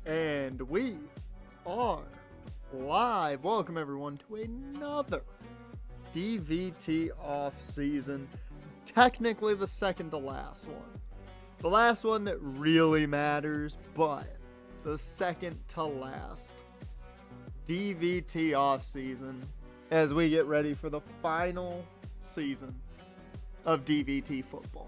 And we are live. Welcome everyone to another DVT off-season. Technically the second to last one. The last one that really matters, but the second to last. DVT off-season as we get ready for the final season of DVT football.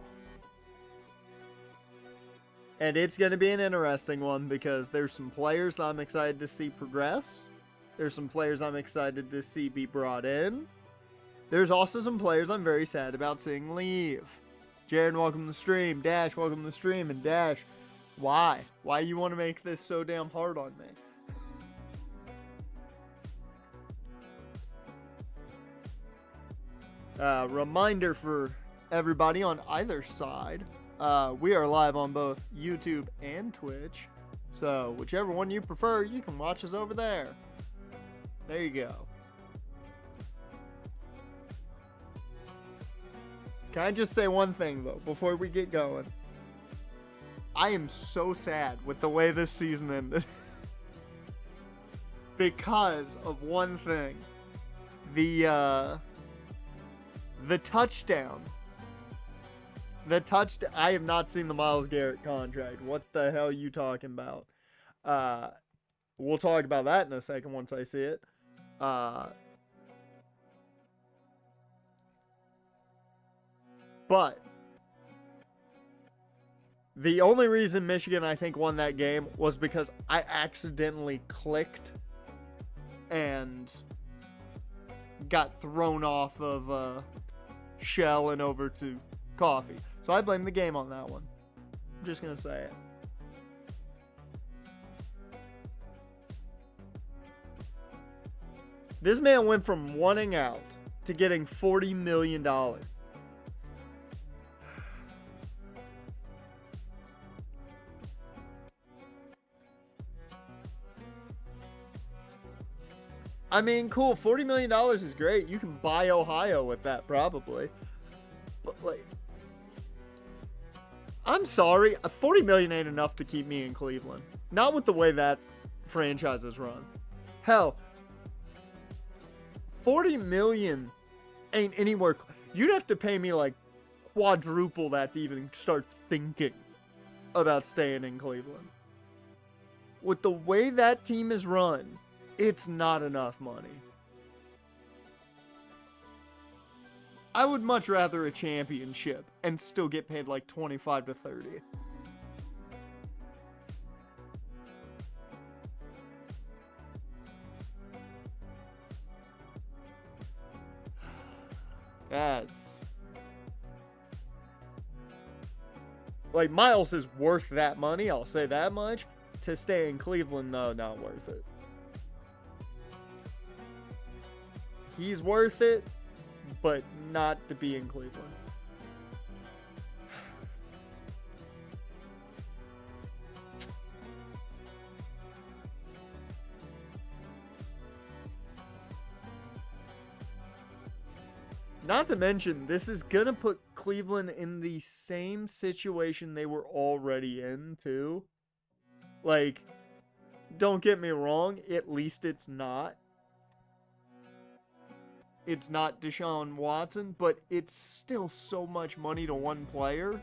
And it's going to be an interesting one because there's some players that I'm excited to see progress. There's some players I'm excited to see be brought in. There's also some players I'm very sad about seeing leave. Jared, welcome to the stream. Dash, welcome to the stream. And Dash, why? Why you want to make this so damn hard on me? Reminder for everybody on either side. We are live on both YouTube and Twitch. So, whichever one you prefer, you can watch us over there. There you go. Can I just say one thing, though, before we get going? I am so sad with the way this season ended. Because of one thing. The touchdown. I have not seen the Myles Garrett contract. What the hell are you talking about? We'll talk about that in a second once I see it. But the only reason Michigan, I think, won that game was because I accidentally clicked and got thrown off of Shell and over to Coffee. So I blame the game on that one. I'm just going to say it. This man went from wanting out to getting $40 million. I mean, cool, $40 million is great. You can buy Ohio with that, probably. But, like, I'm sorry, $40 million ain't enough to keep me in Cleveland. Not with the way that franchise is run. Hell, $40 million ain't anywhere. You'd have to pay me like quadruple that to even start thinking about staying in Cleveland. With the way that team is run, it's not enough money. I would much rather a championship and still get paid like 25 to 30. That's... like, Myles is worth that money, I'll say that much. To stay in Cleveland, though, not worth it. He's worth it, but not to be in Cleveland. Not to mention, this is going to put Cleveland in the same situation they were already in, too. Like, don't get me wrong, at least it's not. It's not Deshaun Watson, but it's still so much money to one player.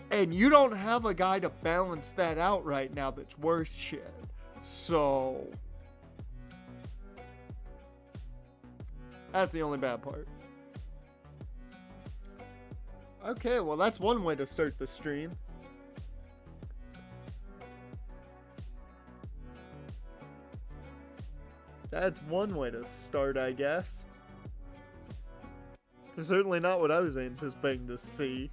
And you don't have a guy to balance that out right now that's worth shit. So, that's the only bad part. Okay, well, that's one way to start the stream. That's one way to start, I guess. Certainly not what I was anticipating to see.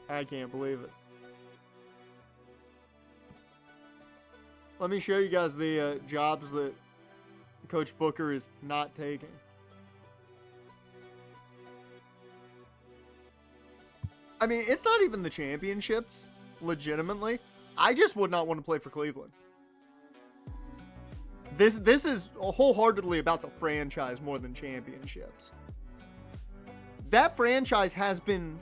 I can't believe it. Let me show you guys the jobs that Coach Booker is not taking. I mean, it's not even the championships, legitimately. I just would not want to play for Cleveland. This is wholeheartedly about the franchise more than championships. That franchise has been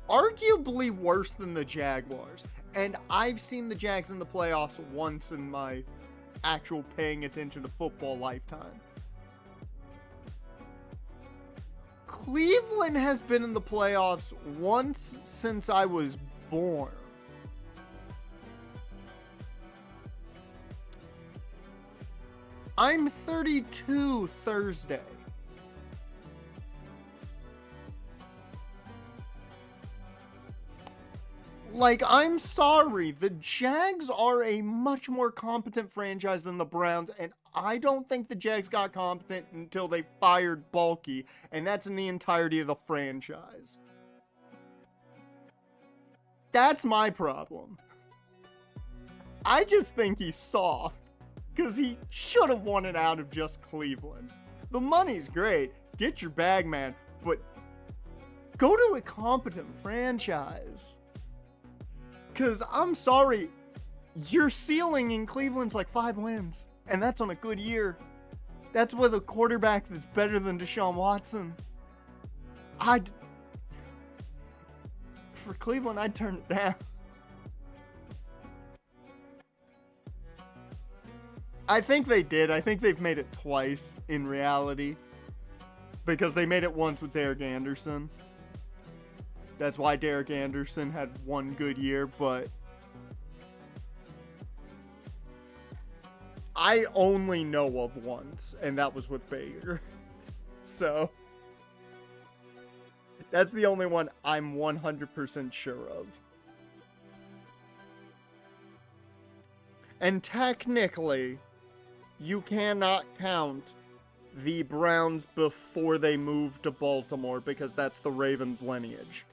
arguably worse than the Jaguars. And I've seen the Jags in the playoffs once in my actual paying attention to football lifetime. Cleveland has been in the playoffs once since I was born. I'm 32 Thursday. Like, I'm sorry, the Jags are a much more competent franchise than the Browns, and I don't think the Jags got competent until they fired Bulky, and that's in the entirety of the franchise. That's my problem. I just think he's soft, because he should have won it out of just Cleveland. The money's great, get your bag, man, but go to a competent franchise. Because, I'm sorry, your ceiling in Cleveland's like 5 wins. And that's on a good year. That's with a quarterback that's better than Deshaun Watson. For Cleveland, I'd turn it down. I think they did. I think they've made it twice in reality. Because they made it once with Derek Anderson. That's why Derek Anderson had one good year, but I only know of once, and that was with Baker. So that's the only one I'm 100% sure of. And technically, you cannot count the Browns before they moved to Baltimore because that's the Ravens' lineage.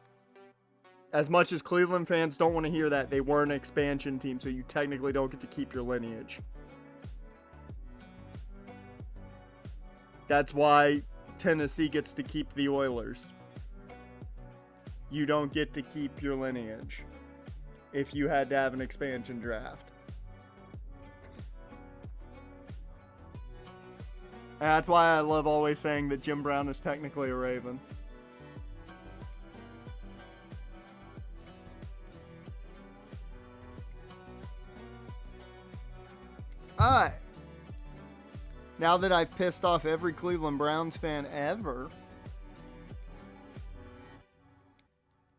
As much as Cleveland fans don't want to hear that, they were an expansion team, so you technically don't get to keep your lineage. That's why Tennessee gets to keep the Oilers. You don't get to keep your lineage if you had to have an expansion draft. And that's why I love always saying that Jim Brown is technically a Raven. Alright. Now that I've pissed off every Cleveland Browns fan ever,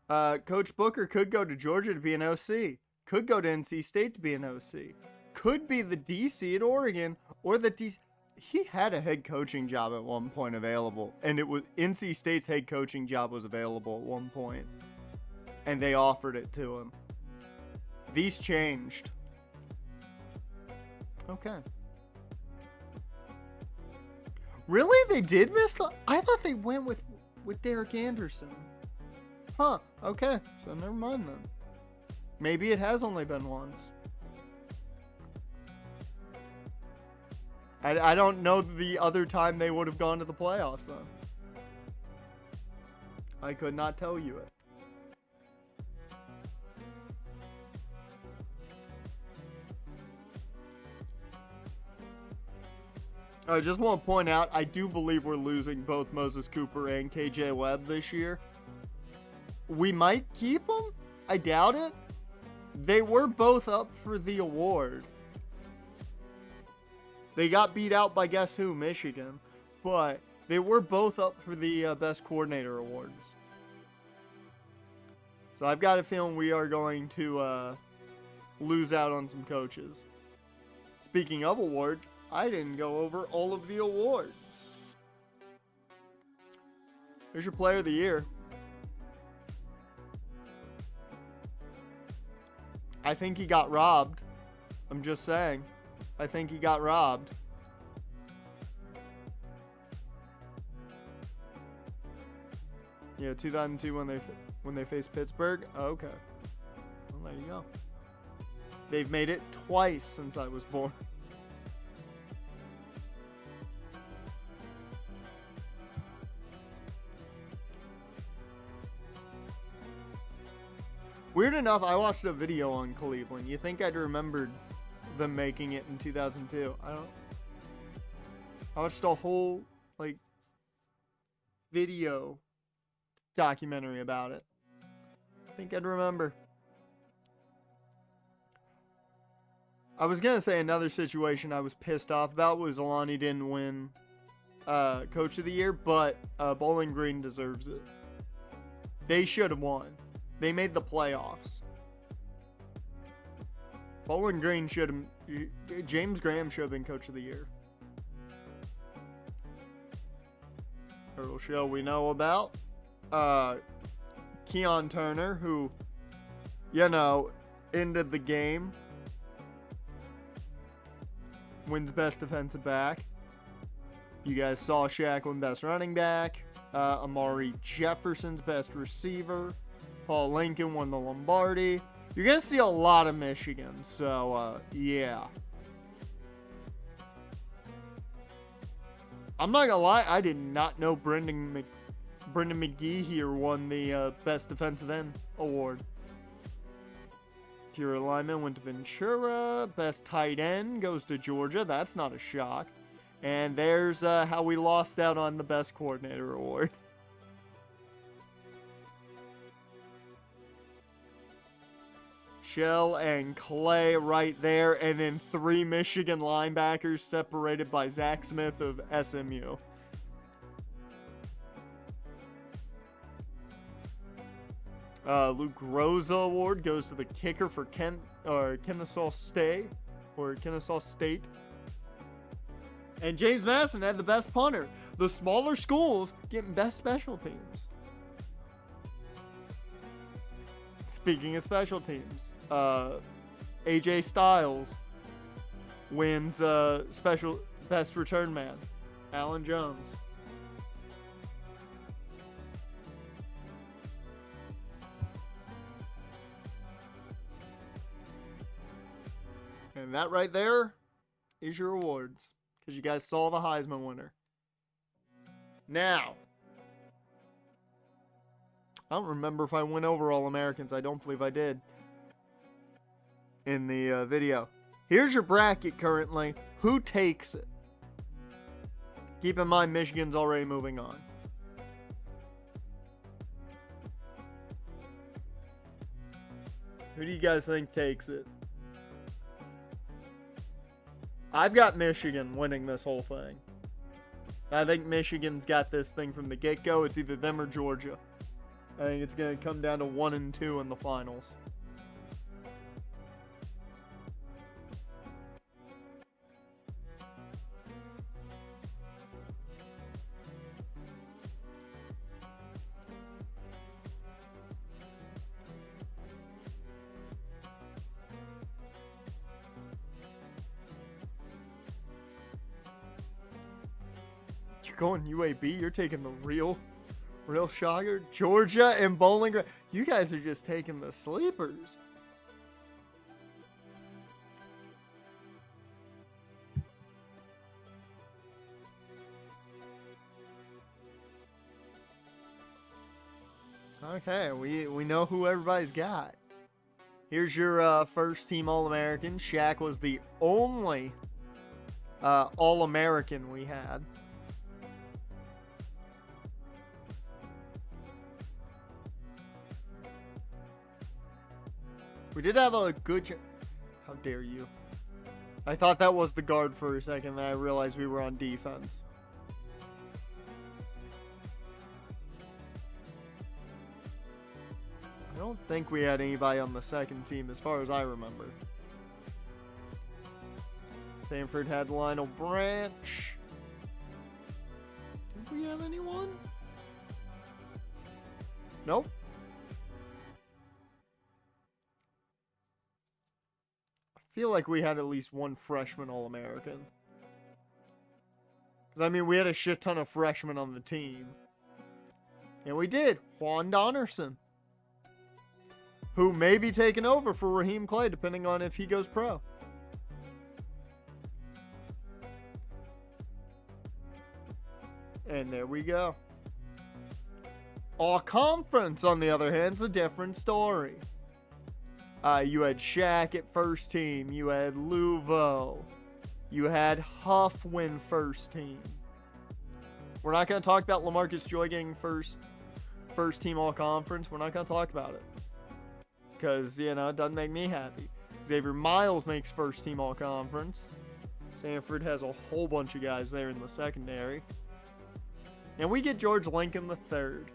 Coach Booker could go to Georgia to be an OC. Could go to NC State to be an OC. Could be the DC at Oregon, or the DC. He had a head coaching job at one point available, and it was NC State's head coaching job was available at one point, and they offered it to him. These changed. Okay. Really? They did miss the... I thought they went with Derek Anderson. Huh. Okay. So never mind then. Maybe it has only been once. I don't know the other time they would have gone to the playoffs then. I could not tell you it. I just want to point out, I do believe we're losing both Moses Cooper and KJ Webb this year. We might keep them. I doubt it. They were both up for the award. They got beat out by guess who? Michigan. But they were both up for the best coordinator awards. So I've got a feeling we are going to lose out on some coaches. Speaking of awards, I didn't go over all of the awards. Here's your player of the year. I think he got robbed. I'm just saying. I think he got robbed. Yeah, 2002 when they faced Pittsburgh. Oh, okay. Well, there you go. They've made it twice since I was born. Weird enough, I watched a video on Cleveland. You think I'd remembered them making it in 2002? I watched a whole, like, video documentary about it. I think I'd remember. I was going to say another situation I was pissed off about was Alani didn't win Coach of the Year, but Bowling Green deserves it. They should have won. They made the playoffs. Bowling Green should have... James Graham should have been Coach of the Year. Turtle Shell we know about. Keon Turner, who, you know, ended the game. Wins Best Defensive Back. You guys saw Shaq win Best Running Back. Amari Jefferson's Best Receiver. Paul Lincoln won the Lombardi. You're going to see a lot of Michigan, so, yeah. I'm not going to lie, I did not know Brendan McGee here won the Best Defensive End award. Interior lineman went to Ventura. Best tight end goes to Georgia. That's not a shock. And there's how we lost out on the Best Coordinator award. Shell and Clay right there. And then 3 Michigan linebackers separated by Zach Smith of SMU. Luke Rosa Award goes to the kicker for Kennesaw State. And James Madison had the best punter. The smaller schools getting best special teams. Speaking of special teams, AJ Styles wins special best return man. Alan Jones. And that right there is your awards. Because you guys saw the Heisman winner. Now, I don't remember if I went over All-Americans. I don't believe I did. In the video. Here's your bracket currently. Who takes it? Keep in mind, Michigan's already moving on. Who do you guys think takes it? I've got Michigan winning this whole thing. I think Michigan's got this thing from the get-go. It's either them or Georgia. I think it's going to come down to 1 and 2 in the finals. Going UAB, you're taking the real shocker. Georgia and Bowling Green. You guys are just taking the sleepers. Okay, we know who everybody's got. Here's your first team All-American. Shaq was the only All-American we had. We did have a good... How dare you? I thought that was the guard for a second, then I realized we were on defense. I don't think we had anybody on the second team as far as I remember. Sanford had Lionel Branch. Did we have anyone? Nope. I feel like we had at least one freshman All-American. Because, I mean, we had a shit ton of freshmen on the team. And we did. Juan Donnerson. Who may be taking over for Raheem Clay, depending on if he goes pro. And there we go. All conference, on the other hand, is a different story. You had Shaq at first team. You had Luvo. You had Huff win first team. We're not going to talk about LaMarcus Joy getting first team all-conference. We're not going to talk about it. Because, it doesn't make me happy. Xavier Miles makes first team all-conference. Sanford has a whole bunch of guys there in the secondary. And we get George Lincoln the third.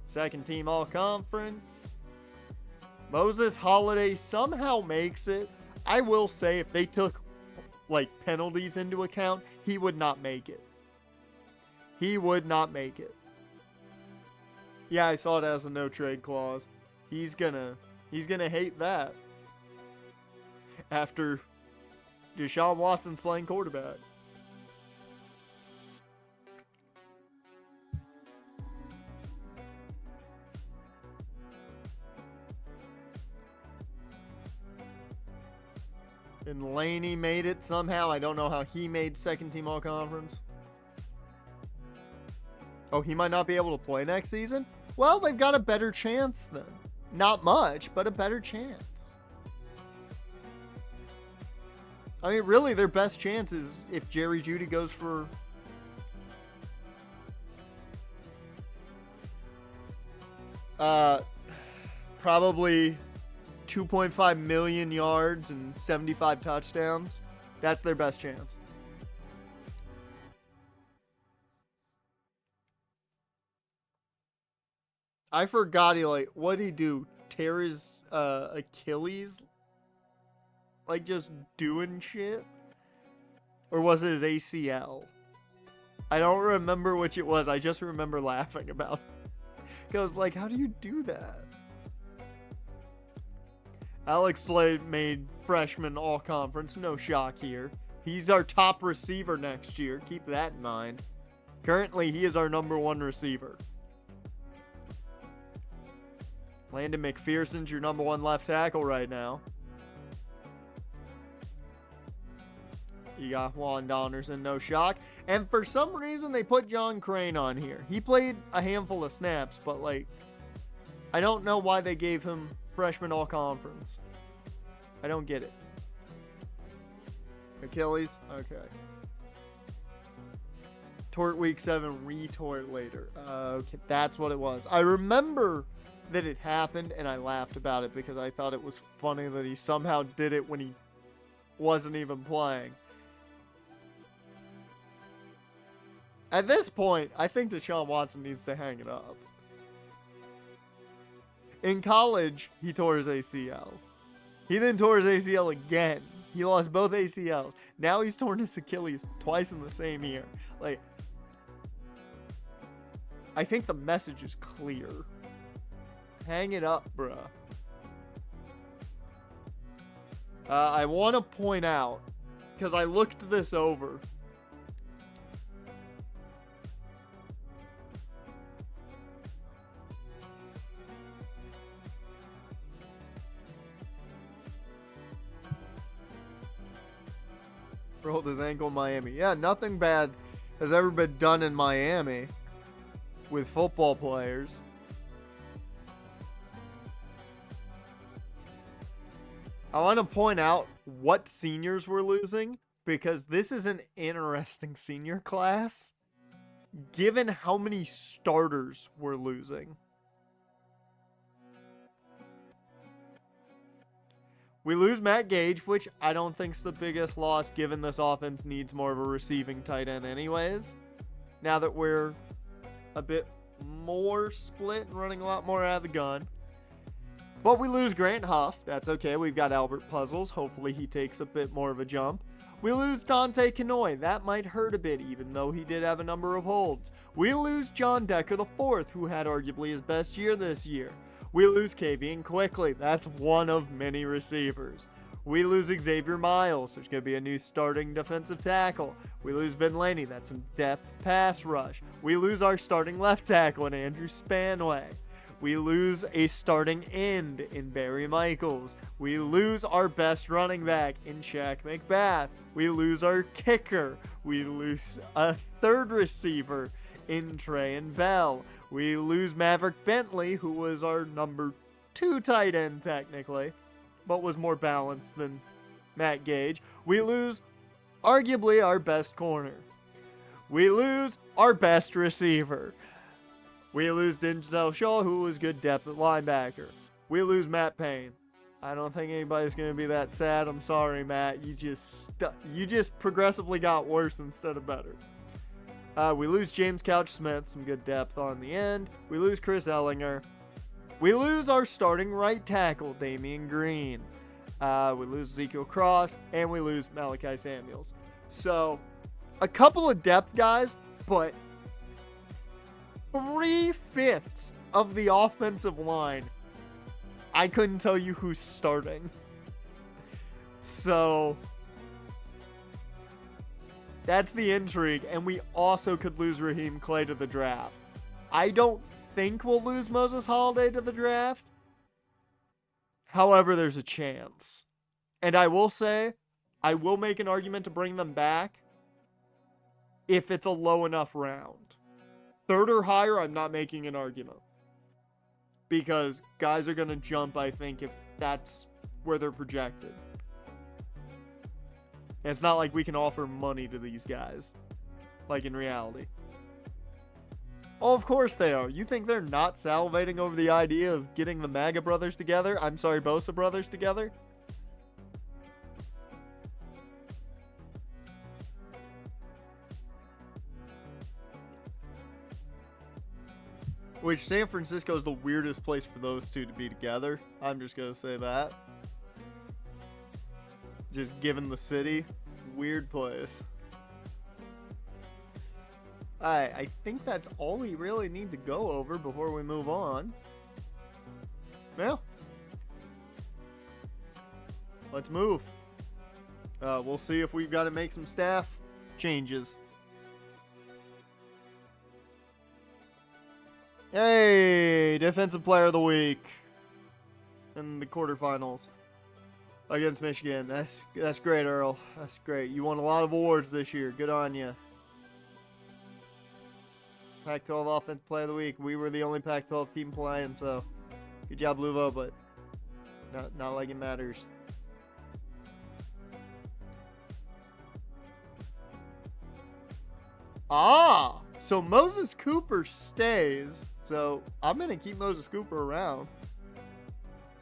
Second team all-conference. Moses Holiday somehow makes it. I will say if they took penalties into account, he would not make it. He would not make it. Yeah, I saw it as a no trade clause. He's gonna hate that. After Deshaun Watson's playing quarterback. And Laney made it somehow. I don't know how he made second team all conference. Oh, he might not be able to play next season? Well, they've got a better chance then. Not much, but a better chance. I mean, really, their best chance is if Jerry Jeudy goes for... probably 2.5 million yards and 75 touchdowns. That's their best chance. I forgot what did he do? Tear his Achilles? Just doing shit? Or was it his ACL? I don't remember which it was. I just remember laughing about it. Because, how do you do that? Alex Slade made freshman all-conference. No shock here. He's our top receiver next year. Keep that in mind. Currently, he is our number one receiver. Landon McPherson's your number one left tackle right now. You got Juan Donnerson, no shock. And for some reason, they put John Crane on here. He played a handful of snaps, but, I don't know why they gave him freshman all-conference. I don't get it. Achilles? Okay. Tort week 7, retort later. Okay, that's what it was. I remember that it happened, and I laughed about it because I thought it was funny that he somehow did it when he wasn't even playing. At this point, I think Deshaun Watson needs to hang it up. In college, he tore his ACL. He then tore his ACL again. He lost both ACLs. Now he's torn his Achilles twice in the same year. I think the message is clear. Hang it up, bruh. I want to point out, because I looked this over. Rolled his ankle in Miami. Yeah, nothing bad has ever been done in Miami with football players. I want to point out what seniors we're losing because this is an interesting senior class given how many starters we're losing. We lose Matt Gage, which I don't think's the biggest loss given this offense needs more of a receiving tight end anyways. Now that we're a bit more split and running a lot more out of the gun. But we lose Grant Huff. That's okay. We've got Albert Puzzles. Hopefully he takes a bit more of a jump. We lose Dante Kanoy. That might hurt a bit, even though he did have a number of holds. We lose John Decker IV, who had arguably his best year this year. We lose Kavian Quickly. That's one of many receivers. We lose Xavier Miles. There's going to be a new starting defensive tackle. We lose Ben Laney. That's some depth pass rush. We lose our starting left tackle in Andrew Spanway. We lose a starting end in Barry Michaels. We lose our best running back in Shaq McBath. We lose our kicker. We lose a third receiver in Trey and Bell. We lose Maverick Bentley, who was our number 2 tight end technically, but was more balanced than Matt Gage. We lose arguably our best corner. We lose our best receiver. We lose Denzel Shaw, who was good depth at linebacker. We lose Matt Payne. I don't think anybody's going to be that sad. I'm sorry, Matt. You just progressively got worse instead of better. We lose James Couch-Smith, some good depth on the end. We lose Chris Ellinger. We lose our starting right tackle, Damian Green. We lose Ezekiel Cross, and we lose Malachi Samuels. So, a couple of depth guys, but 3/5 of the offensive line, I couldn't tell you who's starting. So, that's the intrigue, and we also could lose Raheem Clay to the draft. I don't think we'll lose Moses Holiday to the draft. However, there's a chance. And I will say, I will make an argument to bring them back if it's a low enough round. 3rd or higher, I'm not making an argument. Because guys are going to jump, I think, if that's where they're projected. And it's not like we can offer money to these guys. Like in reality. Oh, of course they are. You think they're not salivating over the idea of getting the MAGA brothers together? I'm sorry, Bosa brothers together? Which, San Francisco is the weirdest place for those two to be together. I'm just going to say that. Just given the city. Weird place. Alright, I think that's all we really need to go over before we move on. Well, let's move. We'll see if we've got to make some staff changes. Hey, Defensive Player of the Week in the quarterfinals against Michigan. That's great, Earl. That's great. You won a lot of awards this year. Good on you. Pac-12 Offensive Player of the Week. We were the only Pac-12 team playing, so good job, Luvo, but not like it matters. Ah! So Moses Cooper stays. So I'm going to keep Moses Cooper around.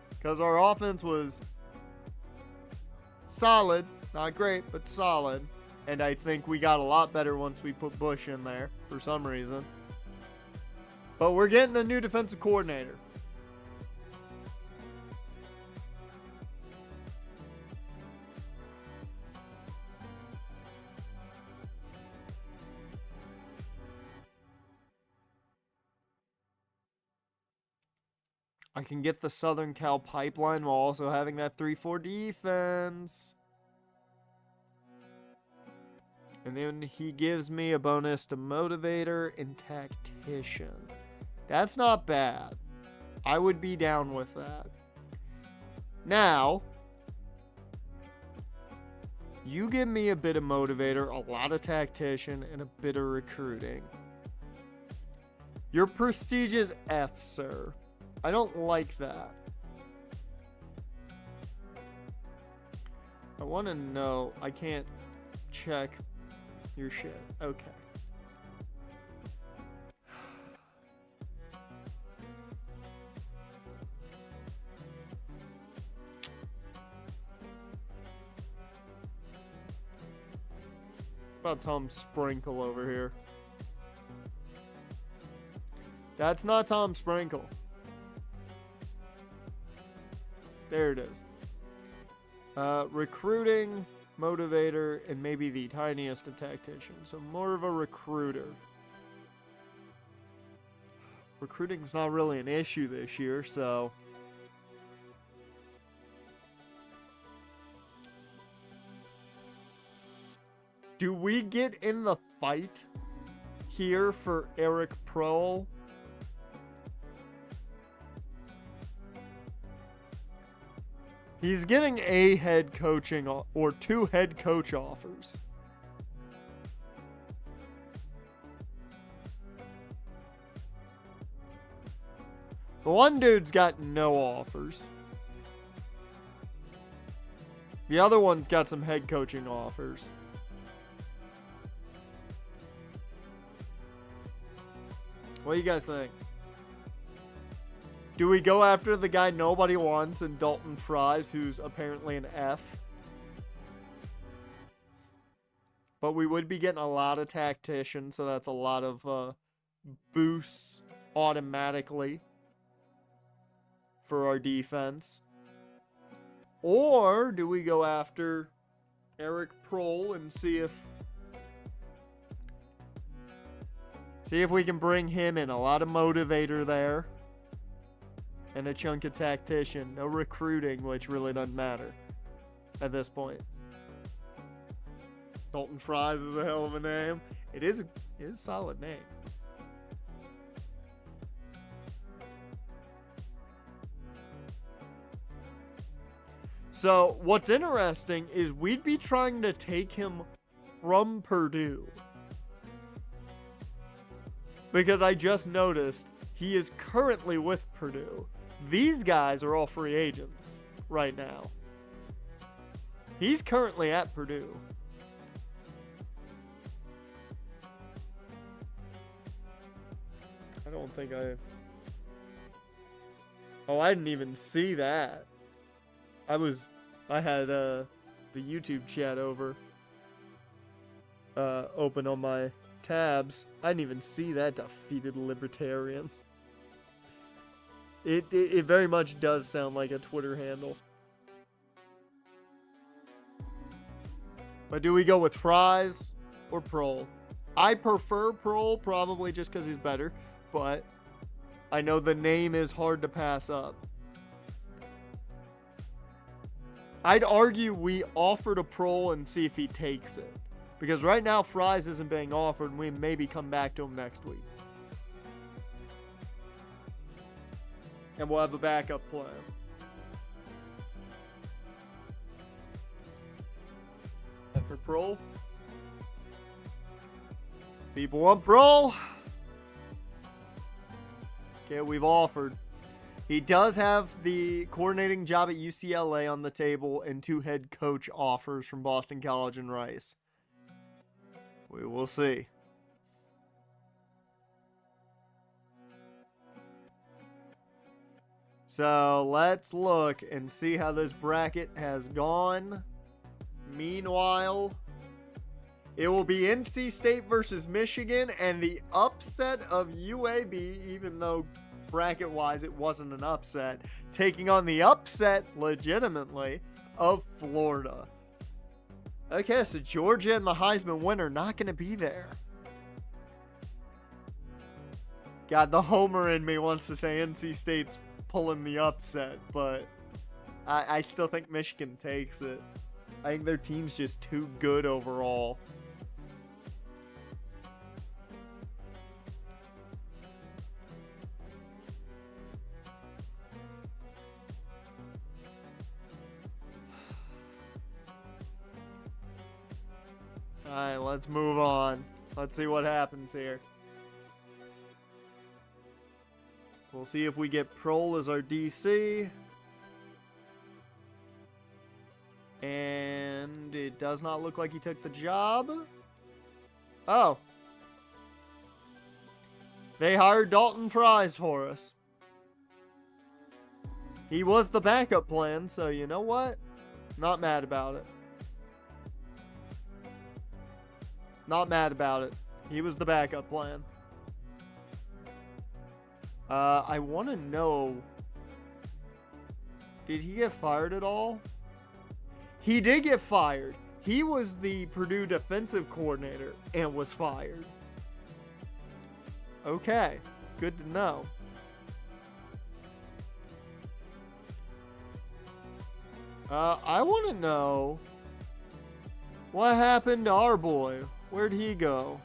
Because our offense was solid. Not great, but solid. And I think we got a lot better once we put Bush in there for some reason. But we're getting a new defensive coordinator. I can get the Southern Cal pipeline while also having that 3-4 defense. And then he gives me a bonus to motivator and tactician. That's not bad. I would be down with that. Now, you give me a bit of motivator, a lot of tactician, and a bit of recruiting. Your prestige is F, sir. I don't like that. I want to know. I can't check your shit. Okay. About Tom Sprinkle over here. That's not Tom Sprinkle. There it is. Recruiting, motivator, and maybe the tiniest of tacticians. So more of a recruiter. Recruiting's not really an issue this year, so... Do we get in the fight here for Eric Prohl? He's getting a head coaching or 2 head coach offers. The one dude's got no offers. The other one's got some head coaching offers. What do you guys think? Do we go after the guy nobody wants in Dalton Fries, who's apparently an F? But we would be getting a lot of tacticians, so that's a lot of boosts automatically for our defense. Or do we go after Eric Prohl and see if we can bring him in? A lot of motivator there. And a chunk of tactician. No recruiting, which really doesn't matter at this point. Dalton Fries is a hell of a name. It is a solid name. So, what's interesting is we'd be trying to take him from Purdue. Because I just noticed he is currently with Purdue. These guys are all free agents right now. He's currently at Purdue. I don't think Oh, I didn't even see that. I had the YouTube chat open on my tabs. I didn't even see that defeated libertarian. It very much does sound like a Twitter handle. But do we go with Fries or Prohl? I prefer Prohl, probably just because he's better, but I know the name is hard to pass up. I'd argue we offer to Prohl and see if he takes it. Because right now, Fries isn't being offered, and we maybe come back to him next week. And we'll have a backup plan. And for Prohl, people want Prohl. Okay, we've offered. He does have the coordinating job at UCLA on the table and 2 head coach offers from Boston College and Rice. We will see. So let's look and see how this bracket has gone. Meanwhile, it will be NC State versus Michigan and the upset of UAB, even though bracket-wise it wasn't an upset, taking on the upset, legitimately, of Florida. Okay, so Georgia and the Heisman winner not going to be there. God, the homer in me wants to say NC State's pulling the upset, but I still think Michigan takes it. I think their team's just too good overall. Alright, let's move on. Let's see what happens here. We'll see if we get Prohl as our DC. And it does not look like he took the job. Oh. They hired Dalton Fries for us. He was the backup plan, so you know what? Not mad about it. Not mad about it. He was the backup plan. I want to know, did he get fired at all? He did get fired. He was the Purdue defensive coordinator and was fired. Okay, good to know. I want to know what happened to our boy. Where'd he go?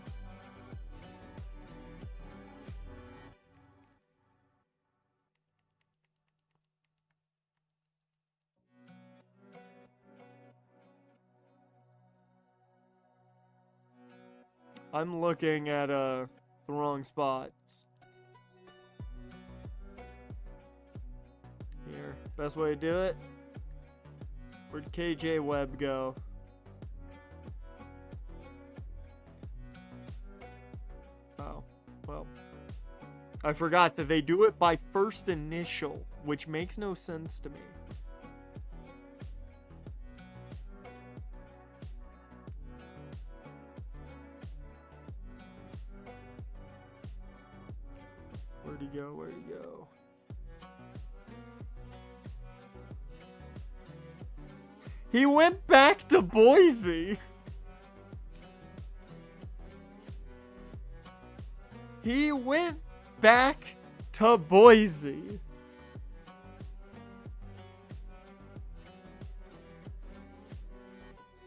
I'm looking at the wrong spots. Best way to do it? Where'd KJ Webb go? Oh, well. I forgot that they do it by first initial, which makes no sense to me. Where'd he go? Where'd he go? He went back to Boise. He went back to Boise.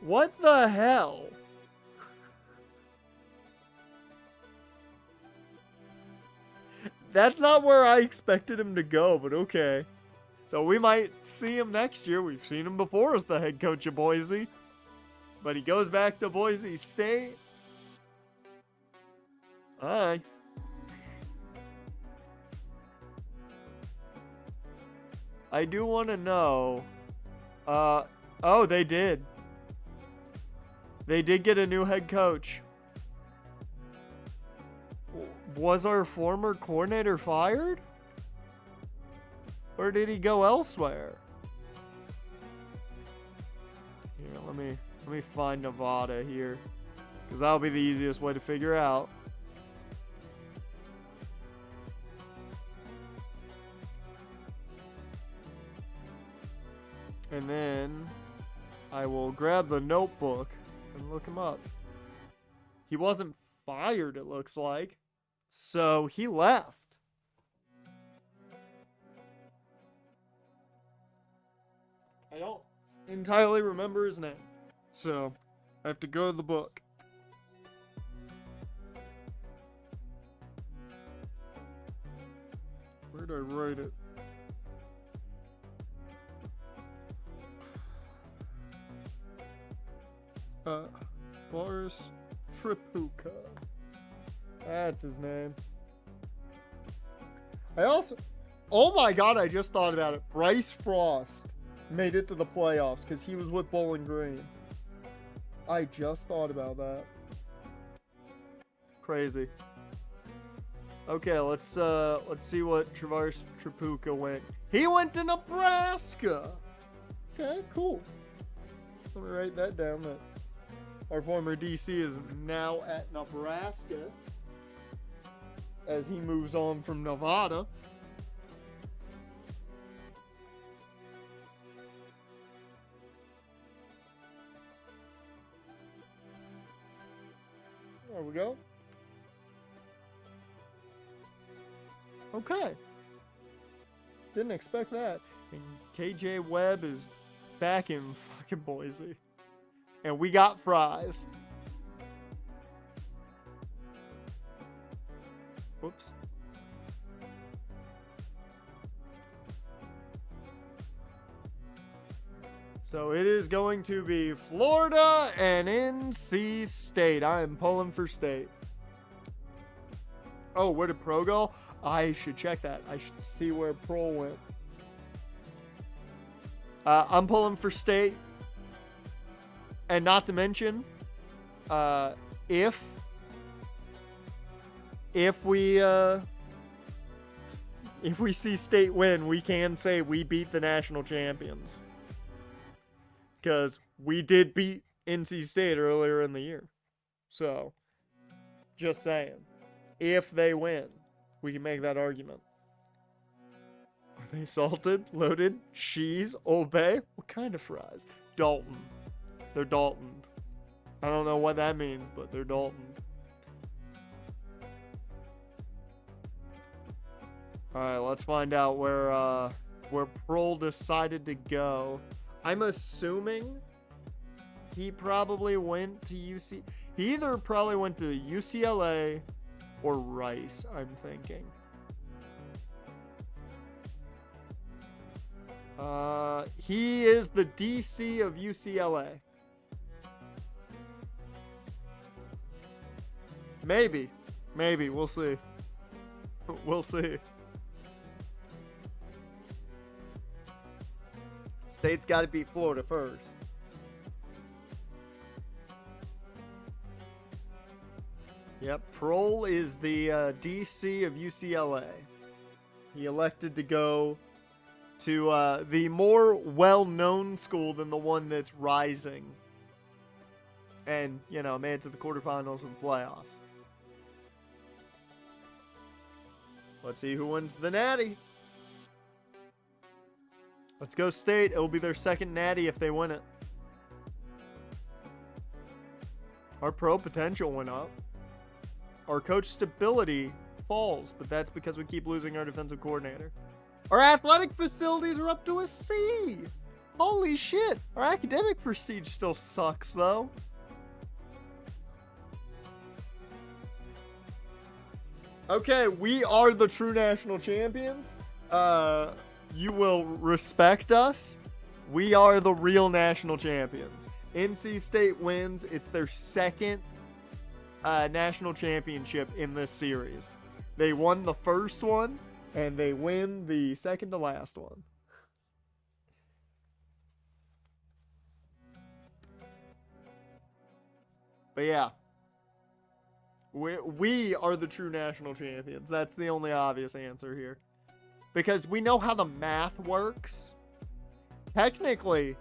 What the hell? That's not where I expected him to go, but okay. So we might see him next year. We've seen him before as the head coach of Boise. But he goes back to Boise State. Alright. I do want to know. Oh, they did. They did get a new head coach. Was our former coordinator fired? Or did he go elsewhere? Here, let me find Nevada here. Because that'll be the easiest way to figure out. And then I will grab the notebook and look him up. He wasn't fired, it looks like. So he left. I don't entirely remember his name. So I have to go to the book. Where did I write it? Boris Tripucka. That's his name. Oh my god, I just thought about it. Bryce Frost made it to the playoffs because he was with Bowling Green. I just thought about that. Crazy. Okay, let's see what Travaris Tripucka went. He went to Nebraska. Okay, cool. Let me write that down. That our former DC is now at Nebraska as he moves on from Nevada. There we go. Okay. Didn't expect that. And KJ Webb is back in fucking Boise. And we got fries. Whoops. So it is going to be Florida and NC State. I am pulling for State. Oh, where did Pro go? I should check that. I should see where Pro went. I'm pulling for State. And not to mention, if we see State win, we can say we beat the national champions. Because we did beat NC State earlier in the year. So, just saying. If they win, we can make that argument. Are they salted, loaded, cheese, Old Bay? What kind of fries? Dalton. They're Dalton. I don't know what that means, but they're Dalton. Alright, let's find out where Prohl decided to go. I'm assuming he probably went to UC. He either probably went to UCLA or Rice, I'm thinking. He is the DC of UCLA. Maybe. We'll see. We'll see. State's got to beat Florida first. Yep, Prohl is the DC of UCLA. He elected to go to the more well-known school than the one that's rising. And, you know, made it to the quarterfinals and playoffs. Let's see who wins the Natty. Let's go State. It'll be their second Natty if they win it. Our pro potential went up. Our coach stability falls, but that's because we keep losing our defensive coordinator. Our athletic facilities are up to a C. Holy shit. Our academic prestige still sucks, though. Okay, we are the true national champions. You will respect us. We are the real national champions. NC State wins. It's their second national championship in this series. They won the first one, and they win the second to last one. But yeah. We are the true national champions. That's the only obvious answer here. Because we know how the math works. Technically,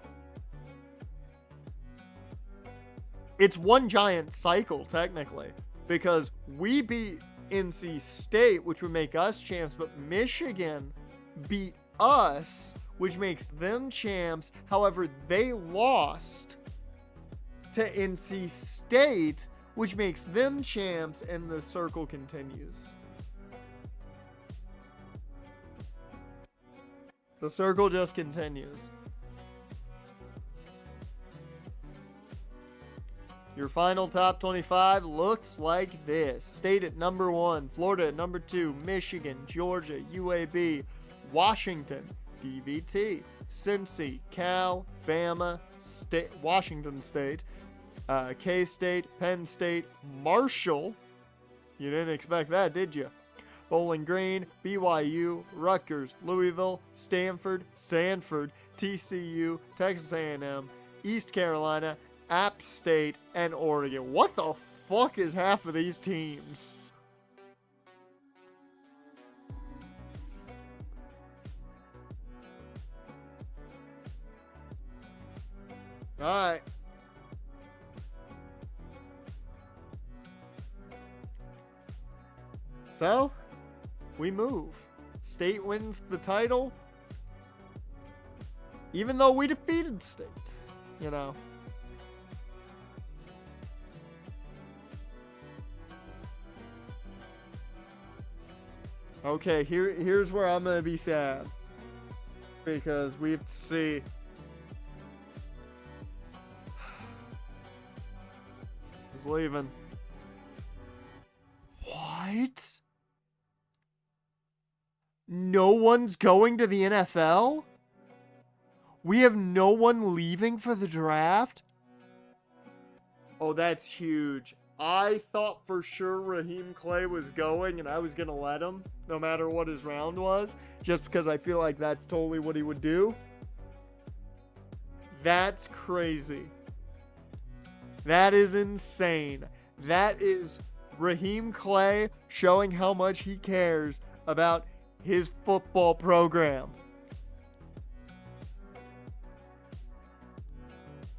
it's one giant cycle, technically. Because we beat NC State, which would make us champs, but Michigan beat us, which makes them champs. However, they lost to NC State, which makes them champs, and the circle continues. The circle just continues. Your final top 25 looks like this. State at number 1, Florida at number 2, Michigan, Georgia, UAB, Washington, DVT, Cincy, Cal, Bama, Washington State, K-State, Penn State, Marshall. You didn't expect that, did you? Bowling Green, BYU, Rutgers, Louisville, Stanford, Sanford, TCU, Texas A&M, East Carolina, App State, and Oregon. What the fuck is half of these teams? All right. So, we move. State wins the title. Even though we defeated State, you know. Okay, here's where I'm going to be sad. Because we have to see. He's leaving. What? No one's going to the NFL? We have no one leaving for the draft? Oh, that's huge. I thought for sure Raheem Clay was going and I was going to let him, no matter what his round was, just because I feel like that's totally what he would do. That's crazy. That is insane. That is Raheem Clay showing how much he cares about his football program.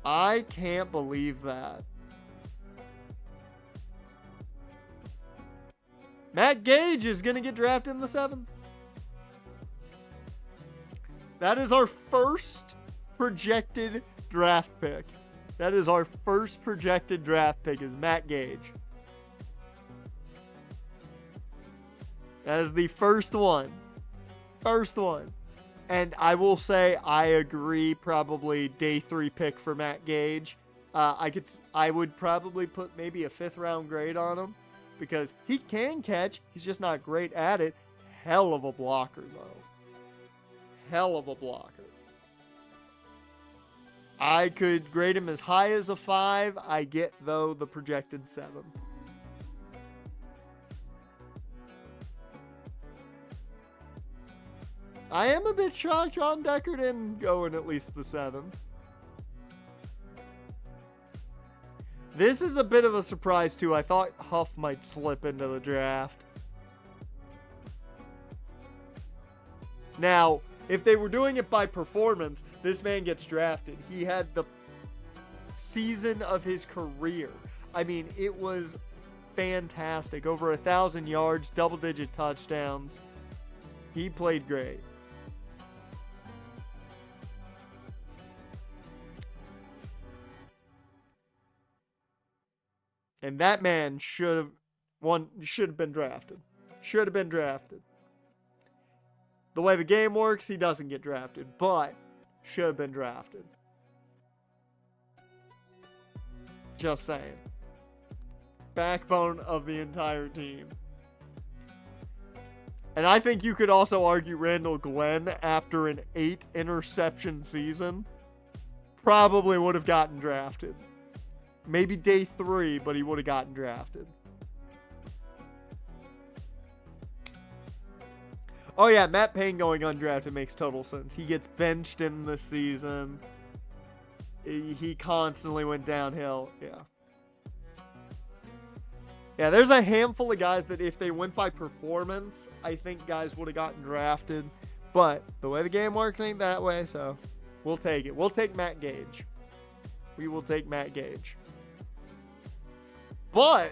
I can't believe that. Matt Gage is going to get drafted in the 7th. That is our first projected draft pick. That is our first projected draft pick is Matt Gage. That is the first one. First one. And I will say I agree, probably day 3 pick for Matt Gage. I would probably put maybe a 5th round grade on him because he can catch. He's just not great at it. Hell of a blocker though. Hell of a blocker. I could grade him as high as a 5. I get though the projected 7. I am a bit shocked John Decker didn't go in at least the 7th. This is a bit of a surprise, too. I thought Huff might slip into the draft. Now, if they were doing it by performance, this man gets drafted. He had the season of his career. I mean, it was fantastic. Over 1,000 yards, double-digit touchdowns. He played great. And that man should have been drafted. Should have been drafted. The way the game works, he doesn't get drafted, but should have been drafted. Just saying. Backbone of the entire team. And I think you could also argue Randall Glenn, after an 8-interception season, probably would have gotten drafted. Maybe day 3, but he would have gotten drafted. Oh yeah, Matt Payne going undrafted makes total sense. He gets benched in the season. He constantly went downhill. Yeah. Yeah, there's a handful of guys that if they went by performance, I think guys would have gotten drafted. But the way the game works ain't that way, so we'll take it. We'll take Matt Gage. We will take Matt Gage. But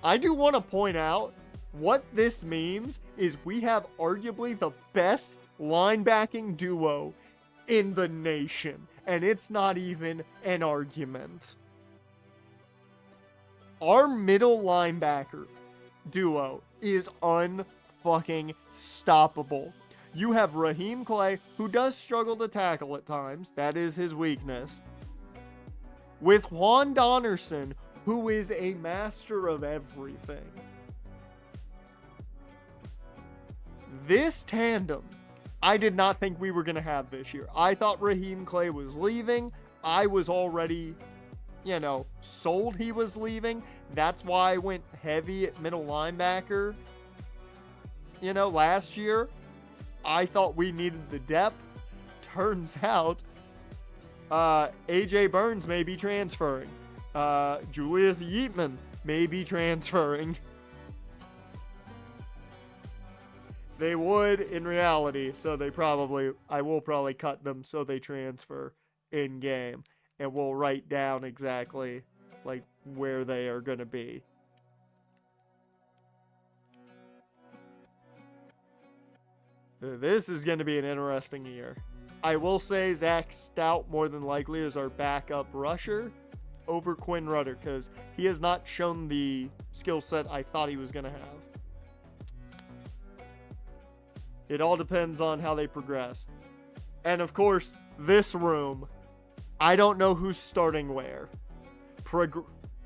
I do want to point out what this means is we have arguably the best linebacking duo in the nation. And it's not even an argument. Our middle linebacker duo is unfucking stoppable. You have Raheem Clay, who does struggle to tackle at times. That is his weakness. With Juan Donnerson, who is a master of everything. This tandem, I did not think we were going to have this year. I thought Raheem Clay was leaving. I was already, sold he was leaving. That's why I went heavy at middle linebacker. Last year, I thought we needed the depth. Turns out, AJ Burns may be transferring. Julius Yeatman may be transferring. They would in reality, so I will probably cut them so they transfer in game. And we'll write down exactly where they are going to be. This is going to be an interesting year. I will say Zach Stout more than likely is our backup rusher over Quinn Rutter, because he has not shown the skill set I thought he was going to have. It all depends on how they progress. And of course, this room, I don't know who's starting where.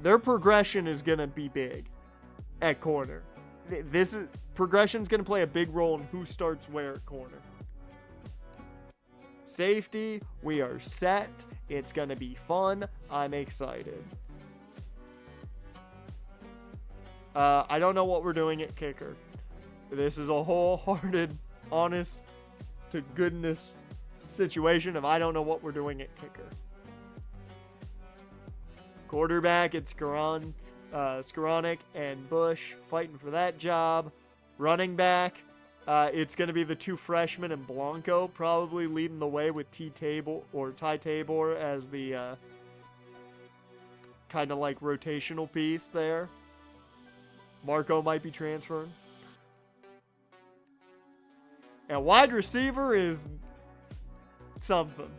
Their progression is going to be big at corner. Progression's going to play a big role in who starts where at corner. Safety, we are set. It's going to be fun. I'm excited. I don't know what we're doing at kicker. This is a wholehearted, honest to goodness situation of I don't know what we're doing at kicker. Quarterback, it's Skoranek and Bush fighting for that job. Running back, it's going to be the 2 freshmen and Blanco probably leading the way with Ty Tabor as the kind of rotational piece there. Marco might be transferring. And wide receiver is something.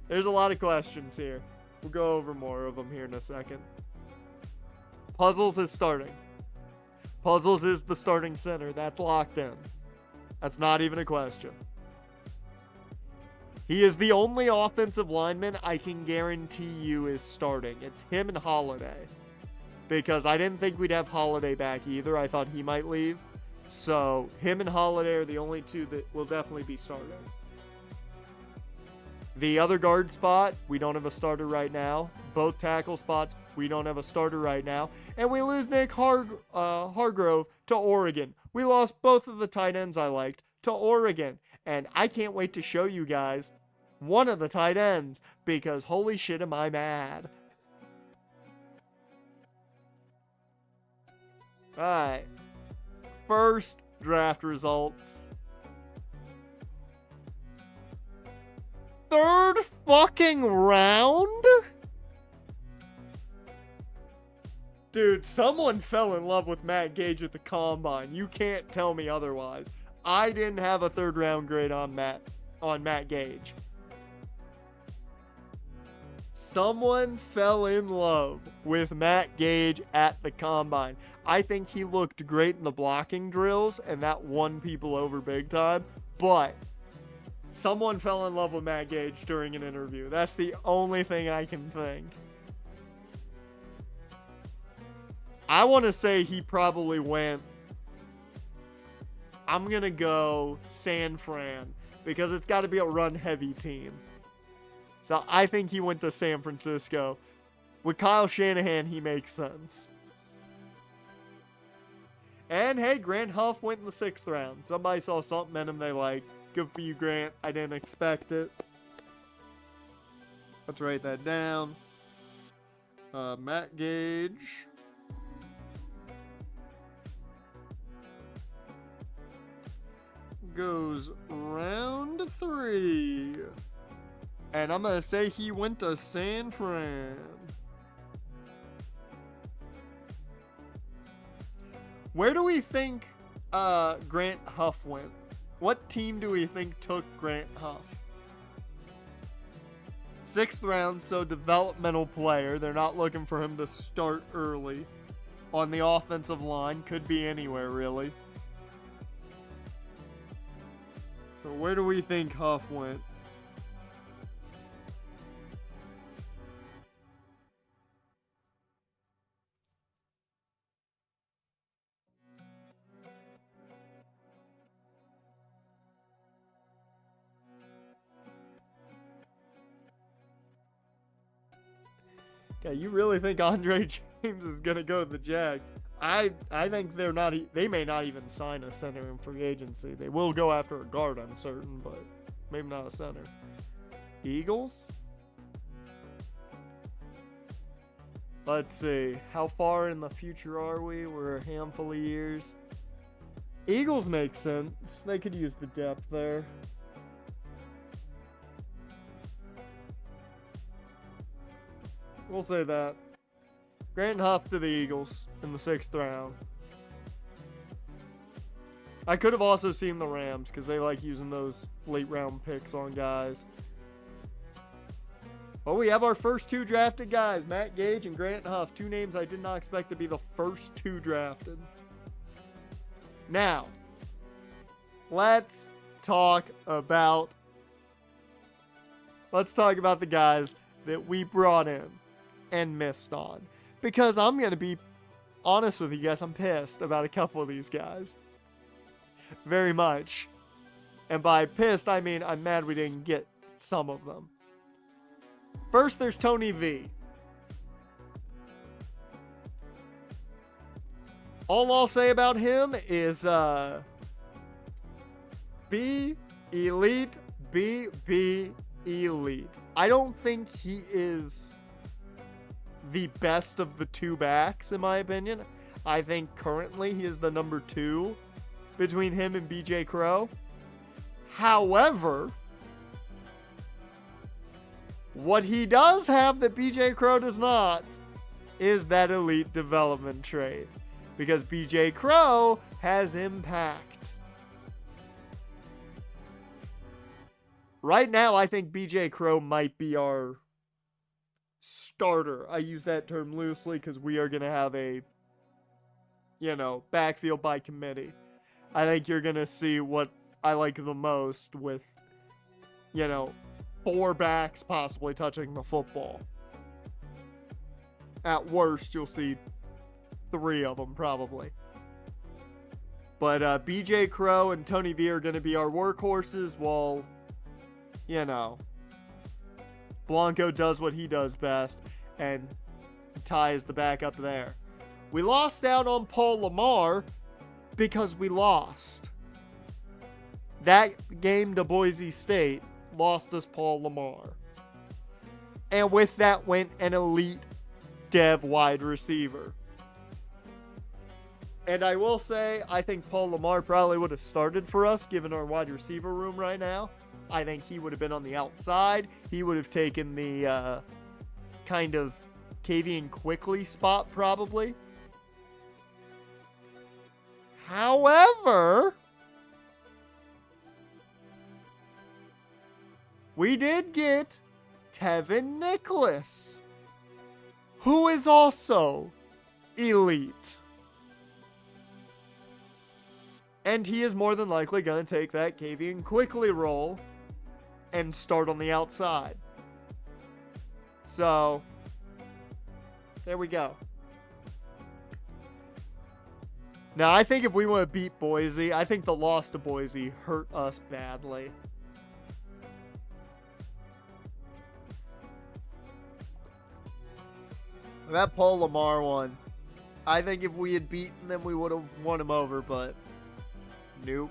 There's a lot of questions here. We'll go over more of them here in a second. Puzzles is starting. Puzzles is the starting center. That's locked in. That's not even a question. He is the only offensive lineman I can guarantee you is starting. It's him and Holiday. Because I didn't think we'd have Holiday back either. I thought he might leave. So, him and Holiday are the only 2 that will definitely be starting. The other guard spot, we don't have a starter right now, both tackle spots. We don't have a starter right now. And we lose Nick Hargrove to Oregon. We lost both of the tight ends I liked to Oregon. And I can't wait to show you guys one of the tight ends, because holy shit am I mad. Alright. First draft results. Third fucking round? Dude, someone fell in love with Matt Gage at the combine. You can't tell me otherwise. I didn't have a third round grade on Matt Gage. Someone fell in love with Matt Gage at the combine. I think he looked great in the blocking drills, and that won people over big time. But someone fell in love with Matt Gage during an interview. That's the only thing I can think. I want to say he probably went... I'm going to go San Fran, because it's got to be a run-heavy team. So I think he went to San Francisco. With Kyle Shanahan, he makes sense. And hey, Grant Huff went in the 6th round. Somebody saw something in him they liked. Good for you, Grant. I didn't expect it. Let's write that down. Matt Gage. Goes round 3. And I'm going to say he went to San Fran. Where do we think Grant Huff went? What team do we think took Grant Huff? 6th round, so developmental player. They're not looking for him to start early. On the offensive line, could be anywhere, really. So where do we think Huff went? Yeah, you really think Andre James is going to go to the Jag? I think they may not even sign a center in free agency. They will go after a guard, I'm certain, but maybe not a center. Eagles? Let's see. How far in the future are we? We're a handful of years. Eagles make sense. They could use the depth there. We'll say that. Grant Huff to the Eagles in the 6th round. I could have also seen the Rams, because they like using those late round picks on guys. Well, we have our first 2 drafted guys, Matt Gage and Grant Huff. 2 names I did not expect to be the first 2 drafted. Now, let's talk about the guys that we brought in and missed on. Because I'm going to be honest with you guys, I'm pissed about a couple of these guys. Very much. And by pissed, I mean I'm mad we didn't get some of them. First, there's Tony V. All I'll say about him is B, elite, B, elite. I don't think he is the best of the 2 backs, in my opinion. I think currently he is the number 2 between him and BJ Crow. However, what he does have that BJ Crow does not is that elite development trait. Because BJ Crow has impact. Right now, I think BJ Crow might be our starter. I use that term loosely because we are going to have a, backfield by committee. I think you're going to see what I like the most with, 4 backs possibly touching the football. At worst, you'll see 3 of them probably. But BJ Crow and Tony V are going to be our workhorses while, Blanco does what he does best. and Ty is the backup there. We lost out on Paul Lamar because we lost. That game to Boise State lost us Paul Lamar. And with that went an elite dev wide receiver. And I will say, I think Paul Lamar probably would have started for us given our wide receiver room right now. I think he would have been on the outside. He would have taken the kind of Kavian Quickly spot probably. However, we did get Tevin Nicholas, who is also elite. And he is more than likely going to take that Kavian Quickly role and start on the outside. So, there we go. Now, I think if we want to beat Boise, I think the loss to Boise hurt us badly. That Paul Lamar one, I think if we had beaten them, we would have won him over, but nope.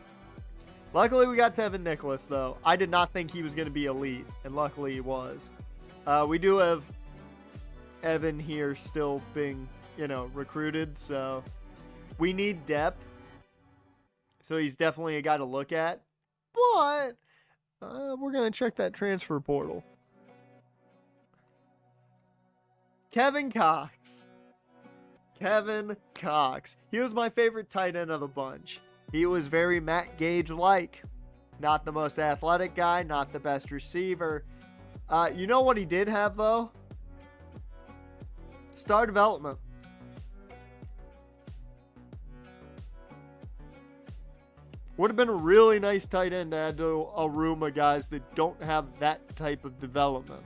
Luckily, we got Tevin Nicholas, though. I did not think he was going to be elite, and luckily he was. We do have Evan here still being, recruited, so we need depth. So he's definitely a guy to look at. But we're going to check that transfer portal. Kevin Cox. Kevin Cox. He was my favorite tight end of the bunch. He was very Matt Gage-like. Not the most athletic guy, not the best receiver. You know what he did have, though? Star development. Would have been a really nice tight end to add to a room of guys that don't have that type of development.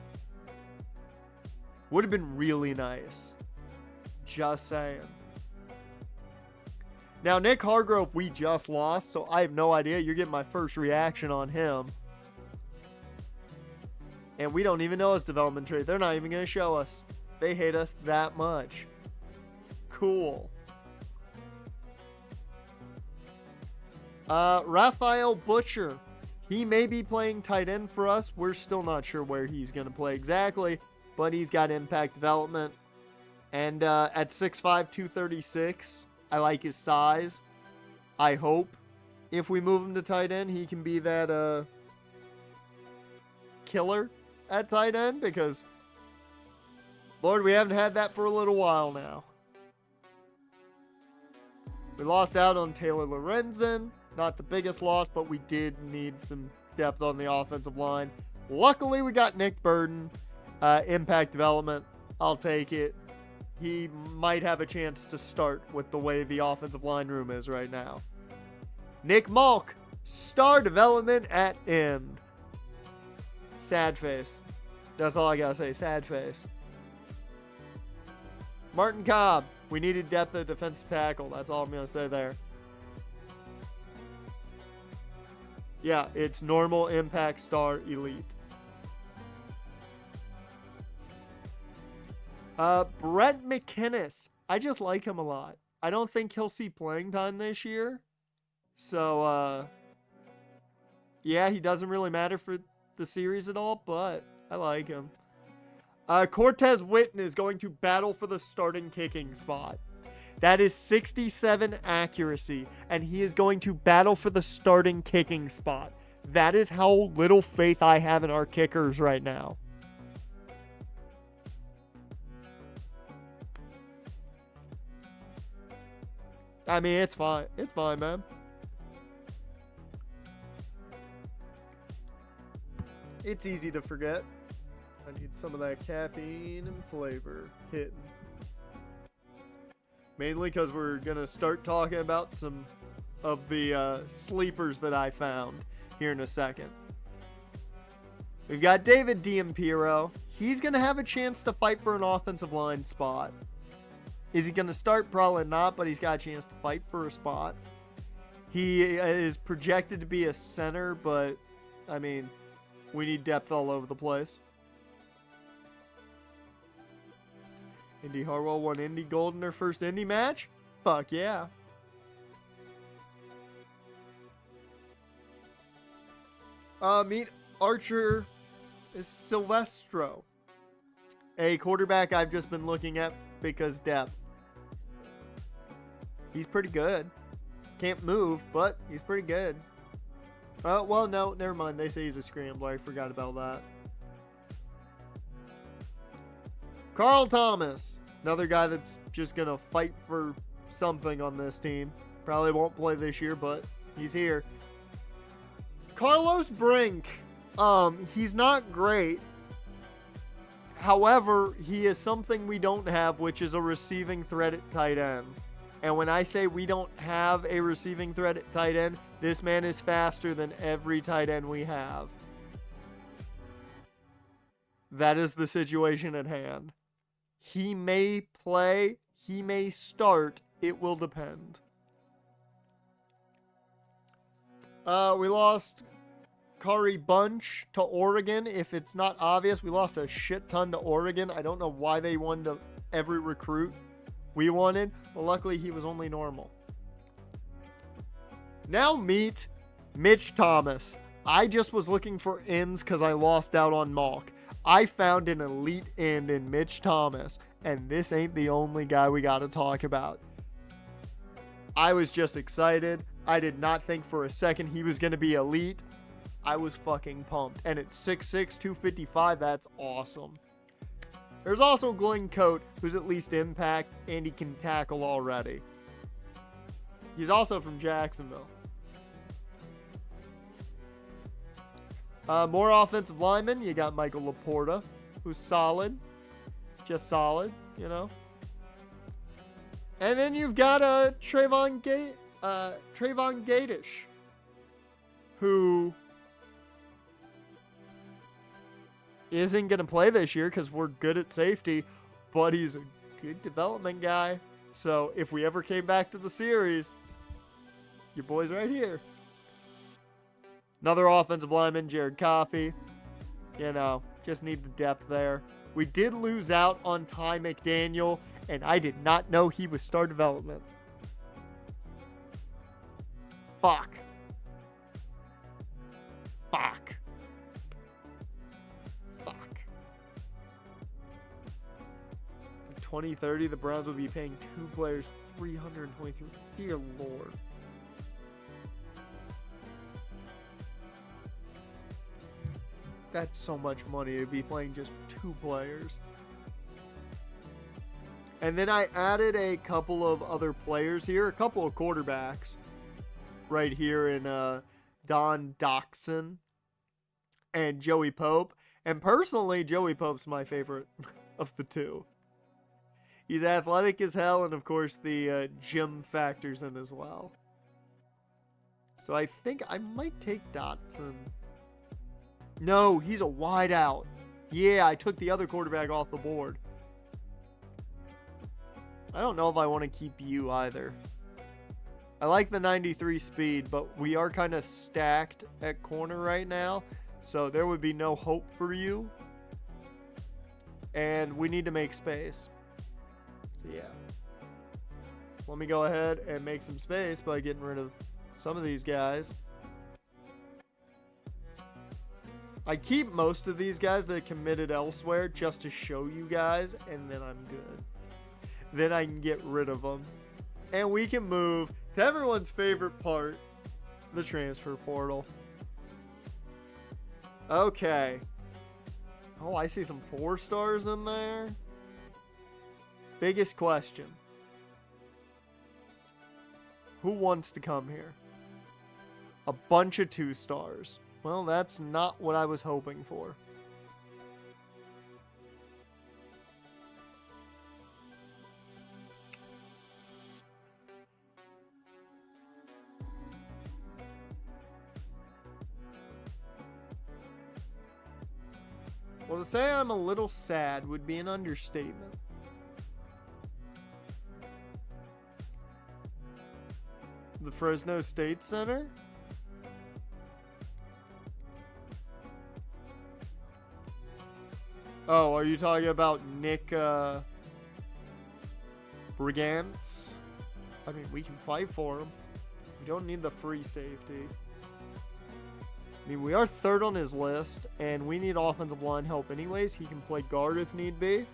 Would have been really nice. Just saying. Now, Nick Hargrove, we just lost, so I have no idea. You're getting my first reaction on him. And we don't even know his development tree. They're not even going to show us. They hate us that much. Cool. Raphael Butcher. He may be playing tight end for us. We're still not sure where he's going to play exactly. But he's got impact development. And at 6'5", 236, I like his size. I hope if we move him to tight end, he can be that killer at tight end. Because, Lord, we haven't had that for a little while now. We lost out on Taylor Lorenzen. Not the biggest loss, but we did need some depth on the offensive line. Luckily, we got Nick Burden. Impact development, I'll take it. He might have a chance to start with the way the offensive line room is right now. Nick Malk, star development at end. Sad face. That's all I gotta say, sad face. Martin Cobb, we needed depth at defensive tackle. That's all I'm gonna say there. Yeah, it's normal, impact, star, elite. Brett McInnes. I just like him a lot. I don't think he'll see playing time this year. So, yeah, he doesn't really matter for the series at all, but I like him. Cortez Witten is going to battle for the starting kicking spot. That is 67 accuracy, and he is going to battle for the starting kicking spot. That is how little faith I have in our kickers right now. I mean, it's fine. It's fine, man. It's easy to forget. I need some of that caffeine and flavor hitting. Mainly because we're going to start talking about some of the sleepers that I found here in a second. We've got David D'Ampiro. He's going to have a chance to fight for an offensive line spot. Is he going to start? Probably not, but he's got a chance to fight for a spot. He is projected to be a center, but, I mean, we need depth all over the place. Indy Hartwell won Indy Gold in their first Indy match? Fuck yeah. Meet Archer Silvestro, a quarterback I've just been looking at because depth. He's pretty good. Can't move, but he's pretty good. Well, no, never mind. They say he's a scrambler. I forgot about that. Carl Thomas, another guy that's just going to fight for something on this team. Probably won't play this year, but he's here. Carlos Brink, he's not great. However, he is something we don't have, which is a receiving threat at tight end. And when I say we don't have a receiving threat at tight end, this man is faster than every tight end we have. That is the situation at hand. He may play, he may start, it will depend. We lost Kari Bunch to Oregon. If it's not obvious, we lost a shit ton to Oregon. I don't know why they won to every recruit we wanted, but luckily he was only normal. Now meet Mitch Thomas. I just was looking for ends because I lost out on Malk. I found an elite end in Mitch Thomas, and this ain't the only guy we got to talk about. I was just excited. I did not think for a second he was going to be elite. I was fucking pumped. And at 6'6", 255, that's awesome. There's also Glenn Coate, who's at least impact, and he can tackle already. He's also from Jacksonville. More offensive linemen. You got Michael Laporta, who's solid. Just solid, you know. And then you've got Trayvon Gatish, who isn't going to play this year because we're good at safety, but he's a good development guy. So if we ever came back to the series, your boy's right here. Another offensive lineman, Jared Coffey. You know, just need the depth there. We did lose out on Ty McDaniel, and I did not know he was star development. Fuck. 2030, the Browns will be paying 2 players $323. Dear Lord. That's so much money to be playing just 2 players. And then I added a couple of other players here, a couple of quarterbacks right here in Don Doxson and Joey Pope. And personally, Joey Pope's my favorite of the two. He's athletic as hell, and of course the gym factors in as well. So I think I might take Dotson. No, he's a wideout. Yeah, I took the other quarterback off the board. I don't know if I want to keep you either. I like the 93 speed, but we are kind of stacked at corner right now, so there would be no hope for you. And we need to make space. So yeah. Let me go ahead and make some space by getting rid of some of these guys. I keep most of these guys that committed elsewhere just to show you guys, and then I'm good. Then I can get rid of them. And we can move to everyone's favorite part, the transfer portal. Okay. Oh, I see some 4 stars in there. Biggest question. Who wants to come here? A bunch of 2 stars. Well, that's not what I was hoping for. Well, to say I'm a little sad would be an understatement. The Fresno State Center? Oh, are you talking about Nick Brigants. I mean, we can fight for him. We don't need the free safety. I mean, we are third on his list, and we need offensive line help anyways. He can play guard if need be.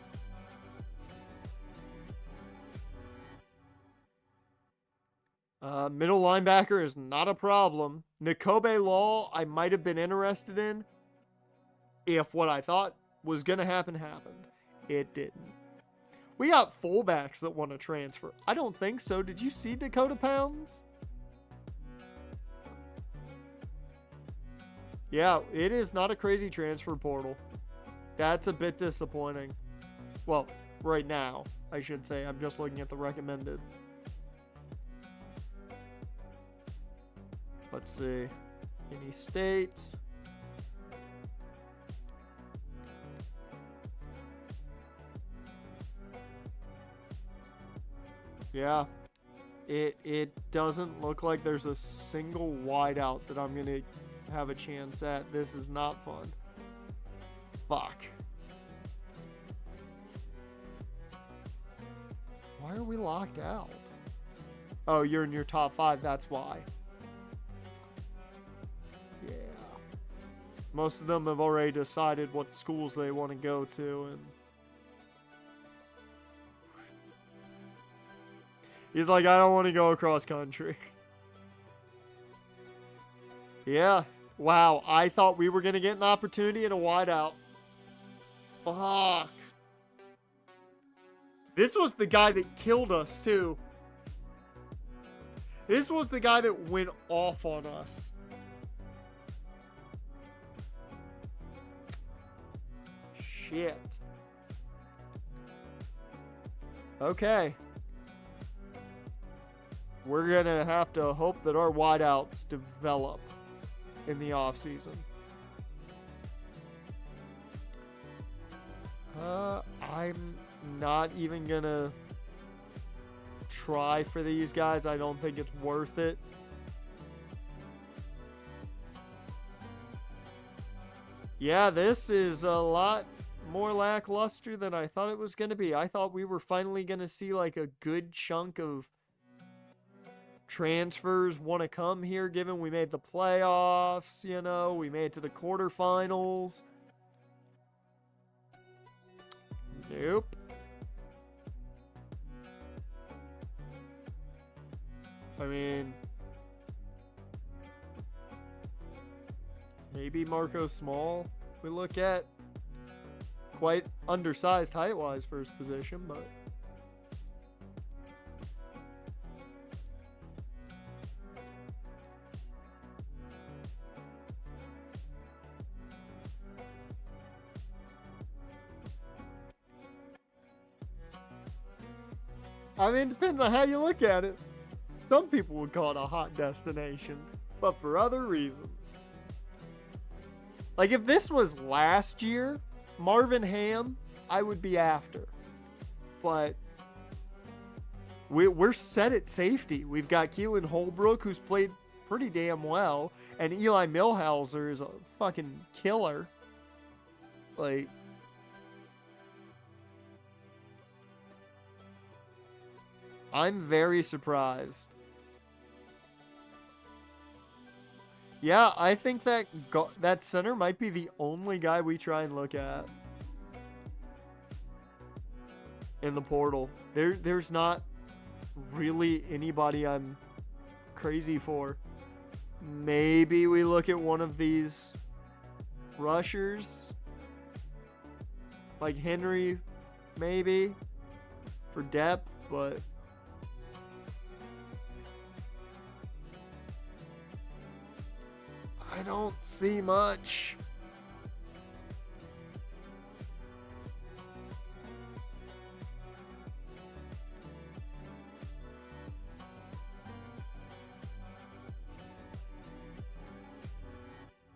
Middle linebacker is not a problem. Nakobe Law, I might have been interested in if what I thought was going to happen happened. It didn't. We got fullbacks that want to transfer. I don't think so. Did you see Dakota Pounds? Yeah, it is not a crazy transfer portal. That's a bit disappointing. Well, right now, I should say. I'm just looking at the recommended. Let's see. Any states? Yeah. It doesn't look like there's a single wideout that I'm going to have a chance at. This is not fun. Fuck. Why are we locked out? Oh, you're in your top 5, that's why. Yeah. Most of them have already decided what schools they want to go to, and he's like, I don't want to go across country. Yeah. Wow. I thought we were going to get an opportunity and a wideout. Fuck. This was the guy that killed us, too. This was the guy that went off on us. Shit. Okay. We're going to have to hope that our wideouts develop in the offseason. I'm not even going to try for these guys. I don't think it's worth it. Yeah, this is a lot more lackluster than I thought it was going to be. I thought we were finally going to see like a good chunk of transfers want to come here, given we made the playoffs, you know, we made it to the quarterfinals. Nope. I mean, maybe Marco Small we look at. Quite undersized height-wise for his position, but I mean, it depends on how you look at it. Some people would call it a hot destination, but for other reasons. Like, if this was last year, Marvin Ham, I would be after. But we're set at safety. We've got Keelan Holbrook, who's played pretty damn well, and Eli Milhauser is a fucking killer. Like, I'm very surprised. Yeah, I think that that center might be the only guy we try and look at in the portal. There's not really anybody I'm crazy for. Maybe we look at one of these rushers, like Henry, maybe, for depth, but I don't see much.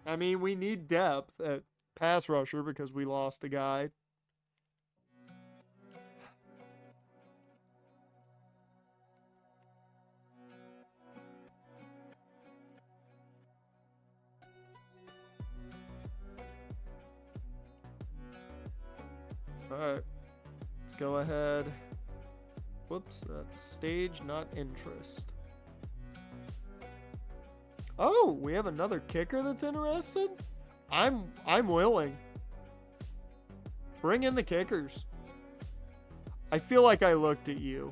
I mean, we need depth at pass rusher because we lost a guy. Alright, let's go ahead. Whoops, that's stage, not interest. Oh, we have another kicker that's interested? I'm willing. Bring in the kickers. I feel like I looked at you.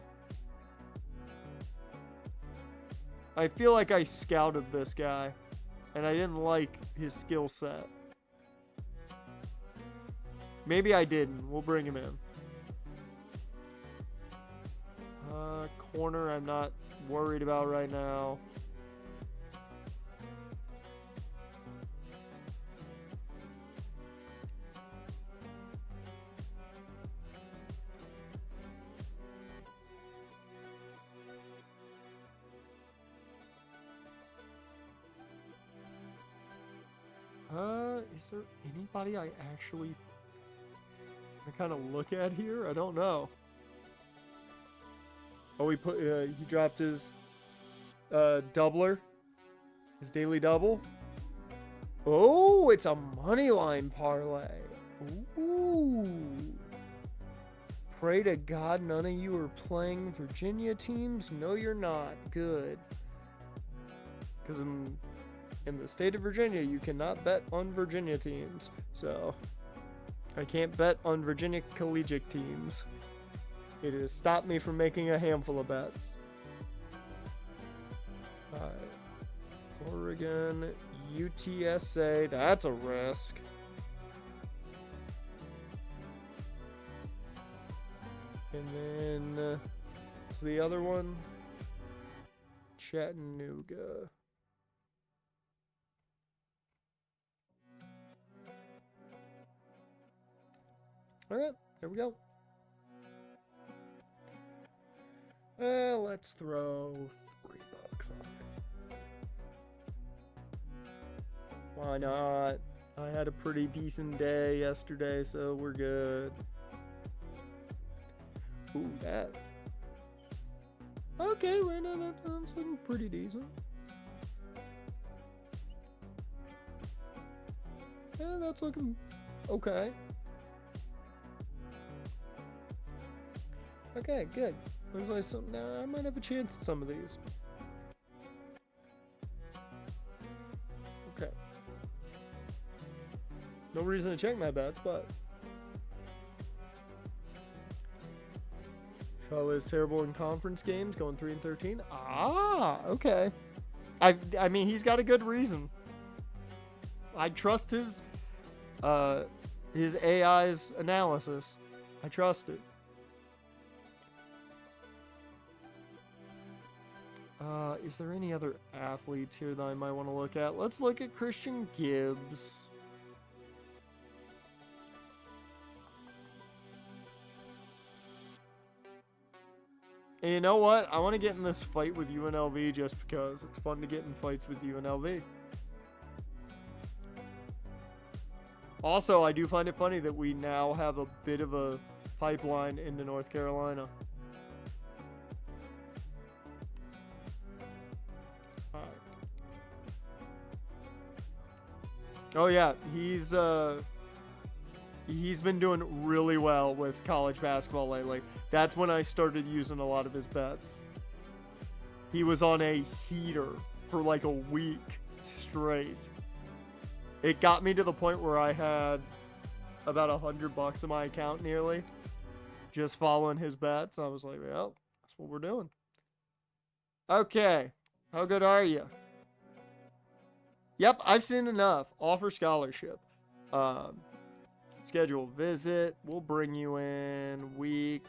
I feel like I scouted this guy, and I didn't like his skill set. Maybe I didn't. We'll bring him in. Corner, I'm not worried about right now. Is there anybody I actually kind of look at here? I don't know. Oh, he dropped his doubler, his daily double. Oh, it's a money line parlay. Ooh. Pray to God none of you are playing Virginia teams. No, you're not. Good. Because in the state of Virginia, you cannot bet on Virginia teams. So, I can't bet on Virginia collegiate teams. It has stopped me from making a handful of bets. Alright. Oregon, UTSA, that's a risk. And then, what's the other one? Chattanooga. Alright, here we go. Let's throw $3 on it. Why not? I had a pretty decent day yesterday, so we're good. Ooh, that. Okay, right now that's looking pretty decent. Yeah, that's looking okay. Okay, good. Looks like some. Now I might have a chance at some of these. Okay. No reason to check my bets, but Charlotte is terrible in conference games, going 3-13. Ah, okay. I mean, he's got a good reason. I trust his AI's analysis. I trust it. Is there any other athletes here that I might want to look at? Let's look at Christian Gibbs. And you know what? I want to get in this fight with UNLV just because it's fun to get in fights with UNLV. Also, I do find it funny that we now have a bit of a pipeline into North Carolina. Oh yeah, he's been doing really well with college basketball lately. That's when I started using a lot of his bets. He was on a heater for like a week straight. It got me to the point where I had about $100 in my account nearly, just following his bets. I was like, well, that's what we're doing. Okay, how good are you? Yep, I've seen enough. Offer scholarship. Schedule visit. We'll bring you in week.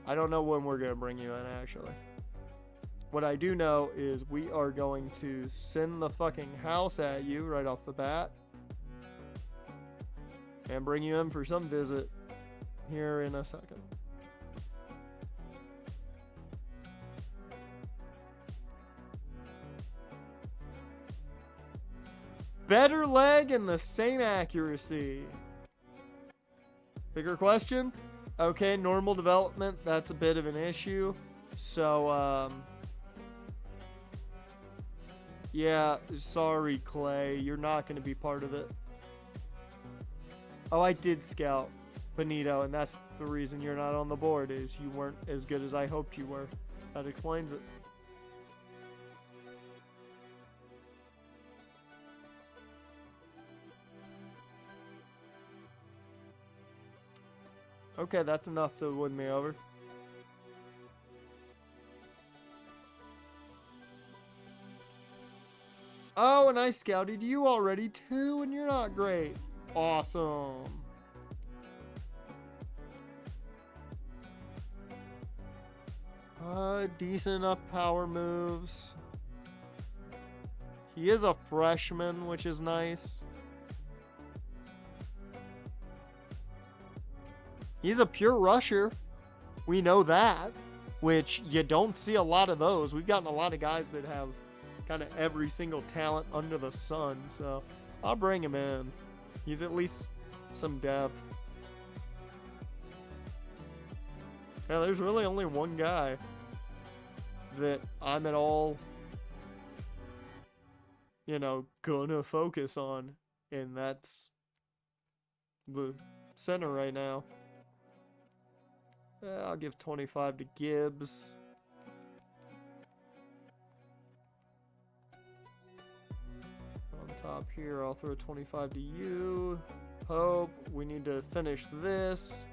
I don't know when we're going to bring you in, actually. What I do know is we are going to send the fucking house at you right off the bat. And bring you in for some visit here in a second. Better leg and the same accuracy. Bigger question? Okay, normal development, that's a bit of an issue. So, yeah, sorry, Clay. You're not going to be part of it. Oh, I did scout. Benito, and that's the reason you're not on the board, is you weren't as good as I hoped you were. That explains it. Okay, that's enough to win me over. Oh, and I scouted you already too, and you're not great. Awesome. Decent enough power moves. He is a freshman, which is nice. He's a pure rusher. We know that, which you don't see a lot of those. We've gotten a lot of guys that have kind of every single talent under the sun, so I'll bring him in. He's at least some depth. Yeah, there's really only one guy that I'm at all, you know, gonna focus on, and that's the center right now. I'll give 25 to Gibbs. On top here, I'll throw 25 to you. Hope. We need to finish this.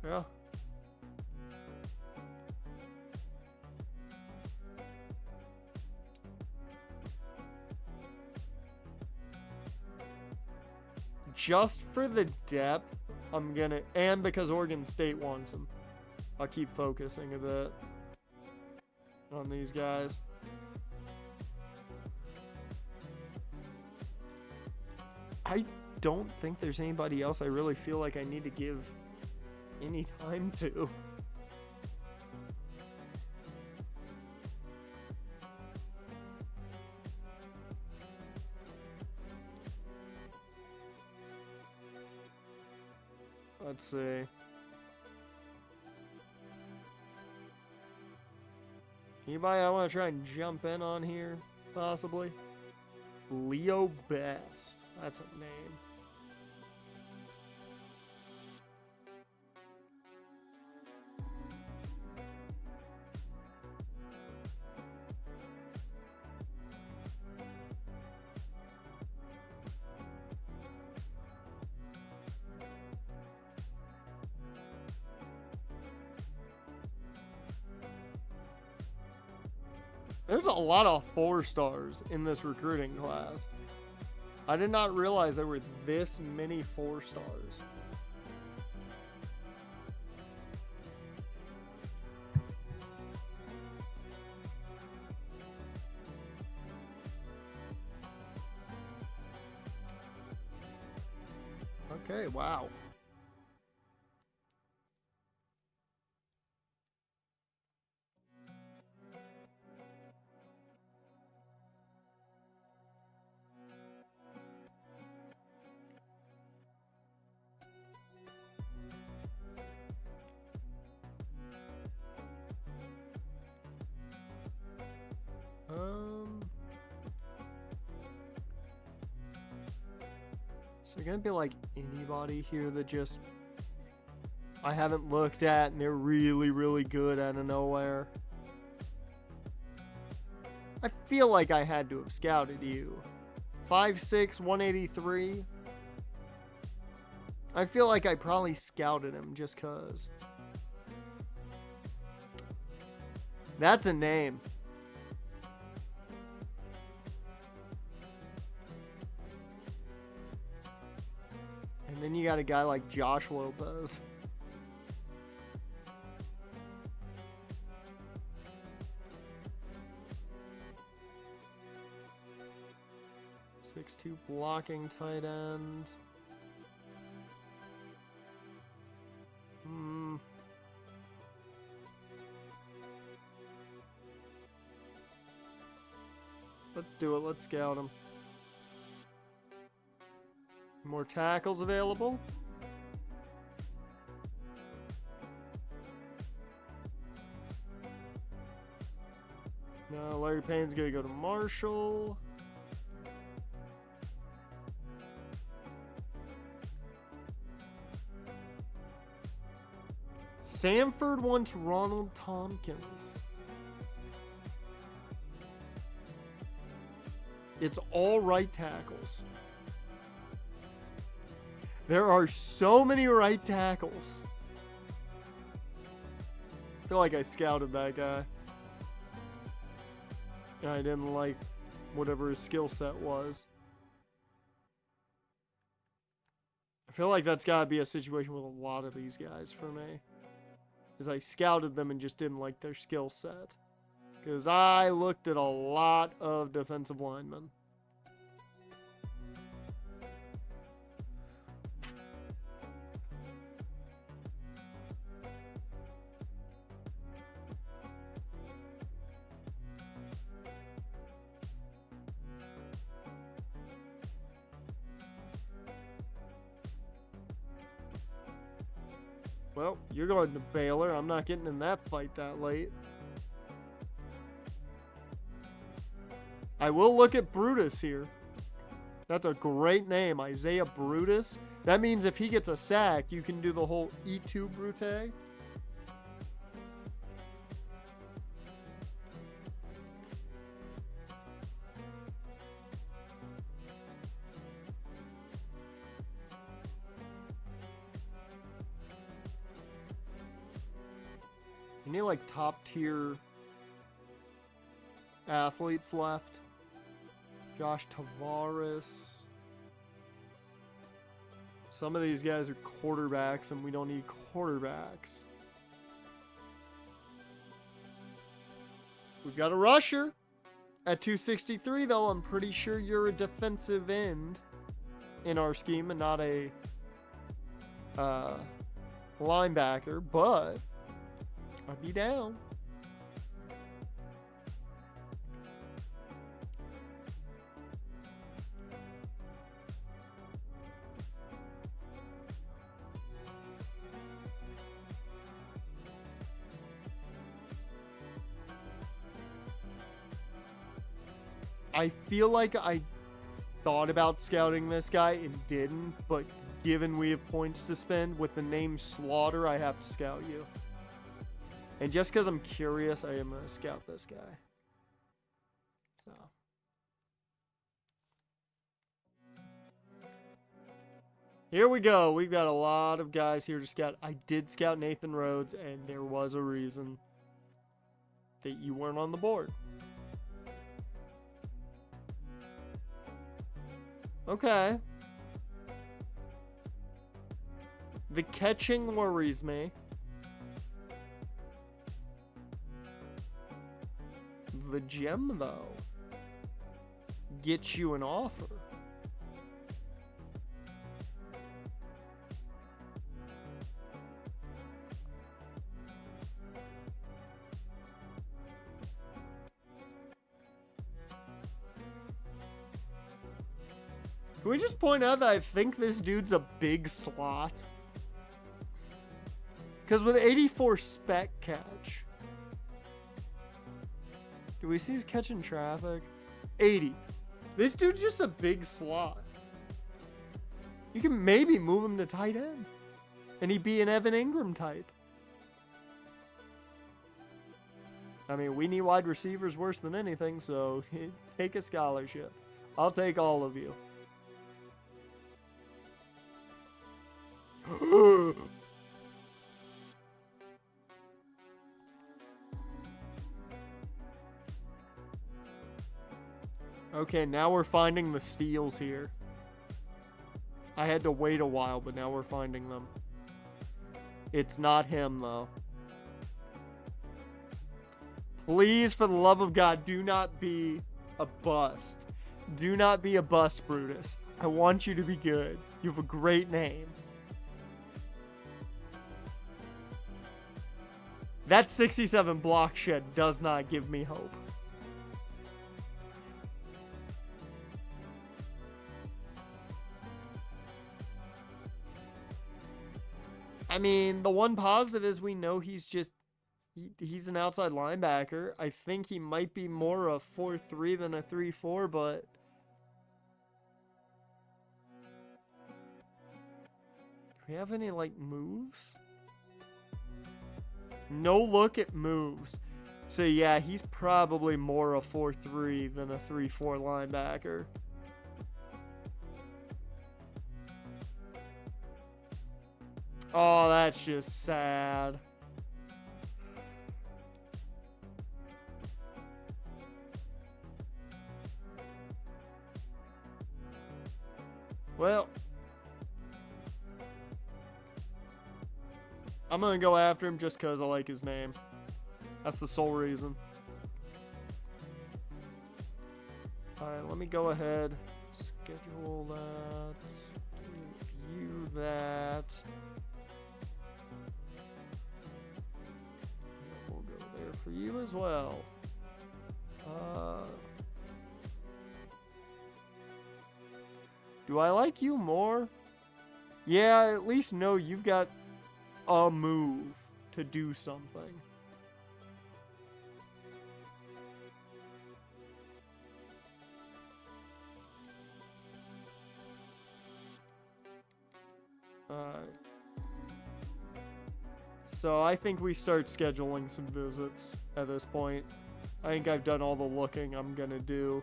Yeah. Just for the depth, I'm gonna, and because Oregon State wants him, I'll keep focusing a bit on these guys. I don't think there's anybody else I really feel like I need to give any time to. Let's see. Anybody I want to try and jump in on here, possibly? Leo Best. That's a name. There's a lot of 4-stars in this recruiting class. I did not realize there were this many 4-stars. Okay, wow. Is there gonna be like anybody here that just I haven't looked at and they're really, really good out of nowhere? I feel like I had to have scouted you. 5'6", 183. I feel like I probably scouted him just cause. That's a name. And then you got a guy like Josh Lopez. .62 blocking tight end. Let's do it. Let's scout him. More tackles available. Now Larry Payne's gonna go to Marshall. Sanford wants Ronald Tompkins. It's all right tackles. There are so many right tackles. I feel like I scouted that guy. And I didn't like whatever his skill set was. I feel like that's got to be a situation with a lot of these guys for me. Is I scouted them and just didn't like their skill set. Because I looked at a lot of defensive linemen. Well, you're going to Baylor. I'm not getting in that fight that late. I will look at Brutus here. That's a great name, Isaiah Brutus. That means if he gets a sack, you can do the whole E2 Brute. Any like top tier athletes left? Josh Tavares. Some of these guys are quarterbacks and we don't need quarterbacks. We've got a rusher at 263 though. I'm pretty sure you're a defensive end in our scheme and not a linebacker, but I'd be down. I feel like I thought about scouting this guy and didn't, but given we have points to spend with the name Slaughter, I have to scout you. And just because I'm curious, I am going to scout this guy. So. Here we go. We've got a lot of guys here to scout. I did scout Nathan Rhodes, and there was a reason that you weren't on the board. Okay. The catching worries me. The gem, though, gets you an offer. Can we just point out that I think this dude's a big slot? Because with 84 spec catch... Do we see his catching traffic? 80. This dude's just a big slot. You can maybe move him to tight end. And he'd be an Evan Ingram type. I mean, we need wide receivers worse than anything, so take a scholarship. I'll take all of you. Okay, now we're finding the steals here. I had to wait a while, but now we're finding them. It's not him, though. Please, for the love of God, do not be a bust. Do not be a bust, Brutus. I want you to be good. You have a great name. That 67 block shed does not give me hope. I mean, the one positive is we know he's just... He's an outside linebacker. I think he might be more a 4-3 than a 3-4, but... Do we have any, like, moves? No look at moves. So yeah, he's probably more a 4-3 than a 3-4 linebacker. Oh, that's just sad. Well, I'm going to go after him just because I like his name. That's the sole reason. Alright, let me go ahead. Schedule that. View that. We'll go there for you as well. Do I like you more? Yeah, at least know you've got a move to do something. So I think we start scheduling some visits at this point. I think I've done all the looking I'm gonna do.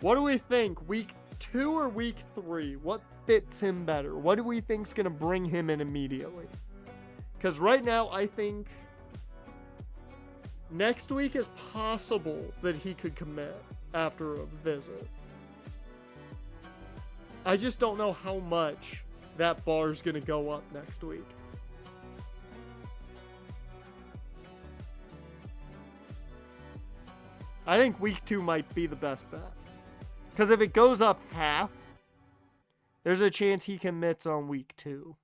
What do we think? Week 2 or week 3? What fits him better? What do we think's gonna bring him in immediately? Because right now I think next week is possible that he could commit after a visit. I just don't know how much that bar's gonna go up next week. I think week 2 might be the best bet. Because if it goes up half, there's a chance he commits on week 2.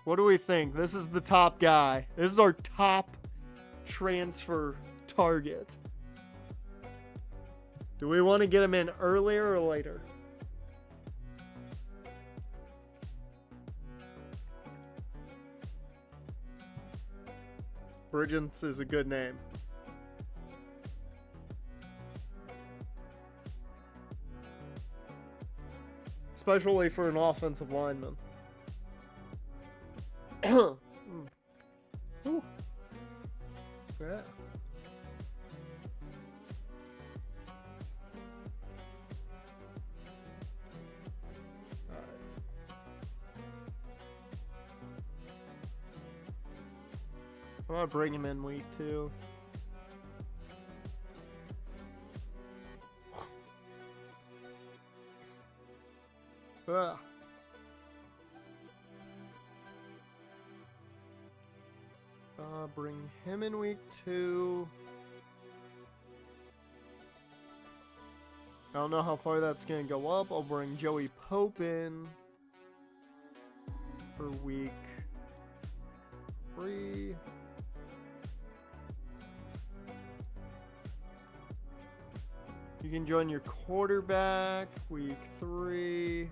What do we think? This is the top guy. This is our top transfer target. Do we want to get him in earlier or later? Bridgens is a good name. Especially for an offensive lineman. Ooh. Yeah. I'm gonna bring him in week 2. Bring him in week 2. I don't know how far that's gonna go up. I'll bring Joey Pope in for week 3. You can join your quarterback week 3.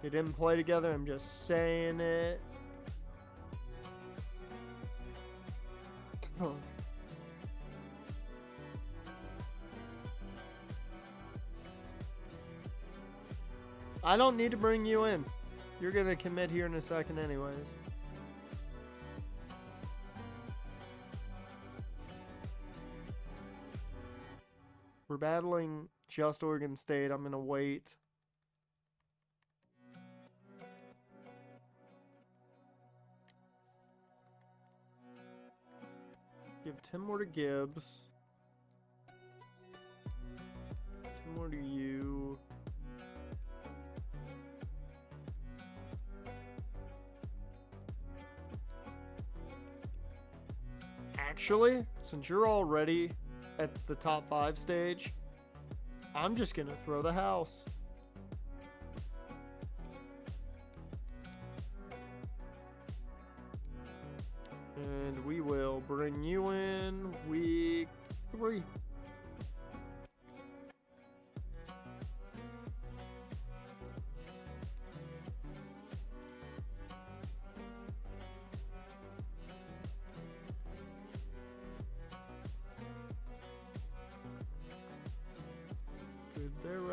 They didn't play together, I'm just saying it. I don't need to bring you in. You're gonna commit here in a second anyways. We're battling just Oregon State. I'm gonna wait. Give 10 more to Gibbs. 10 more to you. Actually, since you're already at the top 5 stage, I'm just gonna throw the house. And we will bring you in week 3.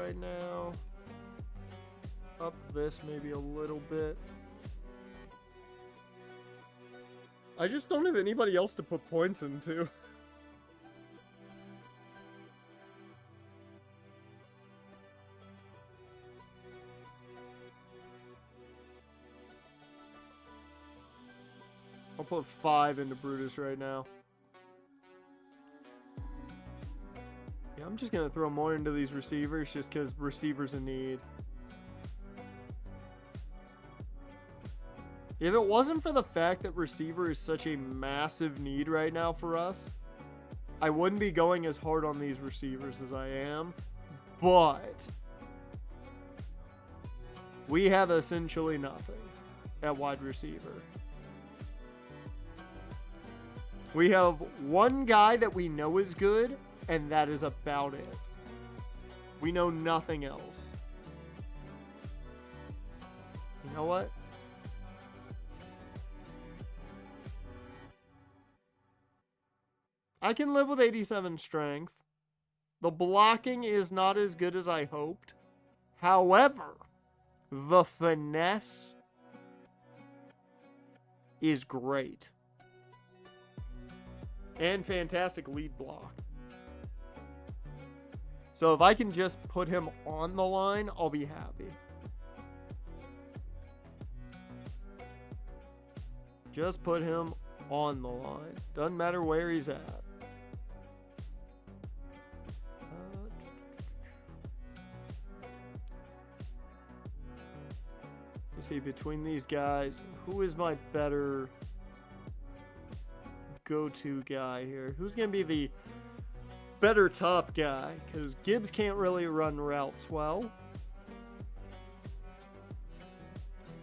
right now. Up this maybe a little bit. I just don't have anybody else to put points into. I'll put 5 into Brutus right now. Yeah, I'm just going to throw more into these receivers just because receivers in need. If it wasn't for the fact that receiver is such a massive need right now for us, I wouldn't be going as hard on these receivers as I am. But we have essentially nothing at wide receiver. We have one guy that we know is good, and that is about it. We know nothing else. You know what? I can live with 87 strength. The blocking is not as good as I hoped. However, the finesse is great. And fantastic lead block. So if I can just put him on the line, I'll be happy. Just put him on the line. Doesn't matter where he's at. Let's see, between these guys, who is my better go-to guy here? Who's going to be the better top guy? Because Gibbs can't really run routes well.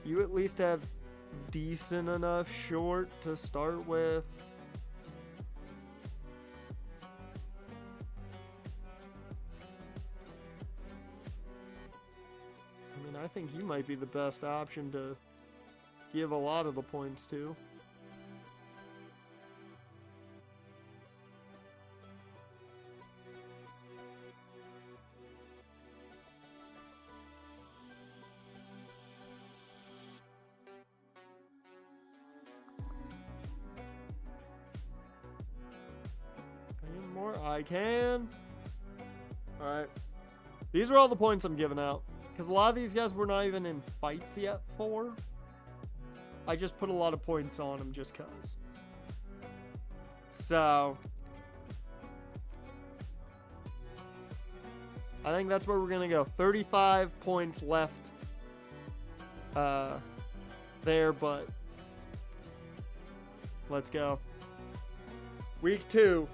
You at least have decent enough short to start with. I mean, I think he might be the best option to give a lot of the points to. I can. Alright. These are all the points I'm giving out. Because a lot of these guys we're not even in fights yet for. I just put a lot of points on them just because. So. I think that's where we're going to go. 35 points left. There, but. Let's go. Week 2.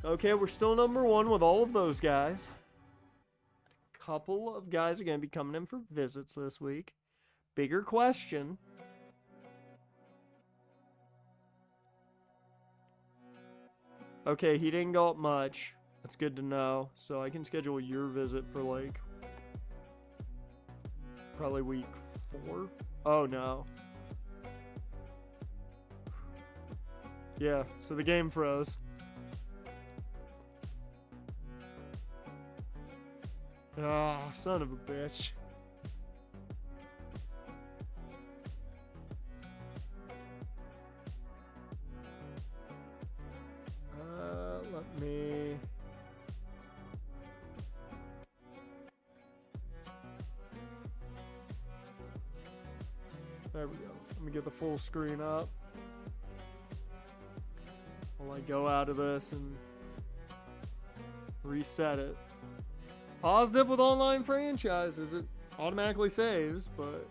Okay, we're still number 1 with all of those guys. A couple of guys are going to be coming in for visits this week. Bigger question. Okay, he didn't go up much. That's good to know. So I can schedule your visit for like probably week 4. Oh no. Yeah, so the game froze. Ah, oh, son of a bitch. Let me... There we go. Let me get the full screen up. While I go out of this and reset it. Positive with online franchises, it automatically saves, but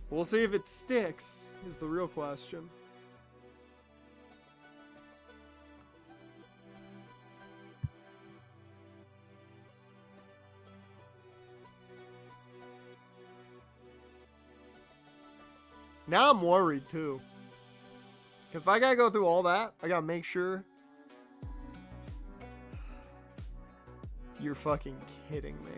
we'll see if it sticks, is the real question. Now I'm worried too. Because if I gotta go through all that, I gotta make sure. You're fucking kidding me.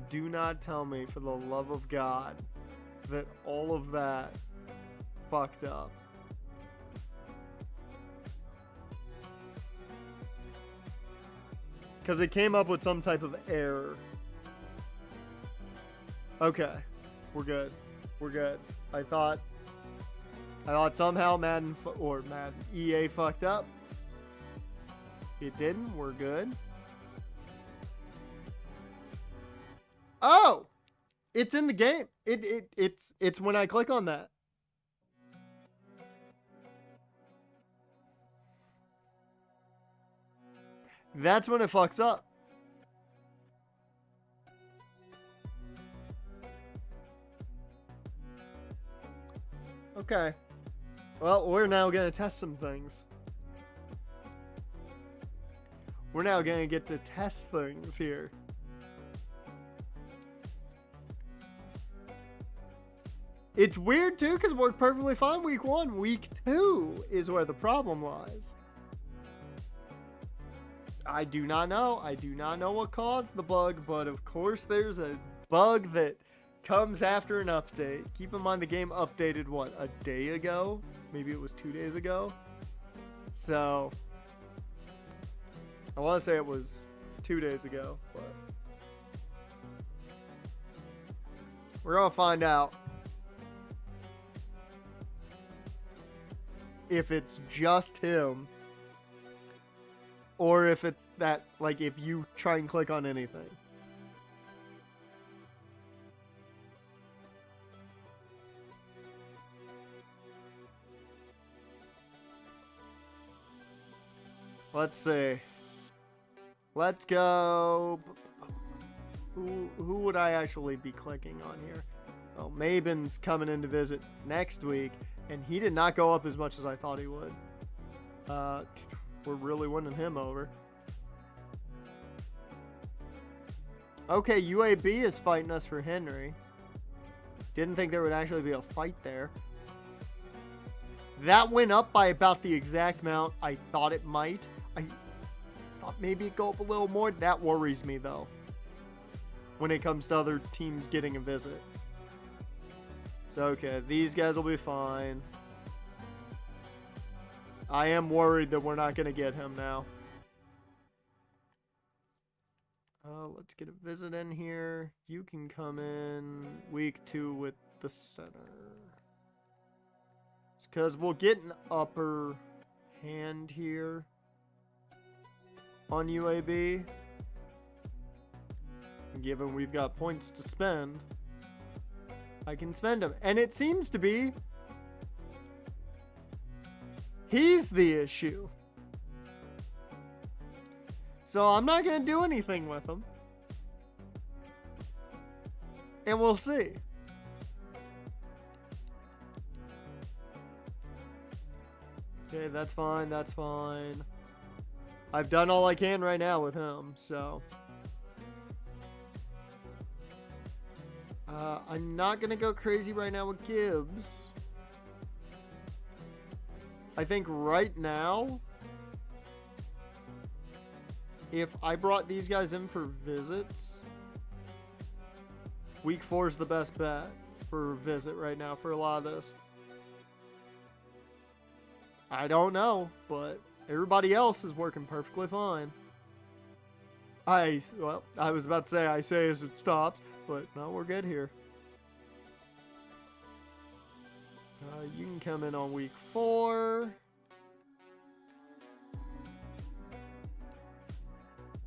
do not tell me, for the love of God, that all of that fucked up. Because it came up with some type of error. Okay. We're good. We're good. I thought somehow EA fucked up. It didn't. We're good. Oh! It's in the game. It's when I click on that. That's when it fucks up. Okay. Well, we're now going to test some things. We're now going to get to test things here. It's weird, too, because it worked perfectly fine week 1. Week 2 is where the problem lies. I do not know. I do not know what caused the bug, but of course there's a bug that comes after an update. Keep in mind the game updated, what, a day ago? Maybe it was 2 days ago? So, I want to say it was 2 days ago, but we're going to find out if it's just him, or if it's that, like, if you try and click on anything. Let's see. Let's go. Who would I actually be clicking on here? Oh, Mabin's coming in to visit next week, and he did not go up as much as I thought he would. We're really winning him over. Okay, UAB is fighting us for Henry. Didn't think there would actually be a fight there. That went up by about the exact amount I thought it might. I thought maybe it'd go up a little more. That worries me, though, when it comes to other teams getting a visit. So, okay, these guys will be fine. I am worried that we're not going to get him now. Let's get a visit in here. You can come in week 2 with the center. Because we'll get an upper hand here on UAB. Given we've got points to spend, I can spend them. And it seems to be he's the issue. So I'm not going to do anything with him. And we'll see. Okay, that's fine, that's fine. I've done all I can right now with him, so. I'm not going to go crazy right now with Gibbs. I think right now, if I brought these guys in for visits, week 4 is the best bet for visit right now for a lot of this. I don't know, but everybody else is working perfectly fine. I was about to say, I say as it stops, but no, we're good here. You can come in on week 4.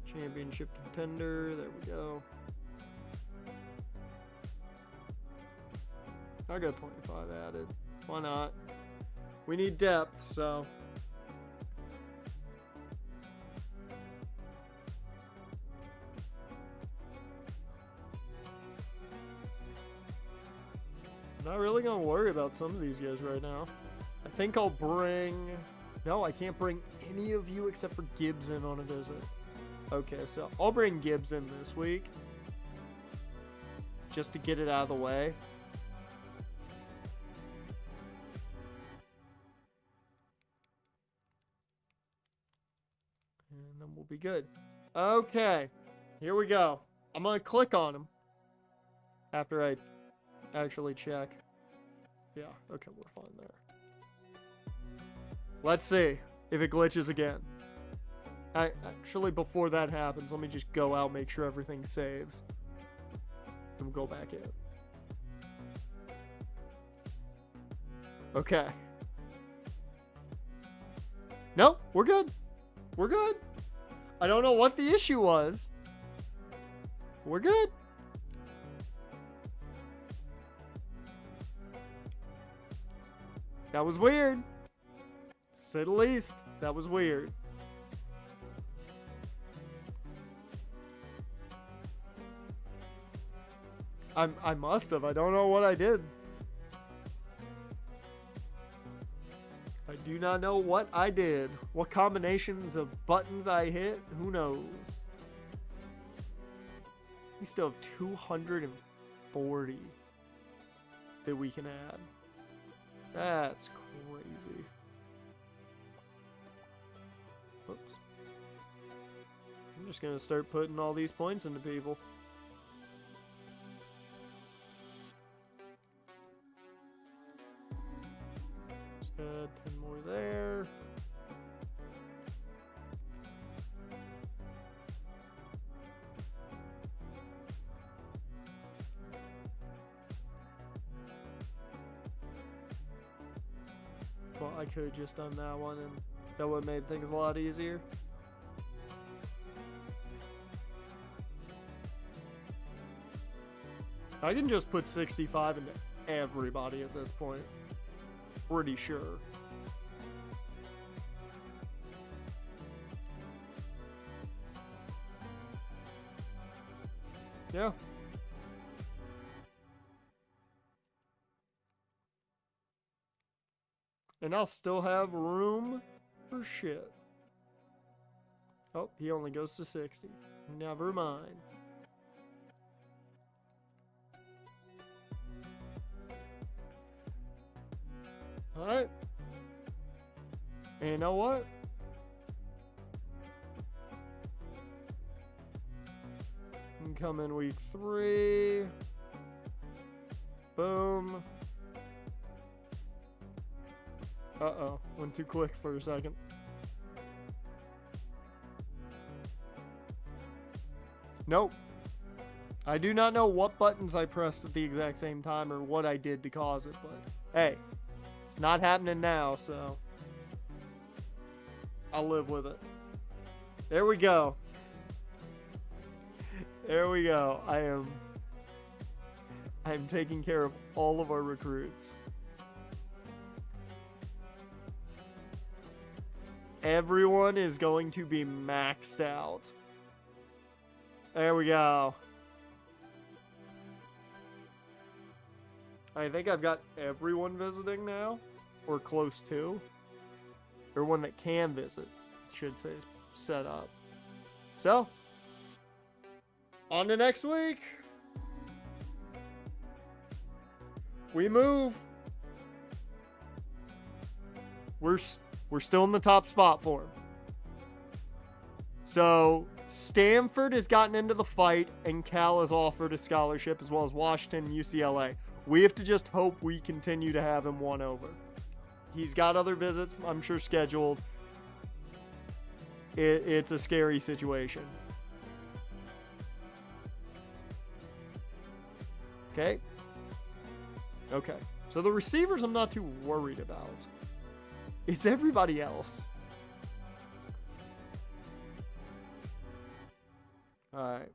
Championship contender, there we go. I got 25 added. Why not? We need depth, so. I'm not really gonna worry about some of these guys right now. I think I'll bring. No, I can't bring any of you except for Gibbs in on a visit. Okay, so I'll bring Gibbs in this week, just to get it out of the way. And then we'll be good. Okay, here we go. I'm going to click on him. After I actually check. Yeah, okay, we're fine there. Let's see if it glitches again. Actually, before that happens, let me just go out, make sure everything saves. And we'll go back in. Okay. Nope, we're good. We're good. I don't know what the issue was. We're good. That was weird. To say the least, that was weird. I must have. I don't know what I did. I do not know what I did. What combinations of buttons I hit, who knows? We still have 240 that we can add. That's crazy. Whoops. I'm just gonna start putting all these points into people. Just add 10 more there. Well, I could have just done that one, and that would have made things a lot easier. I can just put 65 into everybody at this point. Pretty sure. Yeah. And I'll still have room for shit. Oh, he only goes to 60. Never mind. Alright. And you know what? You can come in week 3. Boom. Uh-oh. Went too quick for a second. Nope. I do not know what buttons I pressed at the exact same time or what I did to cause it, but hey, it's not happening now, so I'll live with it. There we go. There we go. I am taking care of all of our recruits. Everyone is going to be maxed out. There we go. I think I've got everyone visiting now, or close to. Or one that can visit, should say, is set up. So, on to next week. We move. We're still in the top spot for him. So, Stanford has gotten into the fight, and Cal has offered a scholarship, as well as Washington and UCLA. We have to just hope we continue to have him won over. He's got other visits, I'm sure, scheduled. It's a scary situation. Okay. Okay. So the receivers I'm not too worried about. It's everybody else. Alright.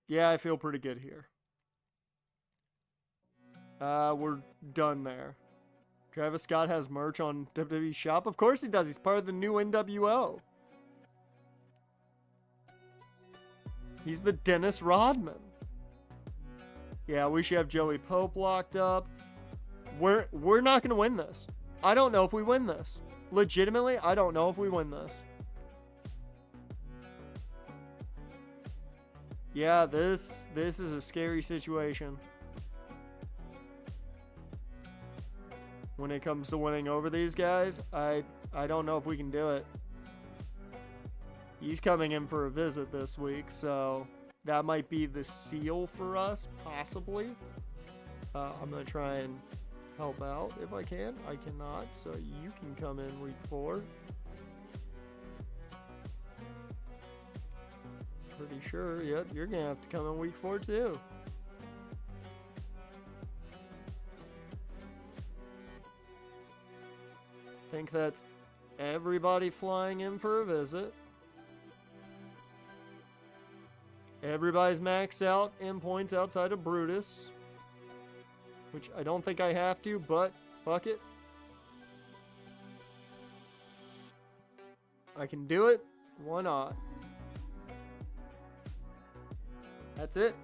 Yeah, I feel pretty good here. We're done there. Travis Scott has merch on WWE Shop. Of course he does. He's part of the new NWO. He's the Dennis Rodman. Yeah, we should have Joey Pope locked up. We're not going to win this. I don't know if we win this. Legitimately, I don't know if we win this. Yeah, this is a scary situation. When it comes to winning over these guys, I don't know if we can do it. He's coming in for a visit this week, so That might be the seal for us, possibly. I'm going to try and help out if I can. I cannot, so you can come in week 4. Pretty sure, yep, you're going to have to come in week 4 too. I think that's everybody flying in for a visit. Everybody's maxed out in points outside of Brutus. Which I don't think I have to, but fuck it. I can do it. Why not? That's it.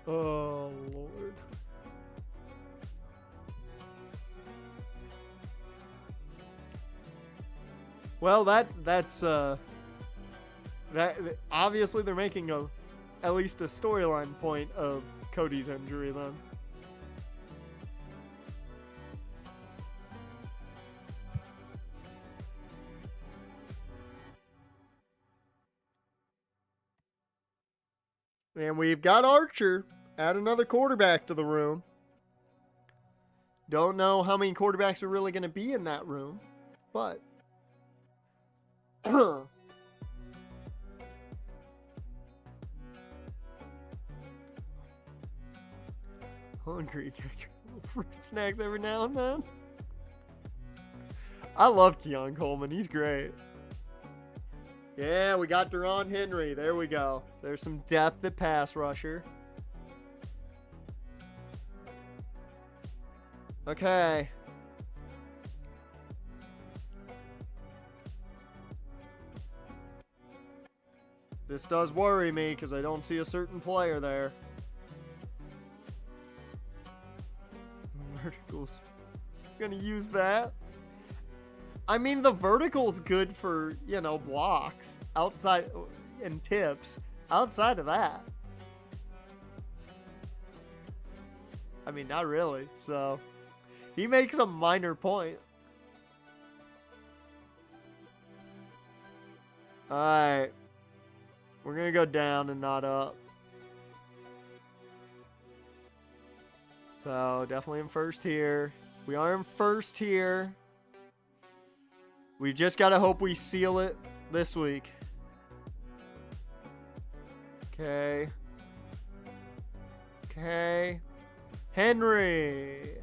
Oh, Lord. Well, that obviously they're making at least a storyline point of Cody's injury then. And we've got Archer. Add another quarterback to the room. Don't know how many quarterbacks are really going to be in that room, but hungry. Fruit snacks every now and then. I love Keon Coleman. He's great. Yeah, we got Deron Henry. There we go. There's some depth at pass rusher. Okay. This does worry me because I don't see a certain player there. Verticals. Gonna use that. I mean, the vertical's good for, you know, blocks outside and tips. Outside of that, I mean, not really. So he makes a minor point. All right, we're gonna go down and not up. So definitely in first here. We are in first here. We've just got to hope we seal it this week. Okay. Okay. Henry.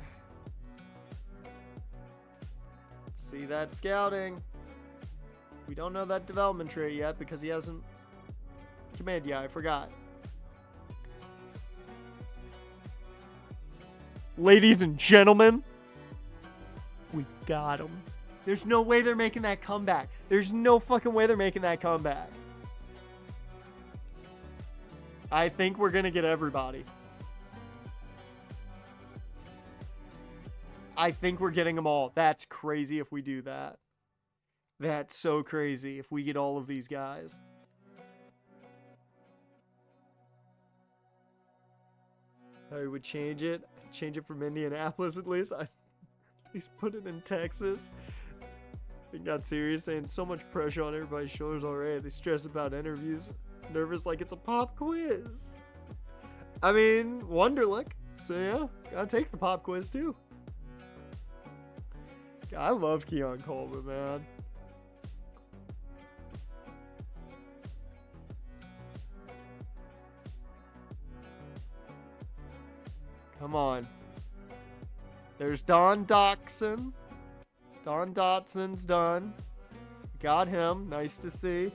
Let's see that scouting. We don't know that development trait yet because he hasn't. Command, yeah, I forgot. Ladies and gentlemen, we got him. There's no way they're making that comeback. There's no fucking way they're making that comeback. I think we're going to get everybody. I think we're getting them all. That's crazy if we do that. That's so crazy if we get all of these guys. I would change it. Change it from Indianapolis at least. At least put it in Texas. It got serious, saying so much pressure on everybody's shoulders already. They stress about interviews. Nervous like it's a pop quiz. I mean, Wonderlic. So yeah, gotta take the pop quiz too. I love Keon Coleman, man. Come on. There's Don Dotson. Don Dotson's done. Got him. Nice to see.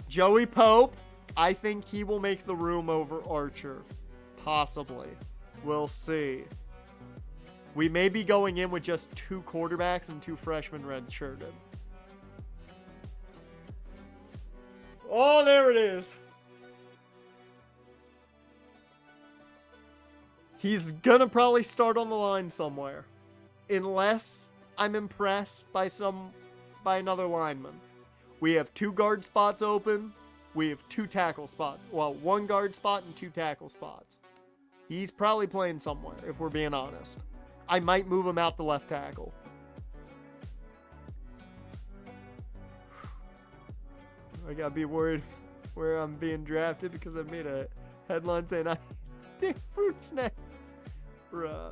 Joey Pope. I think he will make the room over Archer. Possibly. We'll see. We may be going in with just 2 quarterbacks and 2 freshmen redshirted. Oh, there it is. He's gonna probably start on the line somewhere. Unless I'm impressed by another lineman. We have 2 guard spots open. we have 2 tackle spots. Well, 1 guard spot and 2 tackle spots. He's probably playing somewhere, if we're being honest. I might move him out to left tackle. I gotta be worried where I'm being drafted because I made a headline saying I stick fruit snacks. Bruh.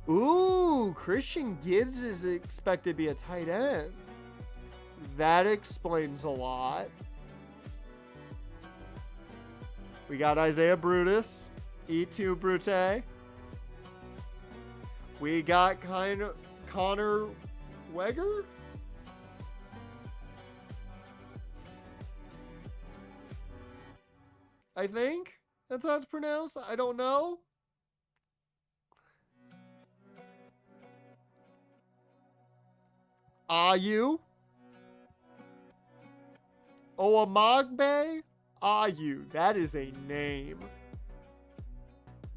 Ooh, Christian Gibbs is expected to be a tight end. That explains a lot. We got Isaiah Brutus, E2 Brute. We got Connor Weger. I think that's how it's pronounced. I don't know. Ayu. Oamagbe Ayu. That is a name.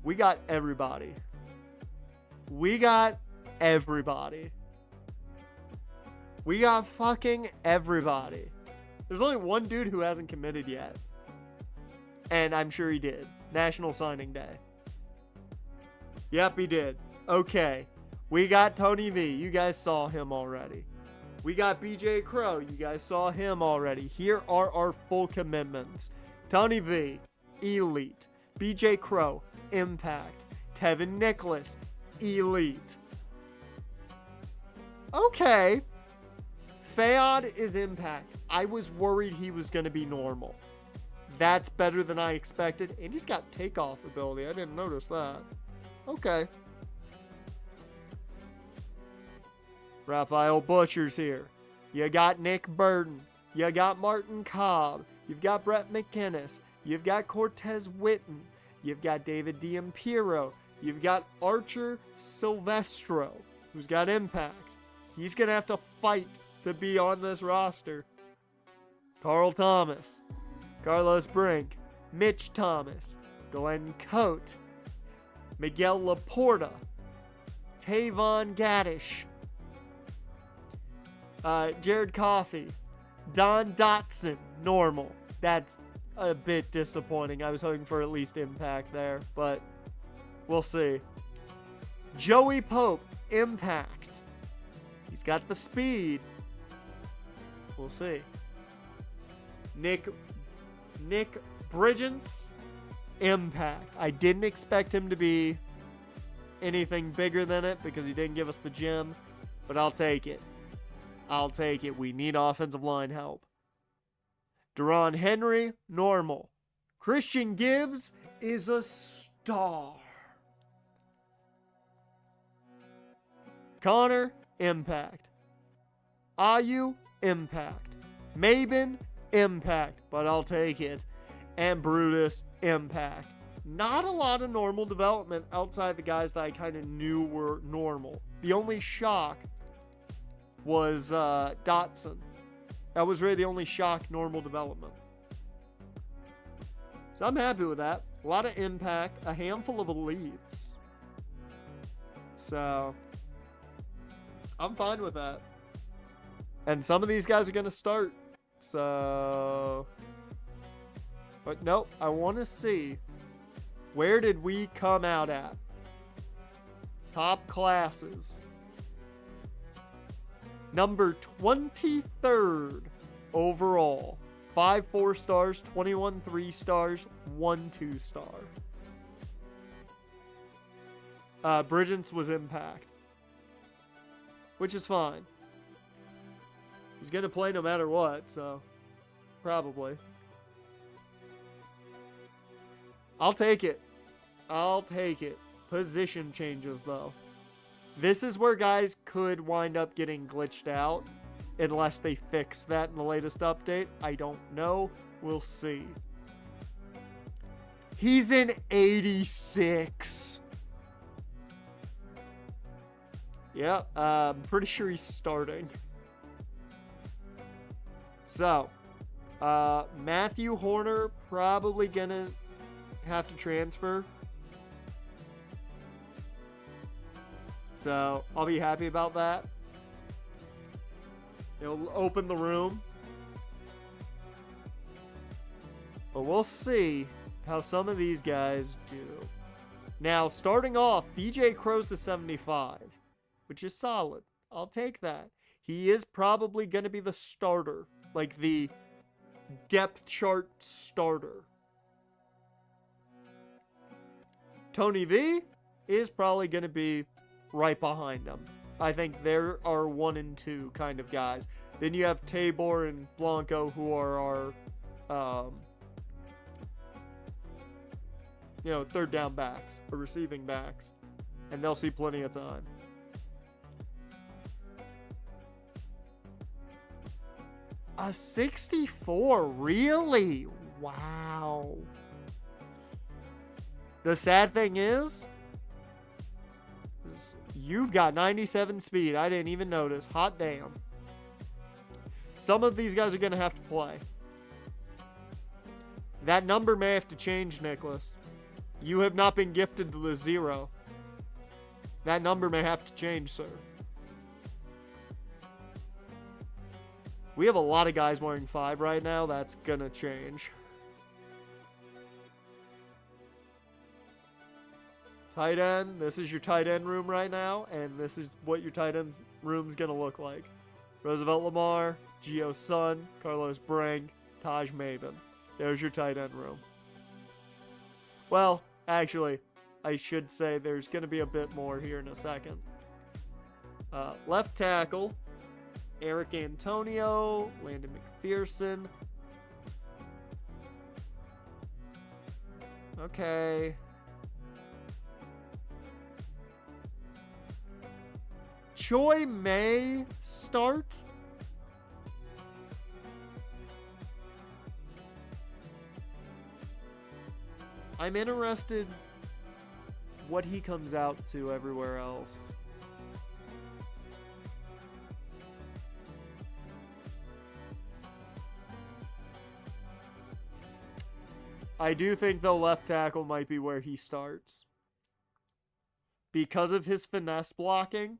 We got everybody. We got everybody. We got fucking everybody. There's only one dude who hasn't committed yet. And I'm sure he did. National Signing Day. Yep, he did. Okay. We got Tony V. You guys saw him already. We got BJ Crow. You guys saw him already. Here are our full commitments. Tony V, Elite. BJ Crow, Impact. Tevin Nicholas, Elite. Okay. Fayad is Impact. I was worried he was going to be normal. That's better than I expected. And he's got takeoff ability. I didn't notice that. Okay. Raphael Butcher's here. You got Nick Burden. You got Martin Cobb. You've got Brett McInnes. You've got Cortez Witten. You've got David D'Ampiro. You've got Archer Silvestro, who's got Impact. He's going to have to fight to be on this roster. Carl Thomas. Carlos Brink. Mitch Thomas. Glenn Coate. Miguel Laporta. Tavon Gaddish. Jared Coffey. Don Dotson. Normal. That's a bit disappointing. I was hoping for at least Impact there, but we'll see. Joey Pope. Impact. He's got the speed. We'll see. Nick Bridgens. Impact. I didn't expect him to be anything bigger than it because he didn't give us the gem, but I'll take it. I'll take it. We need offensive line help. Deron Henry, normal. Christian Gibbs is a star. Connor, Impact. Ayu, Impact. Maben, Impact, but I'll take it. And Brutus, Impact. Not a lot of normal development outside the guys that I kind of knew were normal. The only shock was Dotson. That was really the only shock normal development. So I'm happy with that. A lot of Impact, a handful of elites. So I'm fine with that. And some of these guys are going to start. So, but nope, I want to see, where did we come out at? Top classes. Number 23rd overall. 5 4-stars, 21 3-stars, 1 2-star. Bridgens was Impact, which is fine. He's going to play no matter what, so probably. I'll take it. I'll take it. Position changes, though. This is where guys could wind up getting glitched out unless they fix that in the latest update. I don't know. We'll see. He's an 86. Yeah, I'm pretty sure he's starting. So, Matthew Horner probably gonna have to transfer. So, I'll be happy about that. It'll open the room. But we'll see how some of these guys do. Now, starting off, BJ Crow's to 75, which is solid. I'll take that. He is probably going to be the starter, like the depth chart starter. Tony V is probably going to be right behind him. I think there are 1 and 2 kind of guys. Then you have Tabor and Blanco, who are our, third down backs or receiving backs, and they'll see plenty of time. A 64, really? Wow. The sad thing is you've got 97 speed. I didn't even notice. Hot damn. Some of these guys are going to have to play. That number may have to change, Nicholas. You have not been gifted the 0. That number may have to change, sir. We have a lot of guys wearing 5 right now. That's going to change. Tight end. This is your tight end room right now. And this is what your tight end room is going to look like. Roosevelt Lamar, Gio Sun, Carlos Brink, Taj Maven. There's your tight end room. Well, actually, I should say there's going to be a bit more here in a second. Left tackle, Eric Antonio, Landon McPherson. Okay. Choi May start. I'm interested what he comes out to everywhere else. I do think the left tackle might be where he starts. Because of his finesse blocking,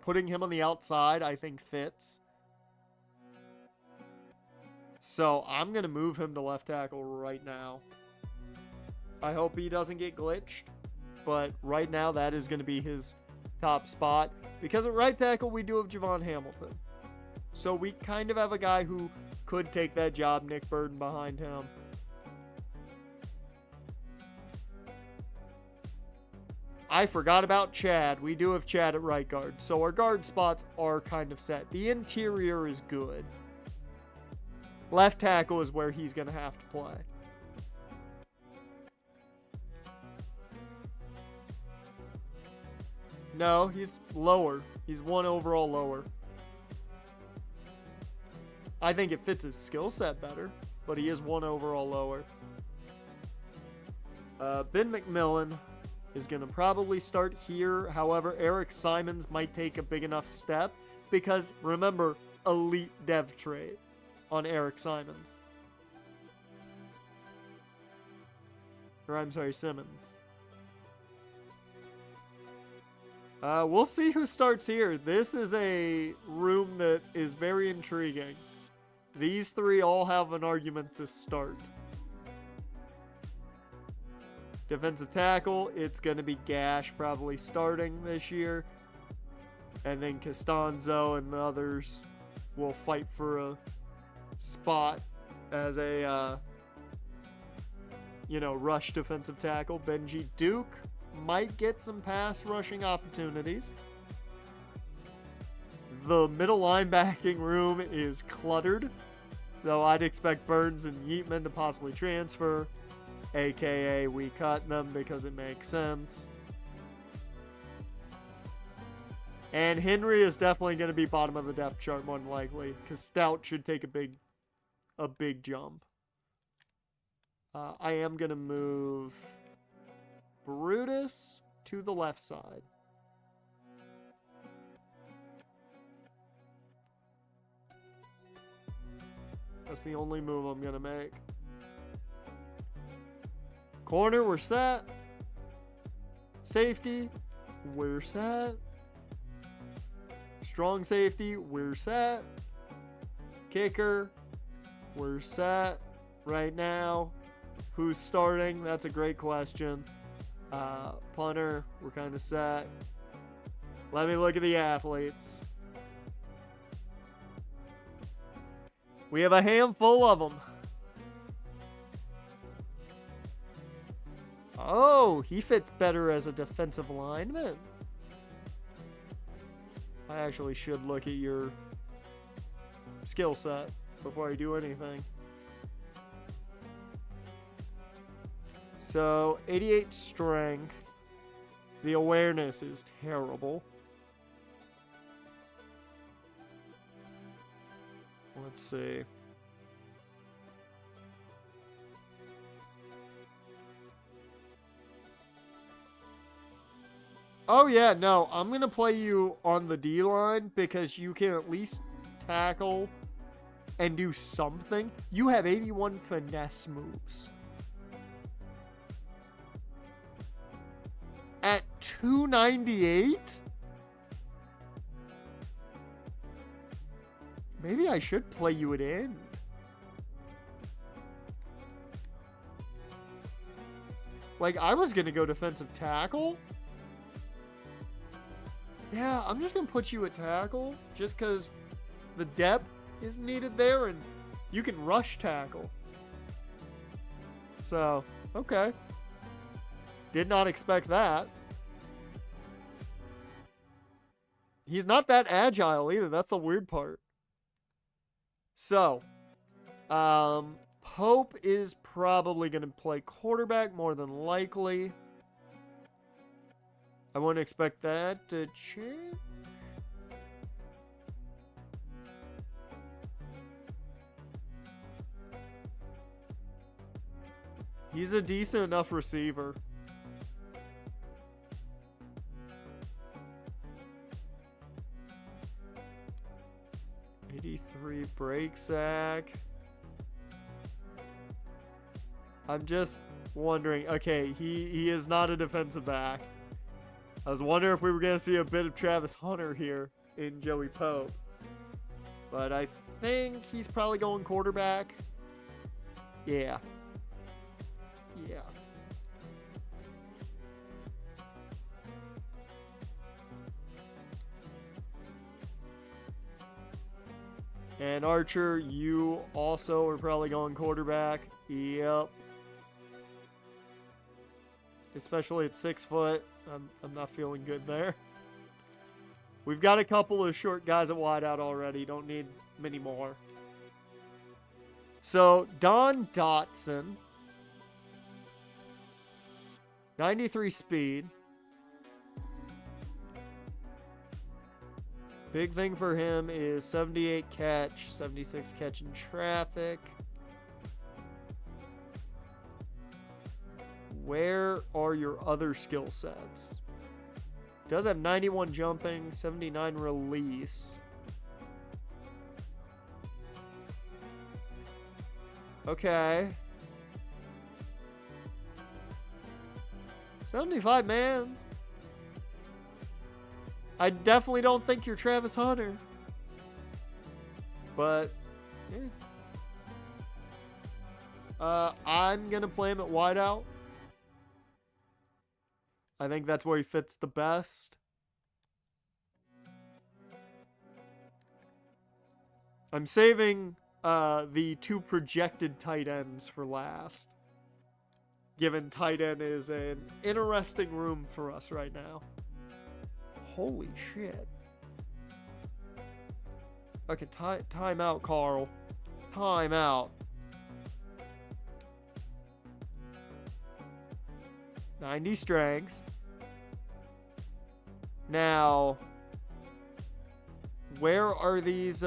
putting him on the outside, I think, fits. So I'm going to move him to left tackle right now. I hope he doesn't get glitched. But right now, that is going to be his top spot. Because at right tackle, we do have Javon Hamilton. So we kind of have a guy who could take that job, Nick Burden behind him. I forgot about Chad. We do have Chad at right guard. So our guard spots are kind of set. The interior is good. Left tackle is where he's going to have to play. No, he's lower. He's 1 overall lower. I think it fits his skill set better, but he is 1 overall lower. Ben McMillan is going to probably start here. However, Eric Simons might take a big enough step because, remember, elite dev trait on Eric Simons. Or I'm sorry, Simmons. We'll see who starts here. This is a room that is very intriguing. These 3 all have an argument to start. Defensive tackle, it's going to be Gash probably starting this year. And then Costanzo and the others will fight for a spot as a, rush defensive tackle. Benji Duke might get some pass rushing opportunities. The middle linebacking room is cluttered, though I'd expect Burns and Yeatman to possibly transfer, aka we cut them because it makes sense. And Henry is definitely going to be bottom of the depth chart more than likely, because Stout should take a big jump. I am going to move Brutus to the left side. That's the only move I'm going to make. Corner, we're set. Safety, we're set. Strong safety, we're set. Kicker, we're set right now. Who's starting? That's a great question. Punter, we're kind of set. Let me look at the athletes. We have a handful of them. Oh, he fits better as a defensive lineman. I actually should look at your skill set before I do anything. So, 88 strength. The awareness is terrible. Let's see. Oh yeah, no, I'm going to play you on the D-line because you can at least tackle and do something. You have 81 finesse moves. At 298? Maybe I should play you at end. Like, I was going to go defensive tackle. Yeah, I'm just going to put you at tackle just because the depth is needed there and you can rush tackle. So, okay. Did not expect that. He's not that agile either. That's the weird part. So, Pope is probably going to play quarterback more than likely. I wouldn't expect that to change. He's a decent enough receiver. Break sack. I'm just wondering. Okay, he is not a defensive back. I was wondering if we were going to see a bit of Travis Hunter here in Joey Pope. But I think he's probably going quarterback. Yeah. Yeah. And Archer, you also are probably going quarterback. Yep. Especially at 6 foot. I'm not feeling good there. We've got a couple of short guys at wideout already. Don't need many more. So, Don Dotson. 93 speed. Big thing for him is 78 catch, 76 catch in traffic. Where are your other skill sets? Does have 91 jumping, 79 release. Okay. 75, man. I definitely don't think you're Travis Hunter. But, yeah. I'm going to play him at wideout. I think that's where he fits the best. I'm saving the 2 projected tight ends for last. Given tight end is an interesting room for us right now. Holy shit. Okay, time out, Carl. Time out. 90 strength. Now, where are these,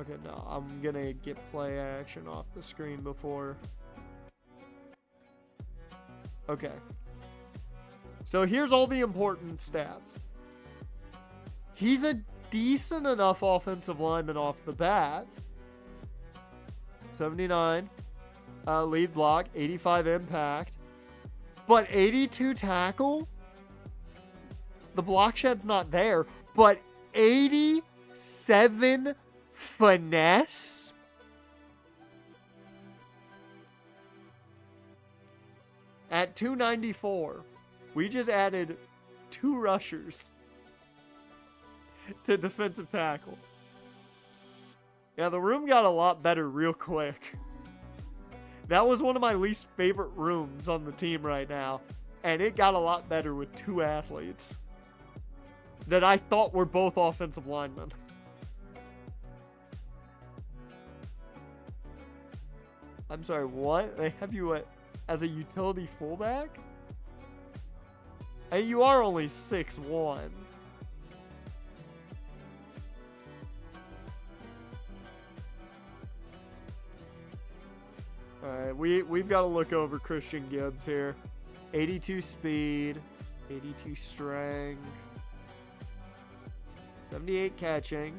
Okay, no, I'm gonna get play action off the screen before. Okay. So here's all the important stats. He's a decent enough offensive lineman off the bat. 79 lead block, 85 impact, but 82 tackle. The block shed's not there, but 87 Finesse? At 294, we just added 2 rushers to defensive tackle. Yeah, the room got a lot better real quick. That was one of my least favorite rooms on the team right now, and it got a lot better with 2 athletes that I thought were both offensive linemen. I'm sorry, what? They have you as a utility fullback? And you are only 6'1". Alright, we've got to look over Christian Gibbs here. 82 speed, 82 strength, 78 catching.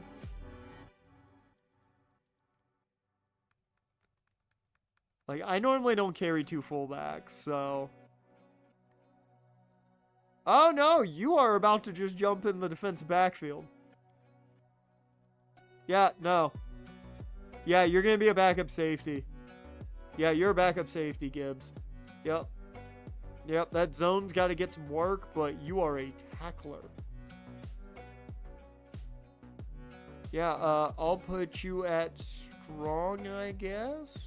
Like, I normally don't carry 2 fullbacks, so... Oh, no, you are about to just jump in the defensive backfield. Yeah, no. Yeah, you're going to be a backup safety. Yeah, you're a backup safety, Gibbs. Yep. Yep, that zone's got to get some work, but you are a tackler. Yeah, I'll put you at strong, I guess.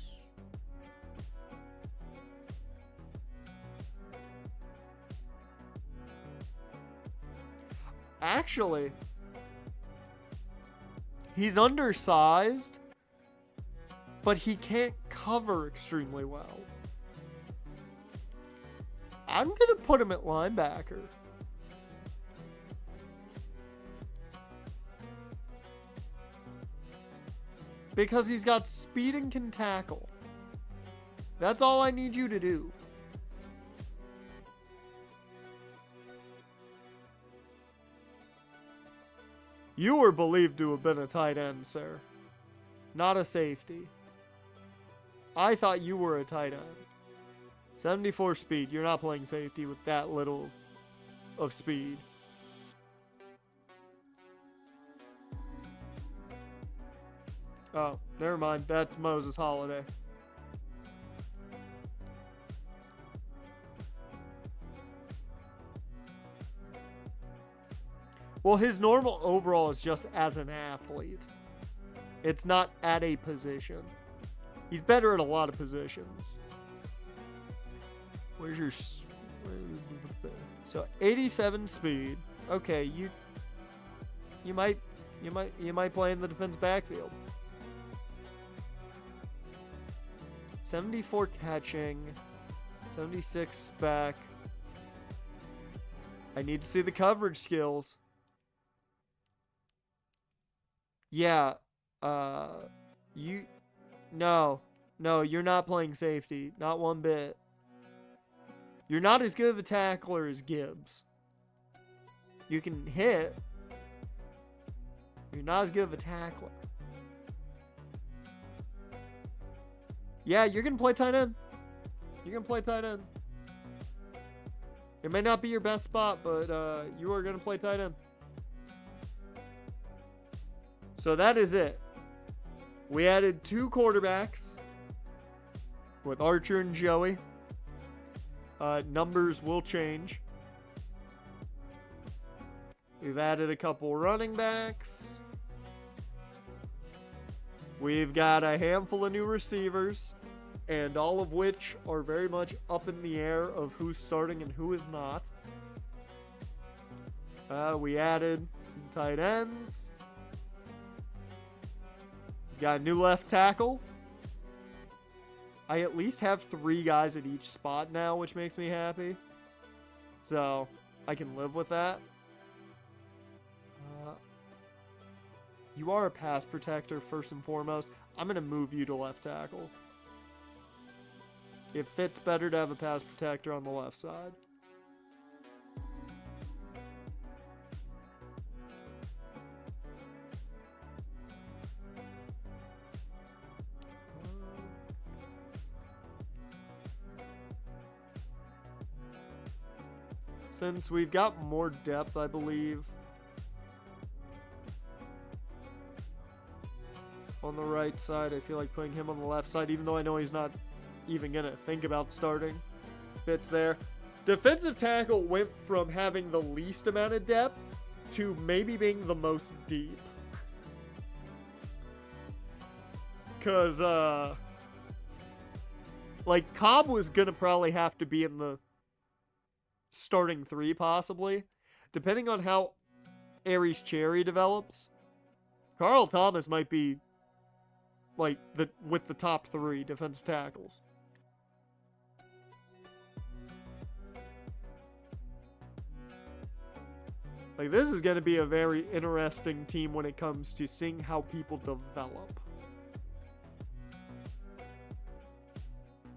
Actually, he's undersized, but he can't cover extremely well. I'm going to put him at linebacker. Because he's got speed and can tackle. That's all I need you to do. You were believed to have been a tight end, sir. Not a safety. I thought you were a tight end. 74 speed. You're not playing safety with that little of speed. Oh, never mind. That's Moses Holiday. Well, his normal overall is just as an athlete. It's not at a position. He's better at a lot of positions. Where's your... So, 87 speed. Okay, you might play in the defense backfield. 74 catching. 76 spec. I need to see the coverage skills. Yeah, no, you're not playing safety. Not one bit. You're not as good of a tackler as Gibbs. You can hit. You're not as good of a tackler. Yeah, you're going to play tight end. You're going to play tight end. It may not be your best spot, but you are going to play tight end. So that is it. We added 2 quarterbacks with Archer and Joey. Numbers will change. We've added a couple running backs. We've got a handful of new receivers, and all of which are very much up in the air of who's starting and who is not. We added some tight ends. Got a new left tackle. I at least have 3 guys at each spot now, which makes me happy. So, I can live with that. You are a pass protector, first and foremost. I'm going to move you to left tackle. It fits better to have a pass protector on the left side. Since we've got more depth, I believe. on the right side. I feel like putting him on the left side, even though I know he's not even going to think about starting. Fits there. Defensive tackle went from having the least amount of depth to maybe being the most deep. Because, like, Cobb was going to probably have to be in the starting 3, possibly. Depending on how Aries Cherry develops, Carl Thomas might be, like, with the top 3 defensive tackles. Like, this is going to be a very interesting team when it comes to seeing how people develop.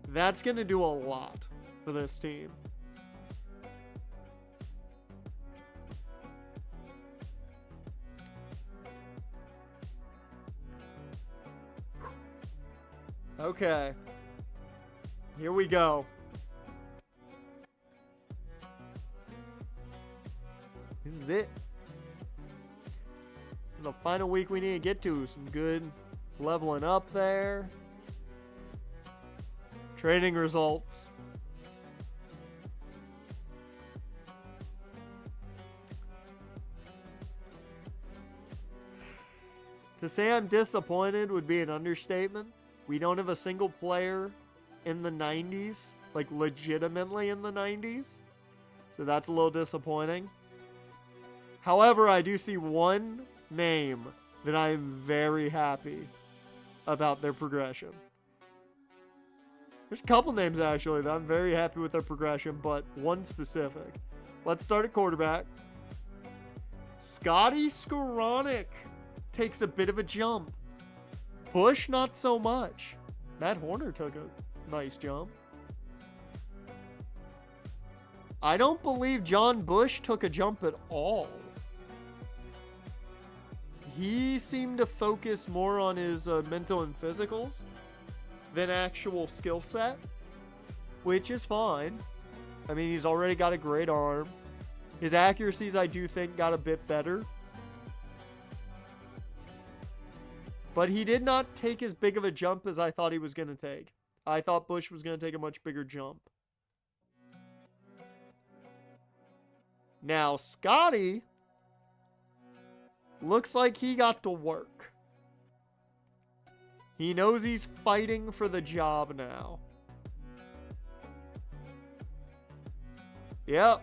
That's going to do a lot for this team. Okay. Here we go. This is it. The final week we need to get to. Some good leveling up there. Trading results. To say I'm disappointed would be an understatement. We don't have a single player in the 90s, like legitimately in the 90s. So that's a little disappointing. However, I do see one name that I'm very happy about their progression. There's a couple names, actually, that I'm very happy with their progression, but one specific. Let's start at quarterback. Scotty Skoranek takes a bit of a jump. Bush, not so much. Matt Horner took a nice jump. I don't believe John Bush took a jump at all. He seemed to focus more on his mental and physicals than actual skill set, which is fine. I mean, he's already got a great arm. His accuracies, I do think, got a bit better. But he did not take as big of a jump as I thought he was going to take. I thought Bush was going to take a much bigger jump. Now, Scotty looks like he got to work. He knows he's fighting for the job now. Yep.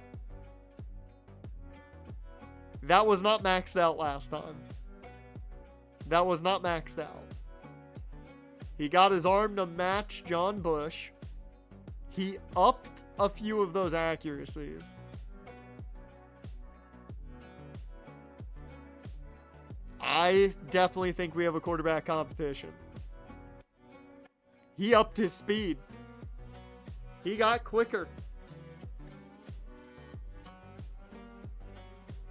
That was not maxed out last time. That was not maxed out. He got his arm to match John Bush. He upped a few of those accuracies. I definitely think we have a quarterback competition. He upped his speed. He got quicker.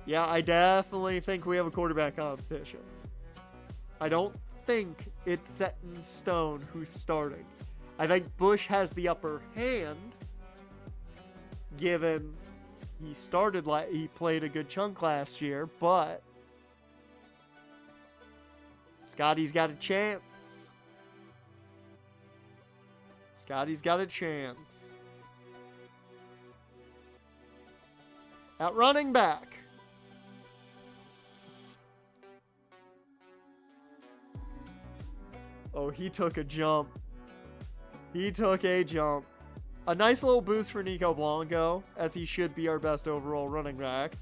Yeah, I definitely think we have a quarterback competition. I don't think it's set in stone who's starting. I think Bush has the upper hand, given he played a good chunk last year, but Scotty's got a chance. Scotty's got a chance. At running back, oh, he took a jump. He took a jump. A nice little boost for Nico Blanco, as he should be our best overall running back.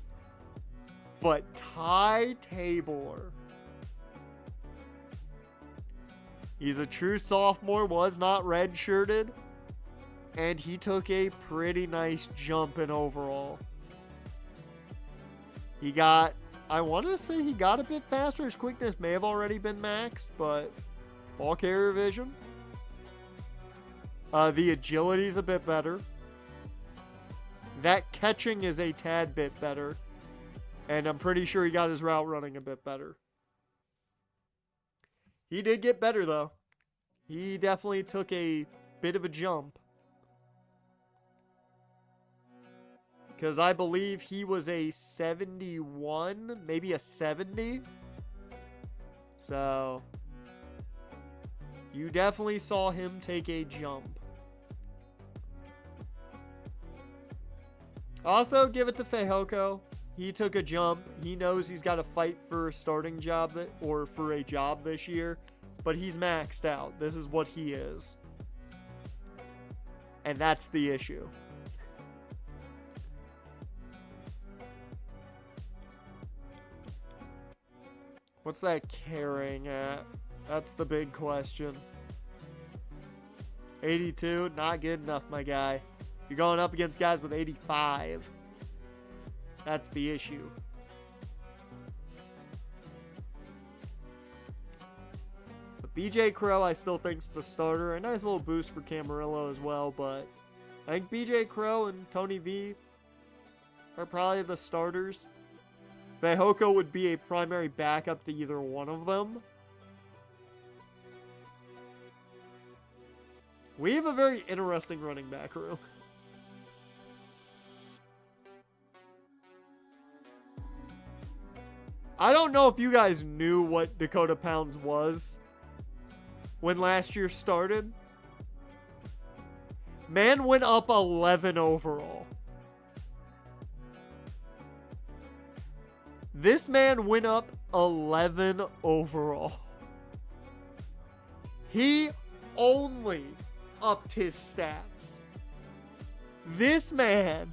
But Ty Tabor, he's a true sophomore, was not redshirted, and he took a pretty nice jump in overall. He got, I want to say he got a bit faster. His quickness may have already been maxed, but ball carrier vision. The agility's a bit better. That catching is a tad bit better. And I'm pretty sure he got his route running a bit better. He did get better, though. He definitely took a bit of a jump. Because I believe he was a 71, maybe a 70. So You definitely saw him take a jump. Also, give it to Fehoko. He took a jump. He knows he's got to fight for a starting job or for a job this year, but he's maxed out. This is what he is. And that's the issue. What's that carrying at? That's the big question. 82, not good enough, my guy. You're going up against guys with 85. That's the issue. But BJ Crow, I still think's the starter. A nice little boost for Camarillo as well, but I think BJ Crow and Tony V are probably the starters. Fehoko would be a primary backup to either one of them. We have a very interesting running back room. I don't know if you guys knew what Dakota Pounds was when last year started. Man went up 11 overall. This man went up 11 overall. He only upped his stats. This man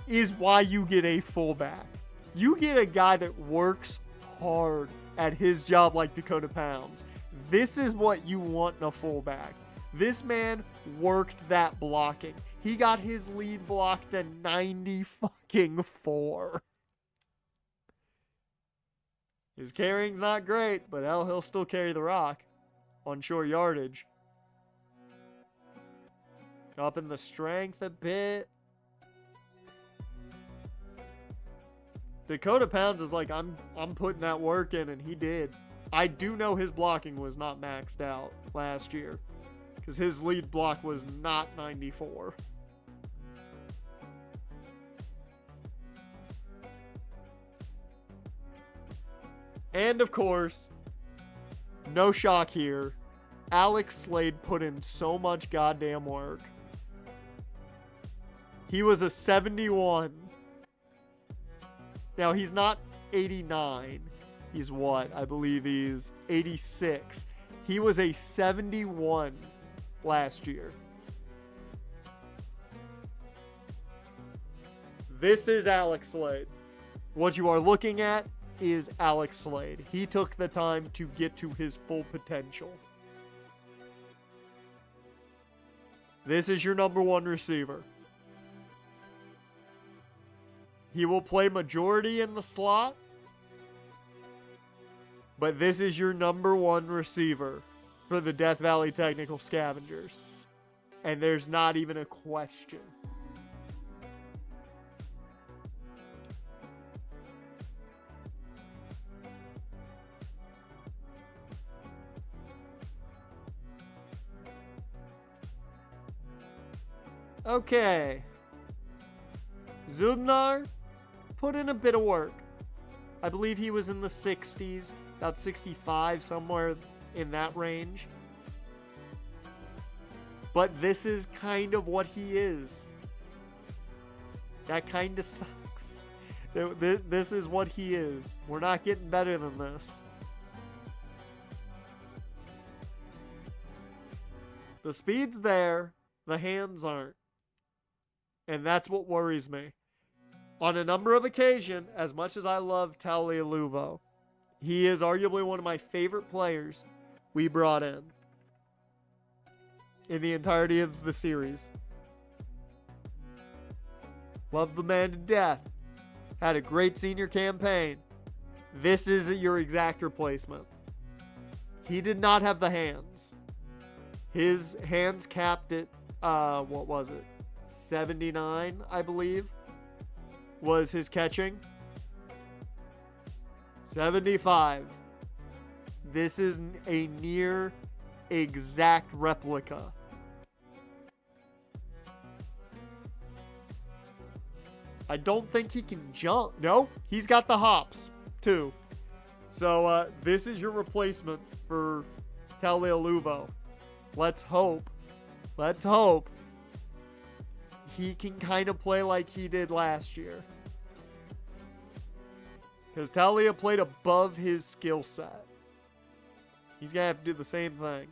is why you get a fullback. You get a guy that works hard at his job like Dakota Pounds. This is what you want in a fullback. This man worked that blocking. He got his lead block to 94. His carrying's not great, but hell, he'll still carry the rock on short yardage. Up in the strength a bit. Dakota Pounds is like, I'm putting that work in, and he did. I do know his blocking was not maxed out last year, because his lead block was not 94. And of course, no shock here, Alex Slade put in so much goddamn work. He was a 71. Now, he's not 89. He's what? I believe he's 86. He was a 71 last year. This is Alex Slade. What you are looking at is Alex Slade. He took the time to get to his full potential. This is your number one receiver. He will play majority in the slot, but this is your number one receiver for the Death Valley Technical Scavengers. And there's not even a question. Okay. Zubnar put in a bit of work. I believe he was in the 60s, about 65, somewhere in that range. But this is kind of what he is. That kind of sucks. This is what he is. We're not getting better than this. The speed's there, the hands aren't. And that's what worries me. On a number of occasions, as much as I love Talia, he is arguably one of my favorite players we brought in the entirety of the series. Love the man to death. Had a great senior campaign. This is your exact replacement. He did not have the hands. His hands capped at, what was it? 79, I believe, was his catching. 75. This is a near exact replica. I don't think he can jump. No, he's got the hops too. So this is your replacement for Talia. Let's hope he can kind of play like he did last year. Because Talia played above his skill set. He's going to have to do the same thing.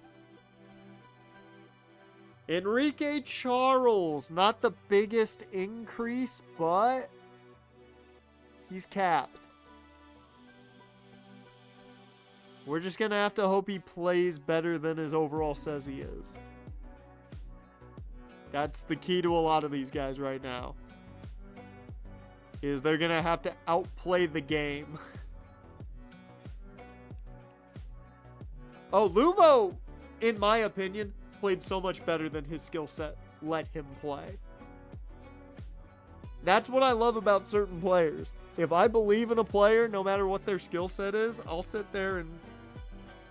Enrique Charles, not the biggest increase, but he's capped. We're just going to have to hope he plays better than his overall says he is. That's the key to a lot of these guys right now. Is they're going to have to outplay the game. Oh, Luvo, in my opinion, played so much better than his skill set let him play. That's what I love about certain players. If I believe in a player, no matter what their skill set is, I'll sit there and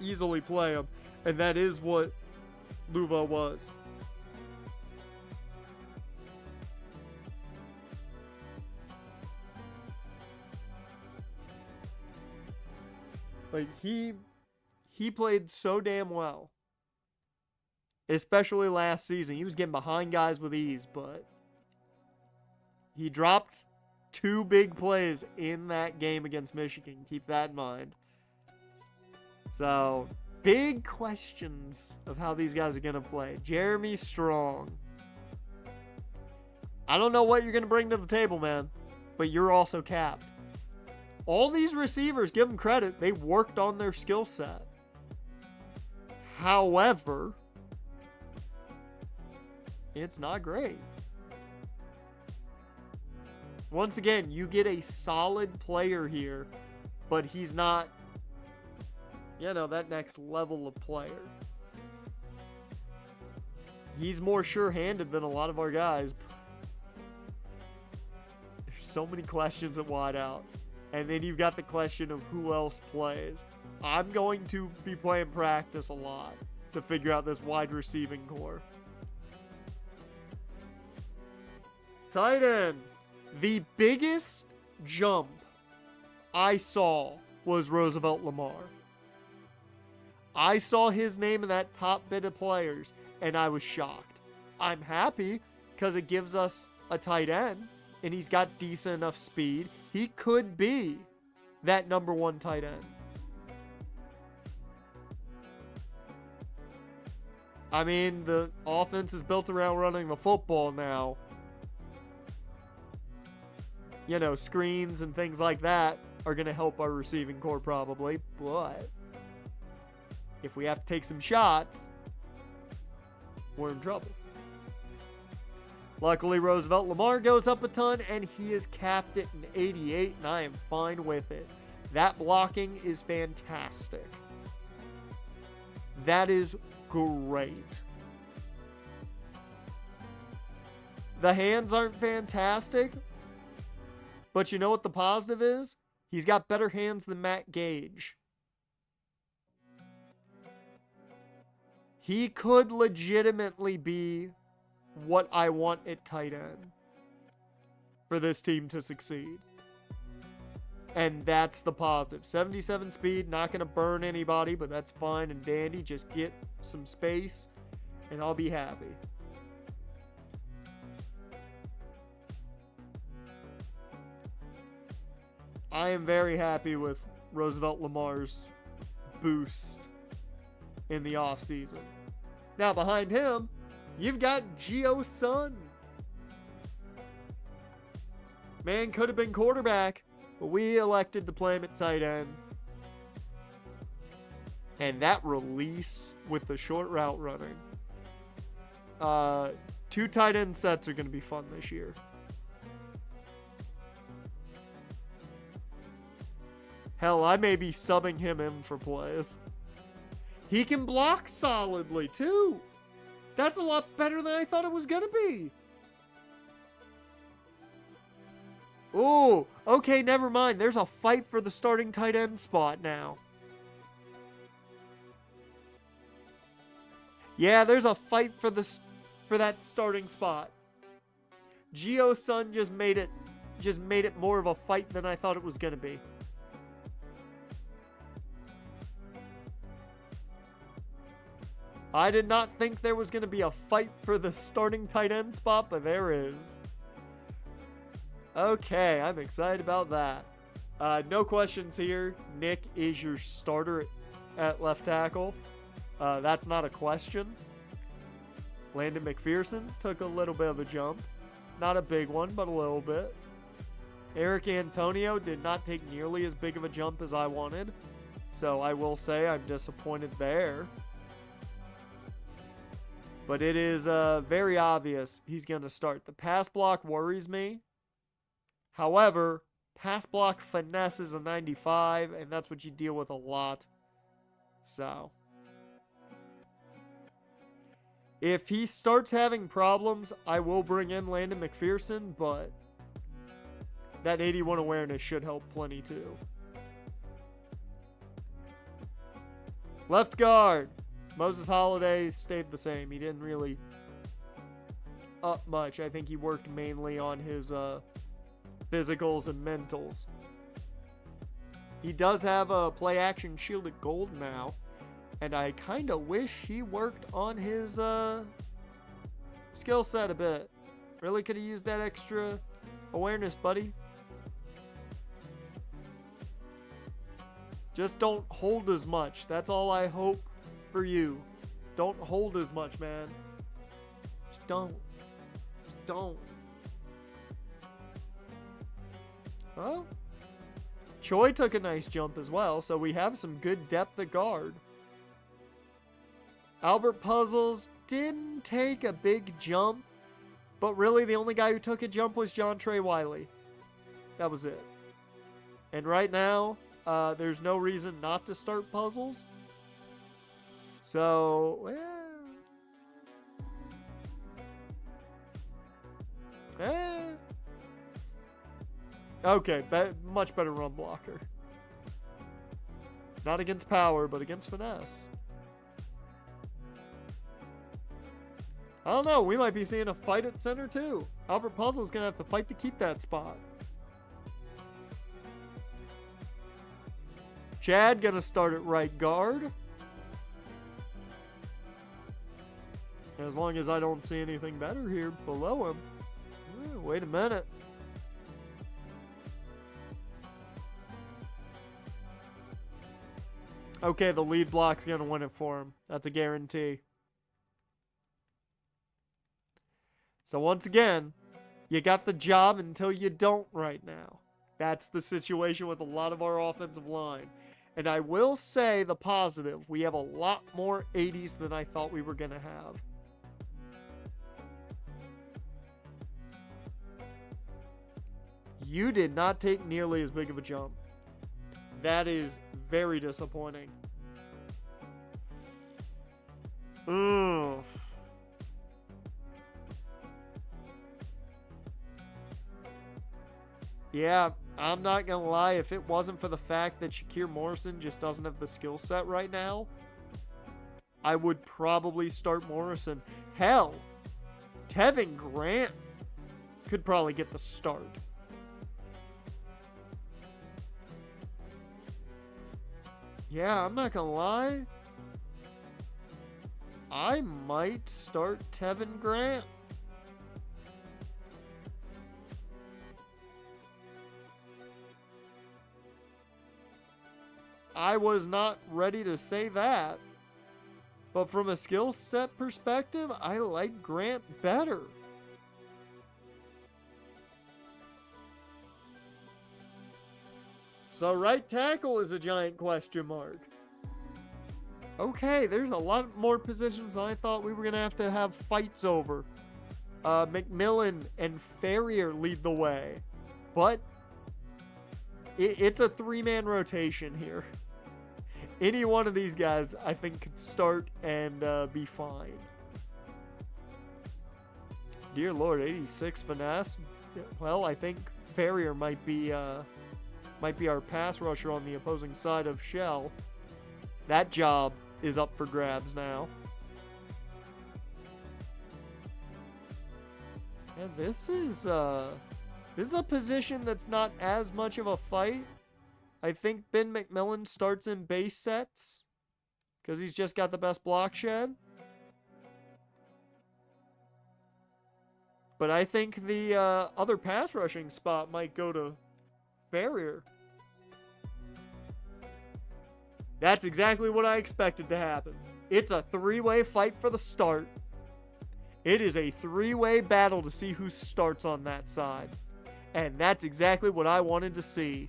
easily play him. And that is what Luva was. Like, he played so damn well. Especially last season. He was getting behind guys with ease, but he dropped 2 big plays in that game against Michigan. Keep that in mind. So, big questions of how these guys are going to play. Jeremy Strong. I don't know what you're going to bring to the table, man, but you're also capped. All these receivers, give them credit, they worked on their skill set. However, it's not great. Once again, you get a solid player here, but he's not, that next level of player. He's more sure-handed than a lot of our guys. There's so many questions at wideout. And then you've got the question of who else plays. I'm going to be playing practice a lot to figure out this wide receiving core. Tight end. The biggest jump I saw was Roosevelt Lamar. I saw his name in that top bit of players, and I was shocked. I'm happy because it gives us a tight end, and he's got decent enough speed. He could be that number 1 tight end. I mean, the offense is built around running the football now. Screens and things like that are going to help our receiving core probably. But if we have to take some shots, we're in trouble. Luckily, Roosevelt Lamar goes up a ton, and he is capped at an 88, and I am fine with it. That blocking is fantastic. That is great. The hands aren't fantastic, but you know what the positive is? He's got better hands than Matt Gage. He could legitimately be what I want at tight end for this team to succeed. And that's the positive. 77 speed, not going to burn anybody, but that's fine and dandy. Just get some space, and I'll be happy. I am very happy with Roosevelt Lamar's boost in the offseason. Now, behind him, you've got Gio Sun. Man could have been quarterback, but we elected to play him at tight end. And that release with the short route running. 2 tight end sets are going to be fun this year. Hell, I may be subbing him in for plays. He can block solidly, too. That's a lot better than I thought it was going to be. Oh, okay, never mind. There's a fight for the starting tight end spot now. Yeah, there's a fight for that starting spot. Gio Sun just made it more of a fight than I thought it was going to be. I did not think there was going to be a fight for the starting tight end spot, but there is. Okay, I'm excited about that. No questions here. Nick is your starter at left tackle. That's not a question. Landon McPherson took a little bit of a jump. Not a big one, but a little bit. Eric Antonio did not take nearly as big of a jump as I wanted. So I will say I'm disappointed there. But it is very obvious he's going to start. The pass block worries me. However, pass block finesse is a 95, and that's what you deal with a lot. So, if he starts having problems, I will bring in Landon McPherson, but that 81 awareness should help plenty too. Left guard. Moses Holiday stayed the same. He didn't really up much. I think he worked mainly on his physicals and mentals. He does have a play action shielded gold now, and I kind of wish he worked on his skill set a bit. Really could have used that extra awareness, buddy. Just don't hold as much. That's all I hope for you. Don't hold as much, man. Just don't. Just don't. Oh. Choi took a nice jump as well, so we have some good depth at guard. Albert Puzzles didn't take a big jump, but really the only guy who took a jump was John Trey Wiley. That was it. And right now, there's no reason not to start Puzzles. So, okay, much better run blocker. Not against power, but against finesse. I don't know, we might be seeing a fight at center too. Albert Puzzle's gonna have to fight to keep that spot. Chad gonna start at right guard. As long as I don't see anything better here below him. Wait a minute. Okay, the lead block's going to win it for him. That's a guarantee. So once again, you got the job until you don't right now. That's the situation with a lot of our offensive line. And I will say the positive. We have a lot more 80s than I thought we were going to have. You did not take nearly as big of a jump. That is very disappointing. Ugh. Yeah, I'm not going to lie. If it wasn't for the fact that Shakir Morrison just doesn't have the skill set right now, I would probably start Morrison. Hell, Tevin Grant could probably get the start. Yeah, I'm not gonna lie. I might start Tevin Grant. I was not ready to say that. But from a skill set perspective, I like Grant better. So right tackle is a giant question mark. Okay, there's a lot more positions than I thought we were going to have fights over. McMillan and Ferrier lead the way. But it's a three-man rotation here. Any one of these guys, I think, could start and be fine. Dear Lord, 86 finesse. Well, I think Ferrier might be our pass rusher on the opposing side of Shell. That job is up for grabs now. And this is a position that's not as much of a fight. I think Ben McMillan starts in base sets because he's just got the best block shed. But I think the other pass rushing spot might go to Farrier. That's exactly what I expected to happen. It's a three-way fight for the start. It is a three-way battle to see who starts on that side. And that's exactly what I wanted to see.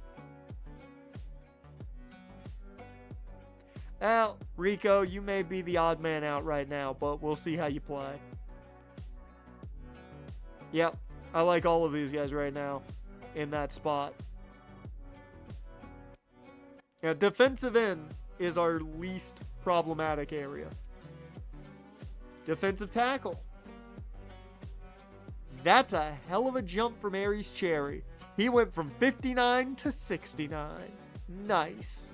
Well, Rico, you may be the odd man out right now, but we'll see how you play. Yep, I like all of these guys right now in that spot. Yeah, defensive end is our least problematic area. Defensive tackle. That's a hell of a jump from Aries Cherry. He went from 59 to 69. Nice.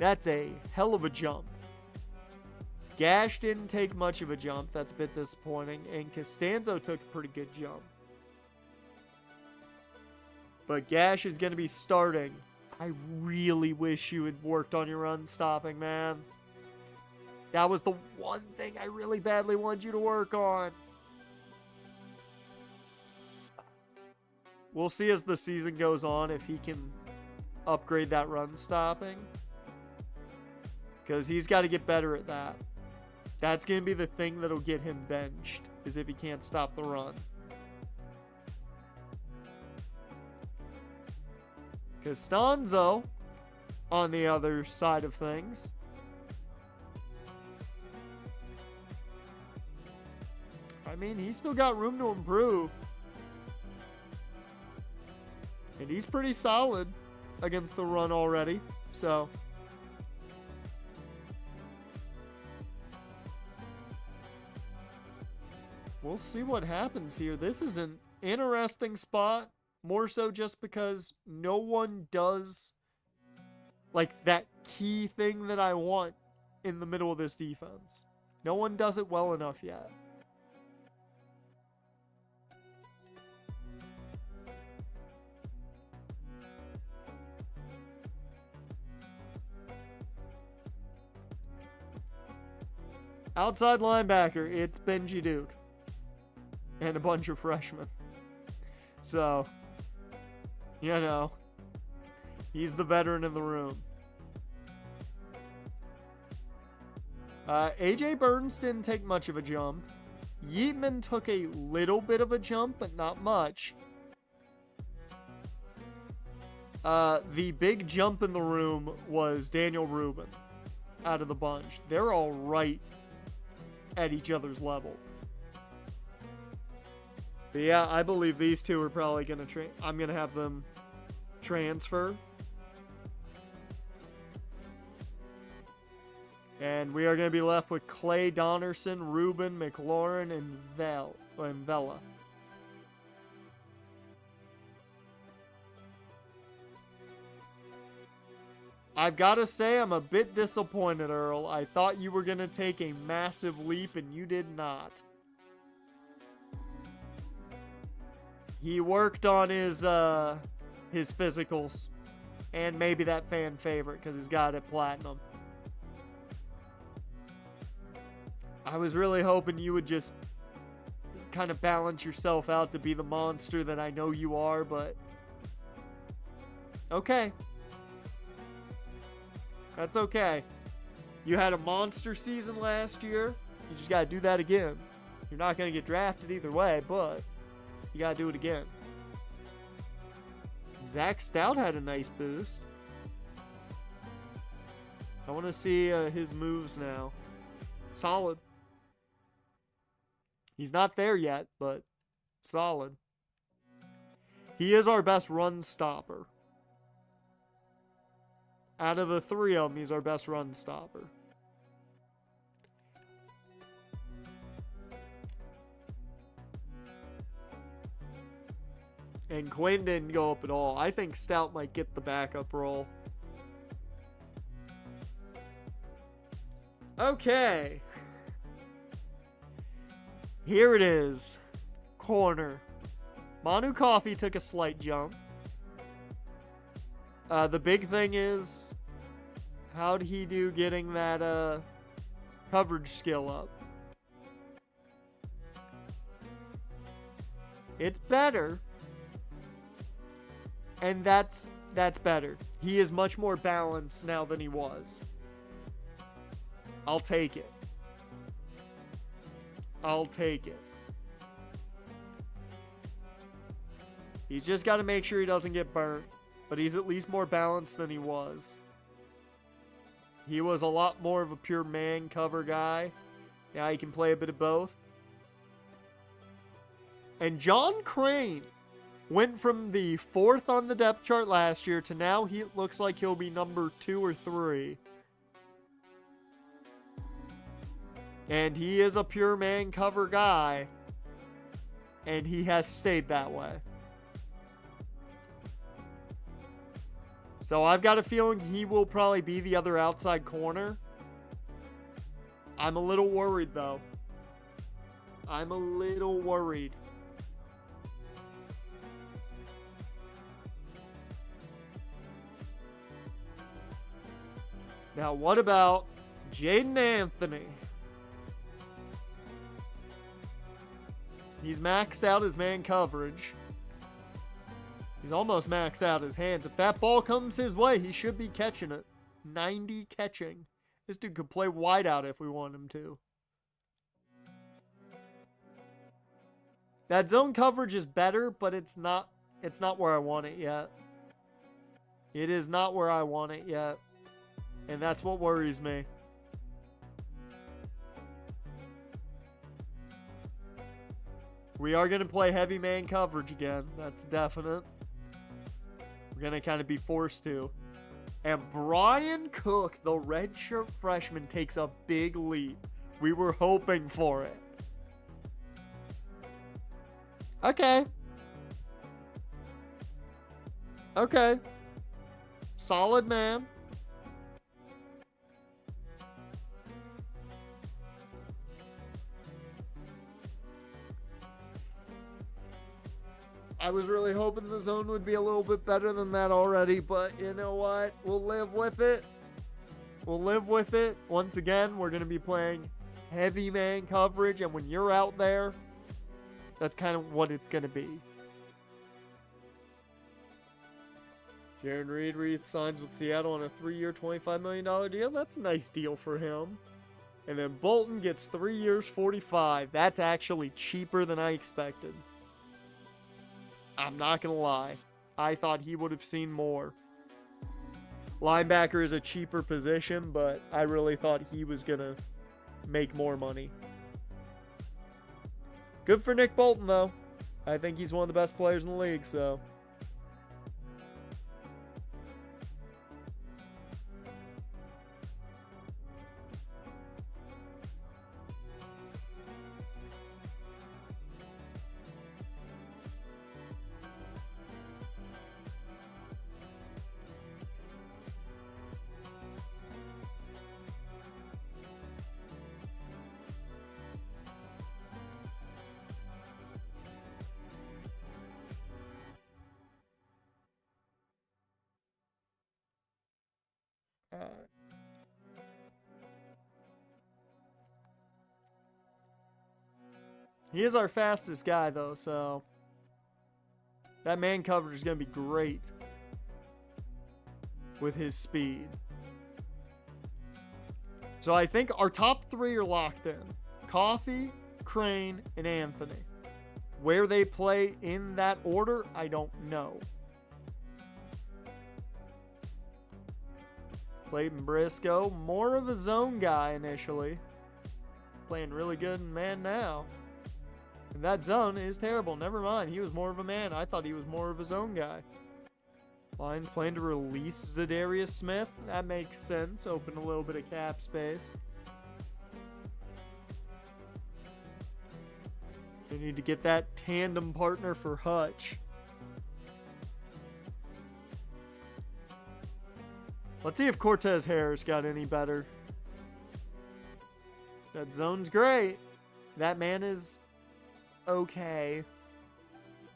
That's a hell of a jump. Gash didn't take much of a jump. That's a bit disappointing. And Costanzo took a pretty good jump. But Gash is going to be starting. I really wish you had worked on your run stopping, man. That was the one thing I really badly wanted you to work on. We'll see as the season goes on if he can upgrade that run stopping. Because he's got to get better at that. That's going to be the thing that'll get him benched, is if he can't stop the run. Costanzo, on the other side of things, I mean, he's still got room to improve. And he's pretty solid against the run already, so we'll see what happens here. This is an interesting spot, more so just because no one does like that key thing that I want in the middle of this defense. No one does it well enough yet. Outside linebacker, it's Benji Duke. And a bunch of freshmen. So, you know, he's the veteran in the room. AJ Burns didn't take much of a jump. Yeatman took a little bit of a jump, but not much. The big jump in the room was Daniel Rubin out of the bunch. They're all right at each other's level. But yeah, I believe these two are probably going to I'm going to have them transfer. And we are going to be left with Clay Donnerson, Rubin, McLaurin, and Vela. I've got to say, I'm a bit disappointed, Earl. I thought you were going to take a massive leap, and you did not. He worked on his physicals, and maybe that fan favorite, because he's got it platinum. I was really hoping you would just kind of balance yourself out to be the monster that I know you are, but okay. That's okay. You had a monster season last year. You just got to do that again. You're not going to get drafted either way, but you got to do it again. Zach Stout had a nice boost. I want to see his moves now. Solid. He's not there yet, but solid. He is our best run stopper. Out of the three of them, he's our best run stopper. And Quinn didn't go up at all. I think Stout might get the backup role. Okay. Here it is. Corner. Manu Coffey took a slight jump. The big thing is, how'd he do getting that coverage skill up? It's better. And that's better. He is much more balanced now than he was. I'll take it. I'll take it. He's just got to make sure he doesn't get burnt. But he's at least more balanced than he was. He was a lot more of a pure man cover guy. Now he can play a bit of both. And John Crane went from the 4th on the depth chart last year to now he looks like he'll be number 2 or 3. And he is a pure man cover guy. And he has stayed that way. So I've got a feeling he will probably be the other outside corner. I'm a little worried, though. I'm a little worried. Now, what about Jaden Anthony? He's maxed out his man coverage. He's almost maxed out his hands. If that ball comes his way, he should be catching it. 90 catching. This dude could play wideout if we want him to. That zone coverage is better, but it's not where I want it yet. It is not where I want it yet. And that's what worries me. We are going to play heavy man coverage again. That's definite. We're going to kind of be forced to. And Brian Cook, the redshirt freshman, takes a big leap. We were hoping for it. Okay. Okay. Solid man. I was really hoping the zone would be a little bit better than that already, but you know what? We'll live with it. We'll live with it. Once again, we're going to be playing heavy man coverage, and when you're out there, that's kind of what it's going to be. Jaron Reed re-signs with Seattle on a 3-year, $25 million deal. That's a nice deal for him. And then Bolton gets 3 years, $45. That's actually cheaper than I expected. I'm not going to lie. I thought he would have seen more. Linebacker is a cheaper position, but I really thought he was going to make more money. Good for Nick Bolton, though. I think he's one of the best players in the league, so... He is our fastest guy, though, so that man coverage is going to be great with his speed. So I think our top 3 are locked in. Coffee, Crane, and Anthony. Where they play in that order, I don't know. Clayton Briscoe, more of a zone guy initially. Playing really good in man now. And that zone is terrible. Never mind. He was more of a man. I thought he was more of a zone guy. Lions plan to release Zadarius Smith. That makes sense. Open a little bit of cap space. They need to get that tandem partner for Hutch. Let's see if Cortez Harris got any better. That zone's great. That man is okay.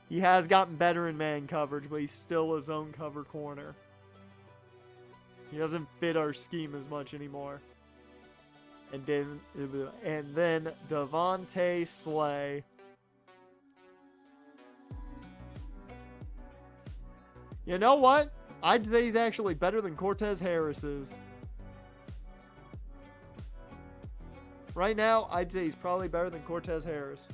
He has gotten better in man coverage, but he's still a zone cover corner. He doesn't fit our scheme as much anymore. And then Devontae Slay. You know what? I'd say he's actually better than Cortez Harris is. Right now, I'd say he's probably better than Cortez Harris.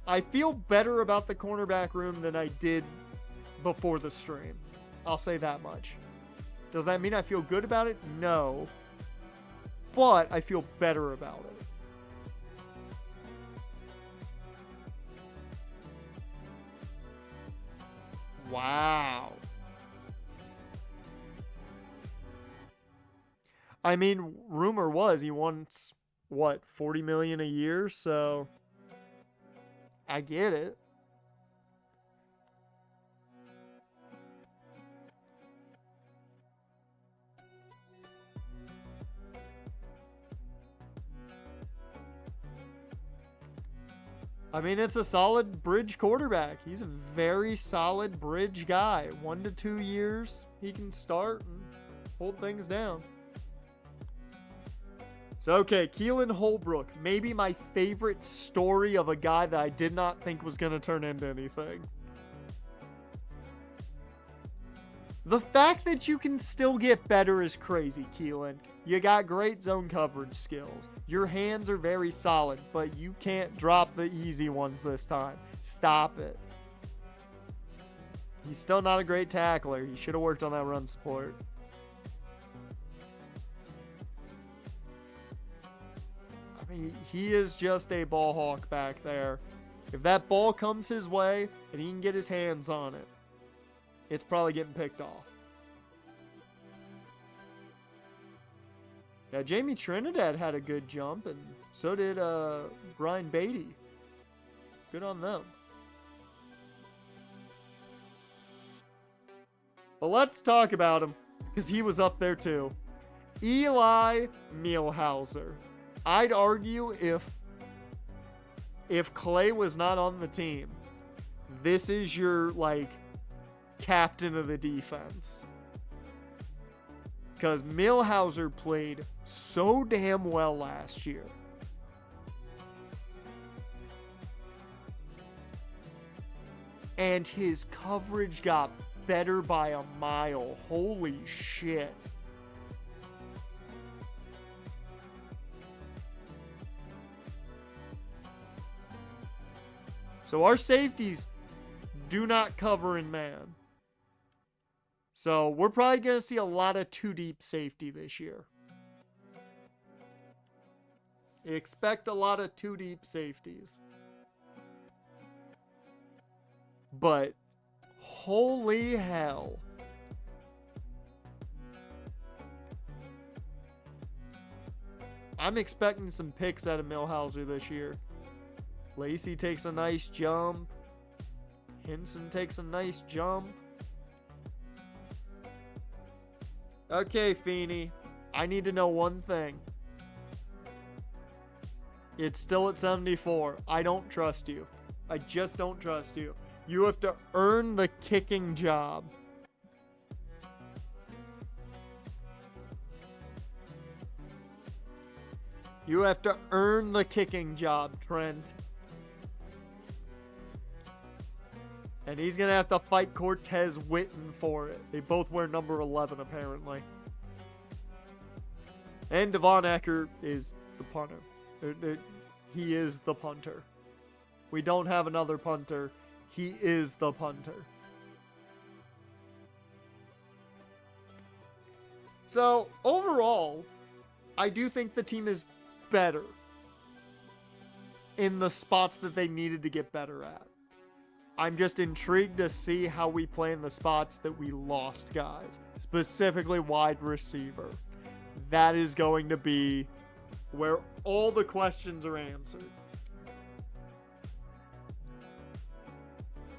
I feel better about the cornerback room than I did before the stream. I'll say that much. Does that mean I feel good about it? No. But I feel better about it. Wow. I mean, rumor was he wants, what, $40 million a year, so I get it. I mean, it's a solid bridge quarterback. He's a very solid bridge guy. 1 to 2 years, he can start and hold things down. So, okay, Keelan Holbrook. Maybe my favorite story of a guy that I did not think was going to turn into anything. The fact that you can still get better is crazy, Keelan. You got great zone coverage skills. Your hands are very solid, but you can't drop the easy ones this time. Stop it. He's still not a great tackler. He should have worked on that run support. I mean, he is just a ball hawk back there. If that ball comes his way and he can get his hands on it, it's probably getting picked off. Yeah, Jamie Trinidad had a good jump, and so did Brian Beatty. Good on them. But let's talk about him, because he was up there too. Eli Mielhauser. I'd argue if Clay was not on the team, this is your, like, captain of the defense. Because Mielhauser played so damn well last year. And his coverage got better by a mile. Holy shit. So our safeties do not cover in man. So we're probably going to see a lot of two-deep safety this year. Expect a lot of two-deep safeties. But holy hell. I'm expecting some picks out of Mielhauser this year. Lacey takes a nice jump. Henson takes a nice jump. Okay, Feeney. I need to know one thing. It's still at 74. I don't trust you. I just don't trust you. You have to earn the kicking job. You have to earn the kicking job, Trent. And he's going to have to fight Cortez Witten for it. They both wear number 11, apparently. And Devon Ecker is the punter. He is the punter. We don't have another punter. He is the punter. So, overall, I do think the team is better in the spots that they needed to get better at. I'm just intrigued to see how we play in the spots that we lost guys, specifically wide receiver. That is going to be where all the questions are answered.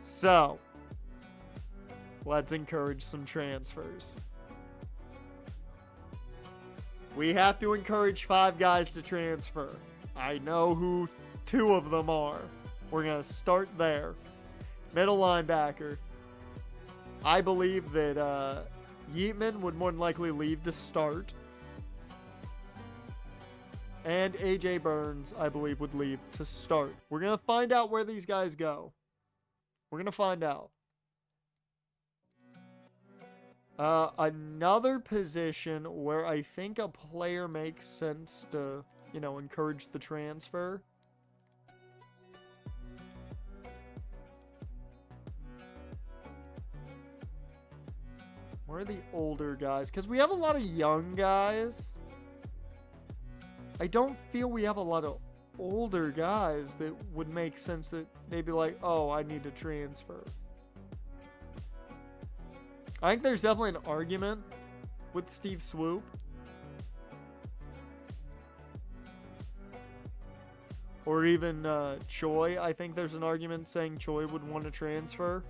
So, let's encourage some transfers. We have to encourage 5 guys to transfer. I know who 2 of them are. We're going to start there. Middle linebacker. I believe that Yeatman would more than likely leave to start. And A.J. Burns, I believe, would leave to start. We're going to find out where these guys go. We're going to find out. Another position where I think a player makes sense to, encourage the transfer. Where are the older guys? Because we have a lot of young guys. I don't feel we have a lot of older guys that would make sense that they'd be like, oh, I need to transfer. I think there's definitely an argument with Steve Swoop. Or even Choi. I think there's an argument saying Choi would want to transfer.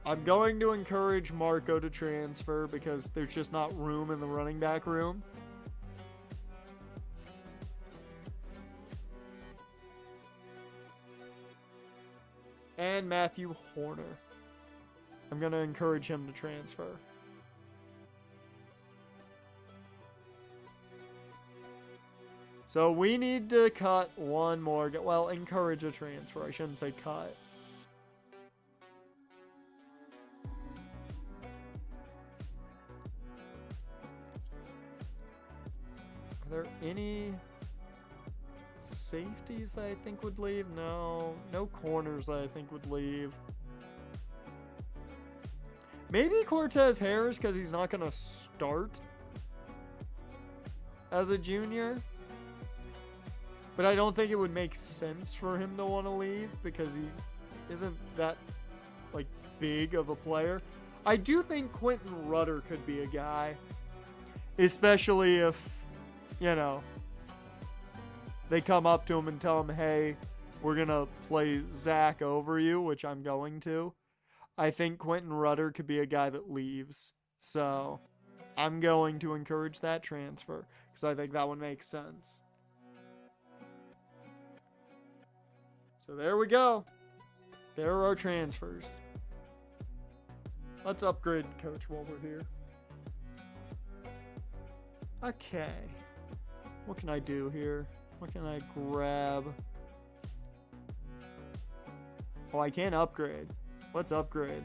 I'm going to encourage Marco to transfer because there's just not room in the running back room. And Matthew Horner. I'm going to encourage him to transfer. So we need to cut one more. Well, encourage a transfer. I shouldn't say cut. Are there any safeties that I think would leave? No. No corners that I think would leave. Maybe Cortez Harris because he's not going to start as a junior. But I don't think it would make sense for him to want to leave because he isn't that, big of a player. I do think Quentin Rudder could be a guy. Especially if, they come up to him and tell him, hey, we're going to play Zach over you, which I'm going to. I think Quentin Rudder could be a guy that leaves. So I'm going to encourage that transfer because I think that would make sense. So there we go. There are our transfers. Let's upgrade coach while we're here. Okay. What can I do here? What can I grab? Oh, I can't upgrade. Let's upgrade.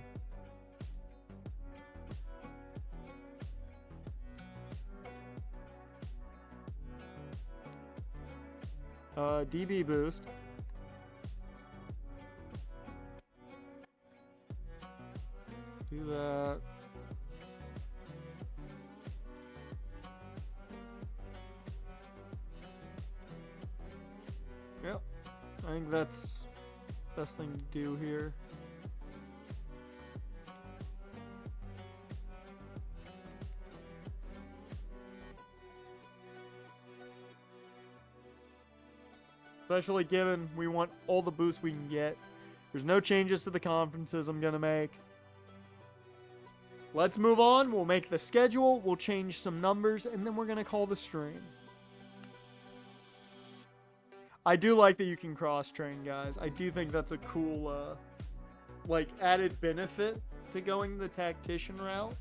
DB boost. Do that. Yep. I think that's the best thing to do here. Especially given we want all the boosts we can get. There's no changes to the conferences I'm going to make. Let's move on. We'll make the schedule. We'll change some numbers. And then we're going to call the stream. I do like that you can cross-train, guys. I do think that's a cool, added benefit to going the tactician route.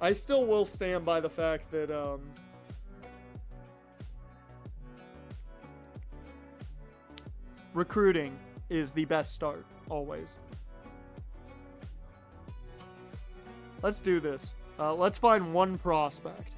I still will stand by the fact that, recruiting is the best start, always. Let's do this. Let's find one prospect.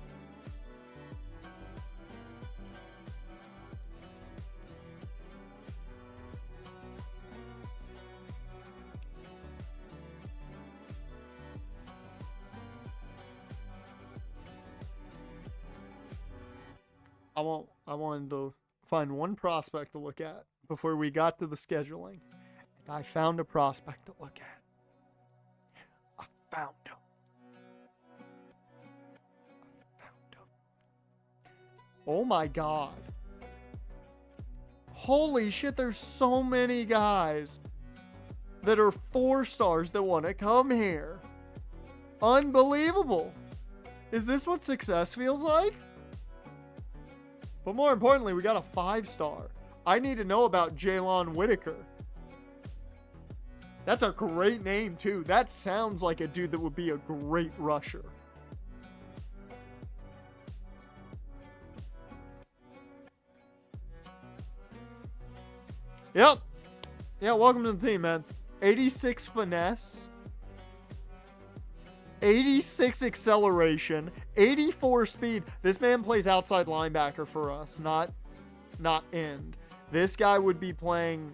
I wanted to find one prospect to look at before we got to the scheduling. And I found a prospect to look at. I found him. Oh my god. Holy shit, there's so many guys that are 4 stars that want to come here. Unbelievable. Is this what success feels like? But more importantly, we got a 5-star. I need to know about Jalen Whitaker. That's a great name, too. That sounds like a dude that would be a great rusher. Yep. Yeah, welcome to the team, man. 86 finesse. 86 acceleration. 84 speed. This man plays outside linebacker for us, not end. This guy would be playing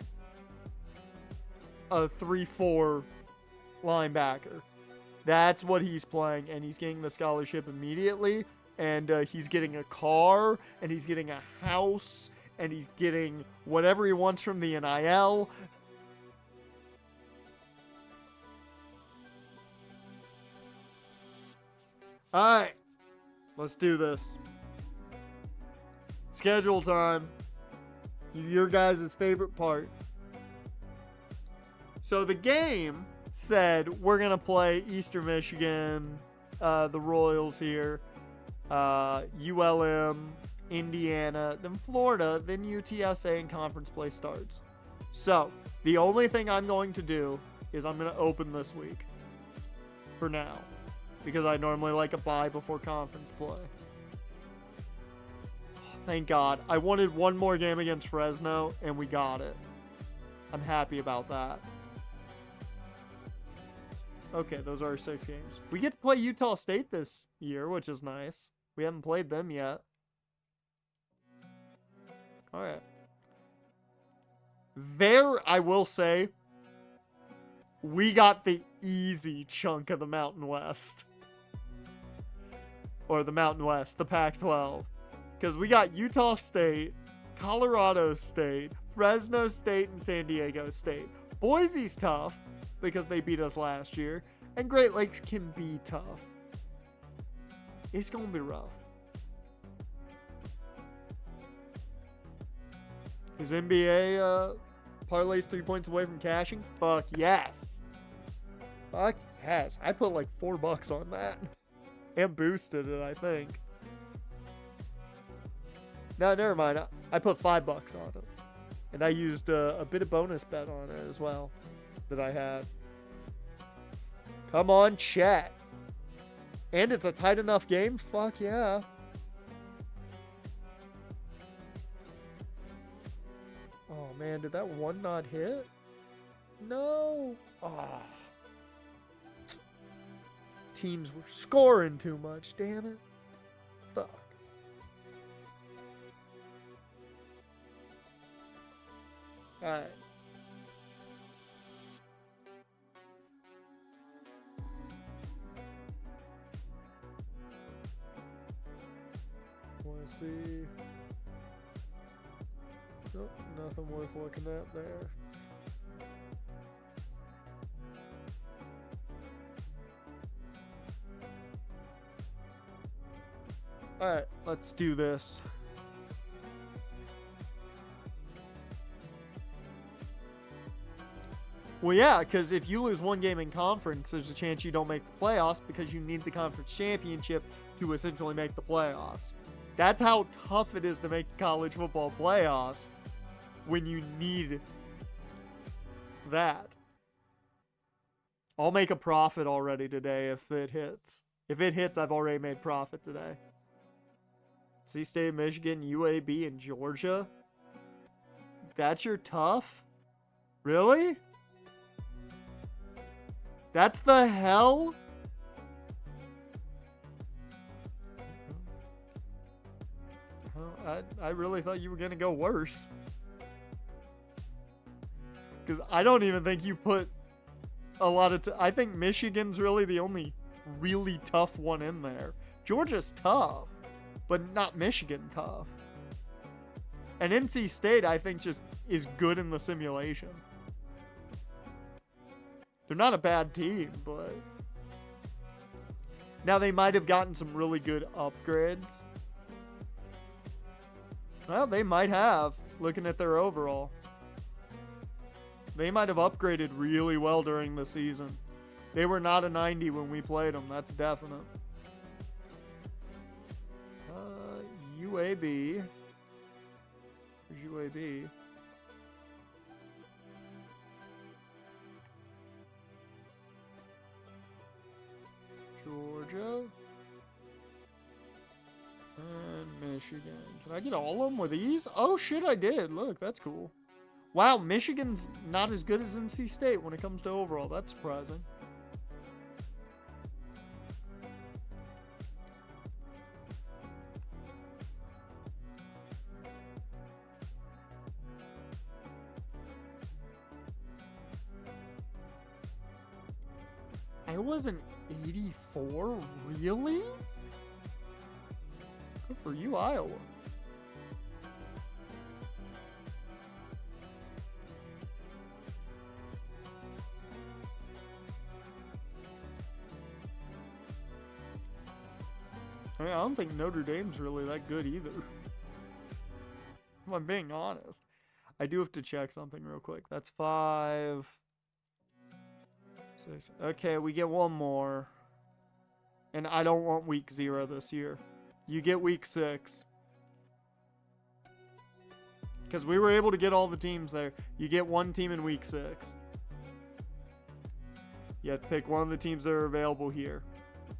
a 3-4 linebacker. That's what he's playing, and he's getting the scholarship immediately, and he's getting a car, and he's getting a house, and he's getting whatever he wants from the NIL. Alright, let's do this. Schedule time. Your guys' favorite part. So the game said we're going to play Eastern Michigan, the Royals here, ULM, Indiana, then Florida, then UTSA, and conference play starts. So the only thing I'm going to do is I'm going to open this week for now, because I normally like a bye before conference play. Thank God. I wanted one more game against Fresno, and we got it. I'm happy about that. Okay, those are our 6 games. We get to play Utah State this year, which is nice. We haven't played them yet. Alright. There, I will say, we got the easy chunk of the Mountain West. Or the Mountain West, the Pac-12. Because we got Utah State, Colorado State, Fresno State, and San Diego State. Boise's tough, because they beat us last year. And Great Lakes can be tough. It's going to be rough. Is NBA parlays 3 points away from cashing? Fuck yes. Fuck yes. I put like $4 on that. And boosted it, I think. No, never mind. I put $5 on it. And I used a bit of bonus bet on it as well that I had. Come on, chat. And it's a tight enough game? Fuck yeah. Oh, man, did that one not hit? No. Ah. Teams were scoring too much, damn it. Fuck. Alright. Want to see? Nope, nothing worth looking at there. Alright, let's do this. Well, yeah, because if you lose one game in conference, there's a chance you don't make the playoffs because you need the conference championship to essentially make the playoffs. That's how tough it is to make college football playoffs when you need that. I'll make a profit already today if it hits. If it hits, I've already made profit today. C-State, Michigan, UAB, and Georgia. That's your tough? Really? That's the hell? I really thought you were going to go worse. Because I don't even think you put a lot of... I think Michigan's really the only really tough one in there. Georgia's tough, but not Michigan tough. And NC State, I think, just is good in the simulation. They're not a bad team, but... Now, they might have gotten some really good upgrades. Well, they might have, looking at their overall. They might have upgraded really well during the season. They were not a 90 when we played them, that's definite. UAB. Where's UAB? Michigan. Can I get all of them with these? Oh, shit, I did. Look, that's cool. Wow, Michigan's not as good as NC State when it comes to overall. That's surprising. I wasn't 84? Really? Good for you, Iowa. I mean, I don't think Notre Dame's really that good either. If I'm being honest. I do have to check something real quick. That's 5, 6. Okay, we get one more. And I don't want week 0 this year. You get week 6. Because we were able to get all the teams there. You get one team in week 6. You have to pick one of the teams that are available here.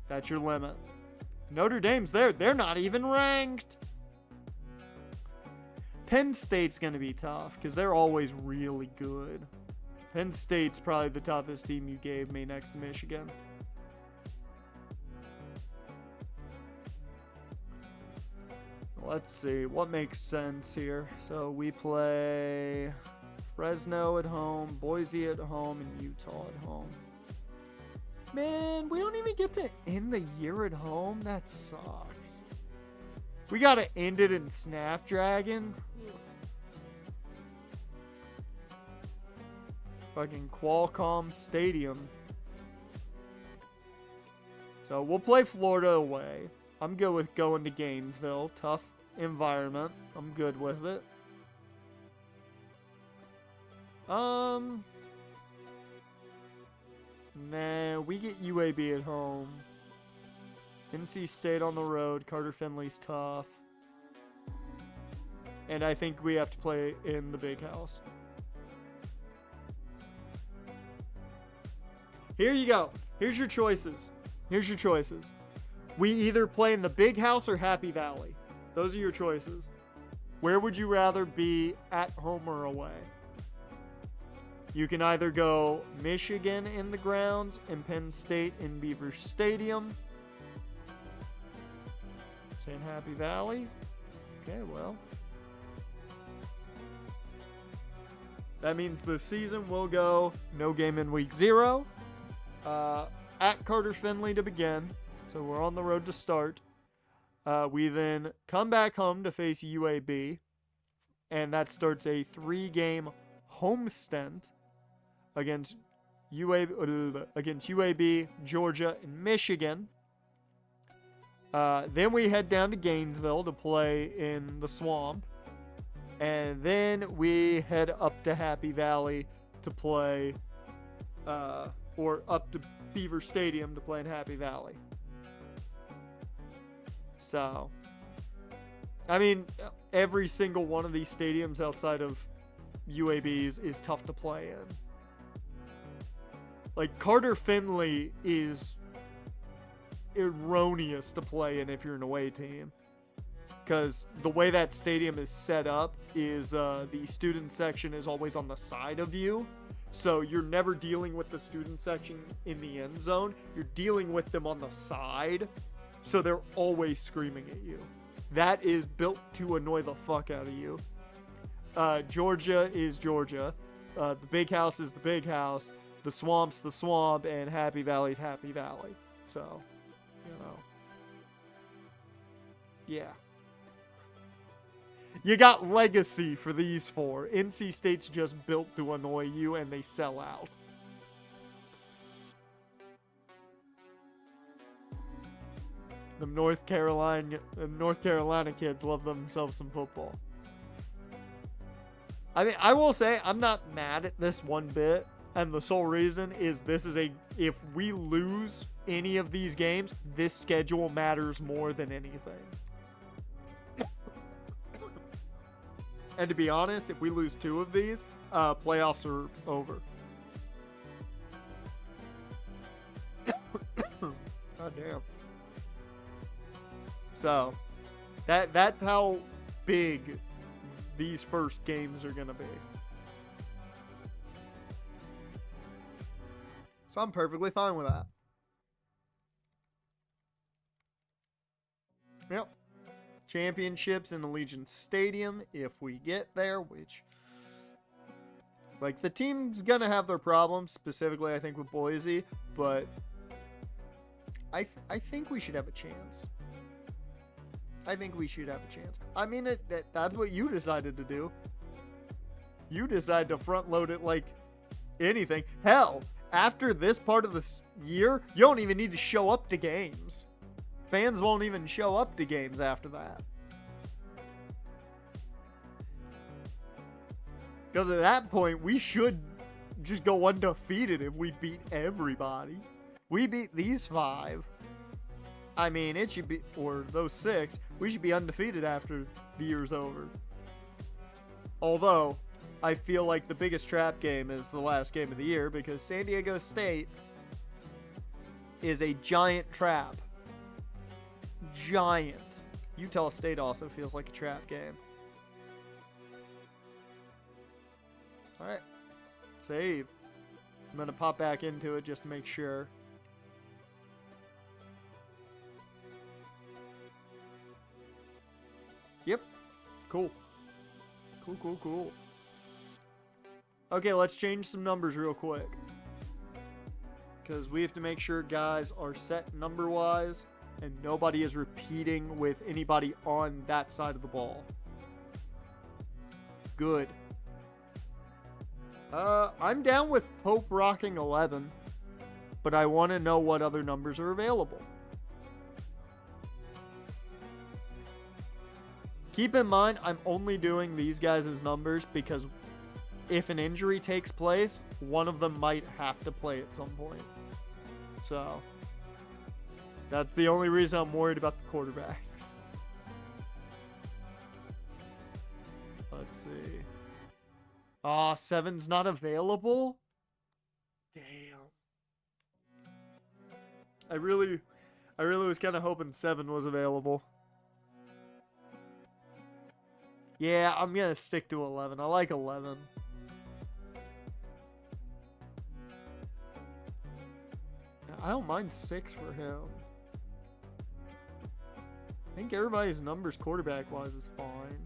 That's your limit. Notre Dame's there. They're not even ranked. Penn State's going to be tough because they're always really good. Penn State's probably the toughest team you gave me next to Michigan. Let's see. What makes sense here? So we play Fresno at home, Boise at home, and Utah at home. Man, we don't even get to end the year at home? That sucks. We gotta end it in Snapdragon? Fucking Qualcomm Stadium. So we'll play Florida away. I'm good with going to Gainesville. Tough environment. I'm good with it. Nah, we get UAB at home. NC State on the road. Carter Finley's tough. And I think we have to play in the big house. Here you go. Here's your choices. Here's your choices. We either play in the big house or Happy Valley. Those are your choices. Where would you rather be, at home or away? You can either go Michigan in the grounds and Penn State in Beaver Stadium. Saying Happy Valley. Okay, well. That means the season will go no game in week 0. At Carter Finley to begin. So we're on the road to start. We then come back home to face UAB. And that starts a 3-game home stint against UAB, Georgia, and Michigan. Then we head down to Gainesville to play in the Swamp. And then we head up to Happy Valley to play, or up to Beaver Stadium to play in Happy Valley. So, I mean, every single one of these stadiums outside of UAB's is tough to play in. Like, Carter Finley is erroneous to play in if you're an away team. Because the way that stadium is set up is the student section is always on the side of you. So you're never dealing with the student section in the end zone. You're dealing with them on the side. So they're always screaming at you. That is built to annoy the fuck out of you. Georgia is Georgia. The big house is the big house. The swamp's the swamp. And Happy Valley's Happy Valley. So, you know. Yeah. You got legacy for these 4. NC State's just built to annoy you and they sell out. The North Carolina kids love themselves some football. I mean, I will say I'm not mad at this one bit, and the sole reason is if we lose any of these games, this schedule matters more than anything. And to be honest, if we lose 2 of these, playoffs are over. God damn. So, That's how big these first games are going to be. So I'm perfectly fine with that. Yep. Championships in Allegiant Stadium, if we get there, which... Like, the team's going to have their problems, specifically, I think, with Boise, but I think we should have a chance. I think we should have a chance. I mean, that's what you decided to do. You decided to front load it like anything. Hell, after this part of this year, you don't even need to show up to games. Fans won't even show up to games after that. Because at that point, we should just go undefeated if we beat everybody. We beat these 5. I mean, it should be, or those 6, we should be undefeated after the year's over. Although, I feel like the biggest trap game is the last game of the year because San Diego State is a giant trap. Giant. Utah State also feels like a trap game. Alright. Save. I'm going to pop back into it just to make sure. Yep. Cool. Cool. Okay, let's change some numbers real quick. Because we have to make sure guys are set number-wise and nobody is repeating with anybody on that side of the ball. Good. I'm down with Pope rocking 11, but I want to know what other numbers are available. Keep in mind, I'm only doing these guys' numbers because if an injury takes place, one of them might have to play at some point. So, that's the only reason I'm worried about the quarterbacks. Let's see. Aw, 7's not available? Damn. I really was kind of hoping 7 was available. Yeah, I'm going to stick to 11. I like 11. I don't mind 6 for him. I think everybody's numbers quarterback-wise is fine.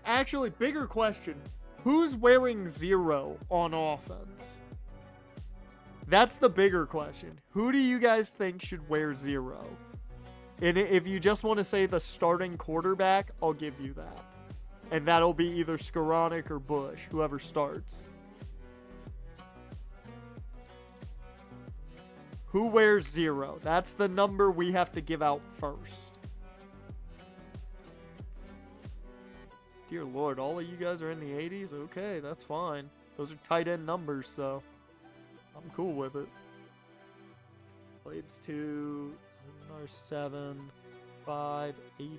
Actually, bigger question. Who's wearing 0 on offense? That's the bigger question. Who do you guys think should wear 0? And if you just want to say the starting quarterback, I'll give you that. And that'll be either Skoranek or Bush, whoever starts. Who wears 0? That's the number we have to give out first. Dear Lord, all of you guys are in the 80s? Okay, that's fine. Those are tight end numbers, so I'm cool with it. Blades 2, another 7, 5, 83.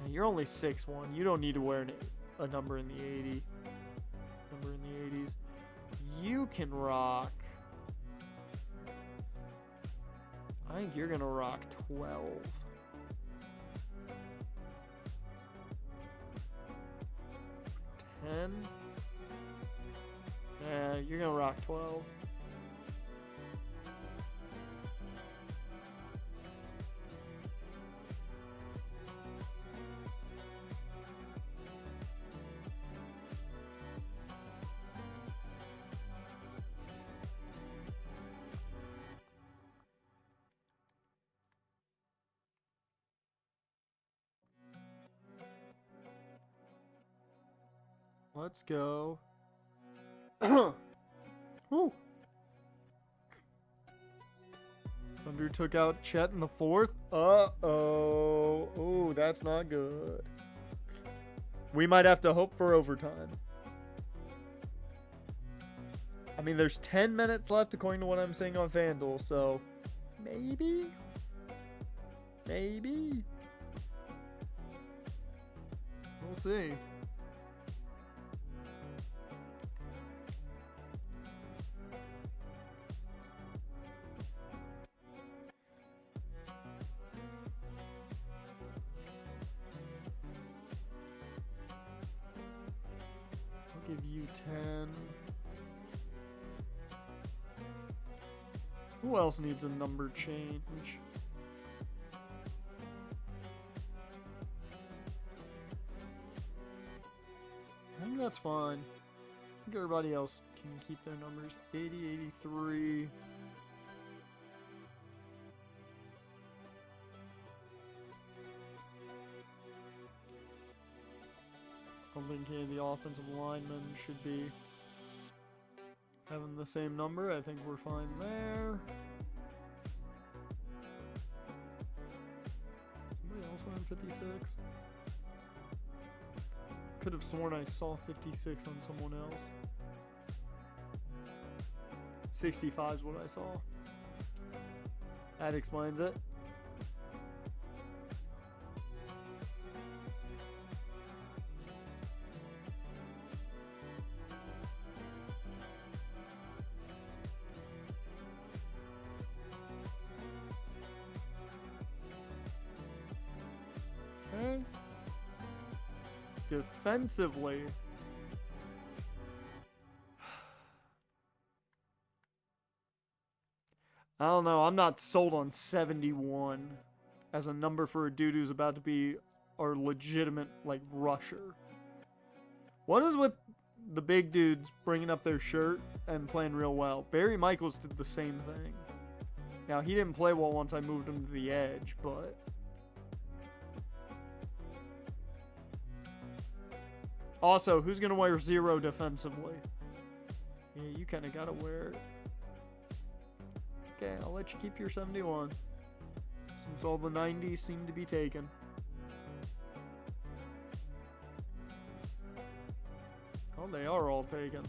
Yeah, you're only 6'1". You don't need to wear a number in the 80. Number in the 80s. You can rock. I think you're gonna rock 12. 10. Yeah, you're gonna rock 12. Let's go. Woo. Thunder took out Chet in the 4th. Uh-oh. Oh, that's not good. We might have to hope for overtime. I mean, there's 10 minutes left according to what I'm seeing on FanDuel, so Maybe? Maybe? We'll see. I'll give you 10. Who else needs a number change? I think that's fine. I think everybody else can keep their numbers. 80, 83. I don't think any of the offensive linemen should be having the same number. I think we're fine there. Somebody else wearing 56? Could have sworn I saw 56 on someone else. 65 is what I saw. That explains it. Okay. Defensively, I don't know. I'm not sold on 71 as a number for a dude who's about to be our legitimate, like, rusher. What is with the big dudes bringing up their shirt and playing real well? Barry Michaels did the same thing. Now, he didn't play well once I moved him to the edge, but... Also, who's going to wear 0 defensively? Yeah, you kind of got to wear it. Okay, I'll let you keep your 71. Since all the 90s seem to be taken. Oh, they are all taken.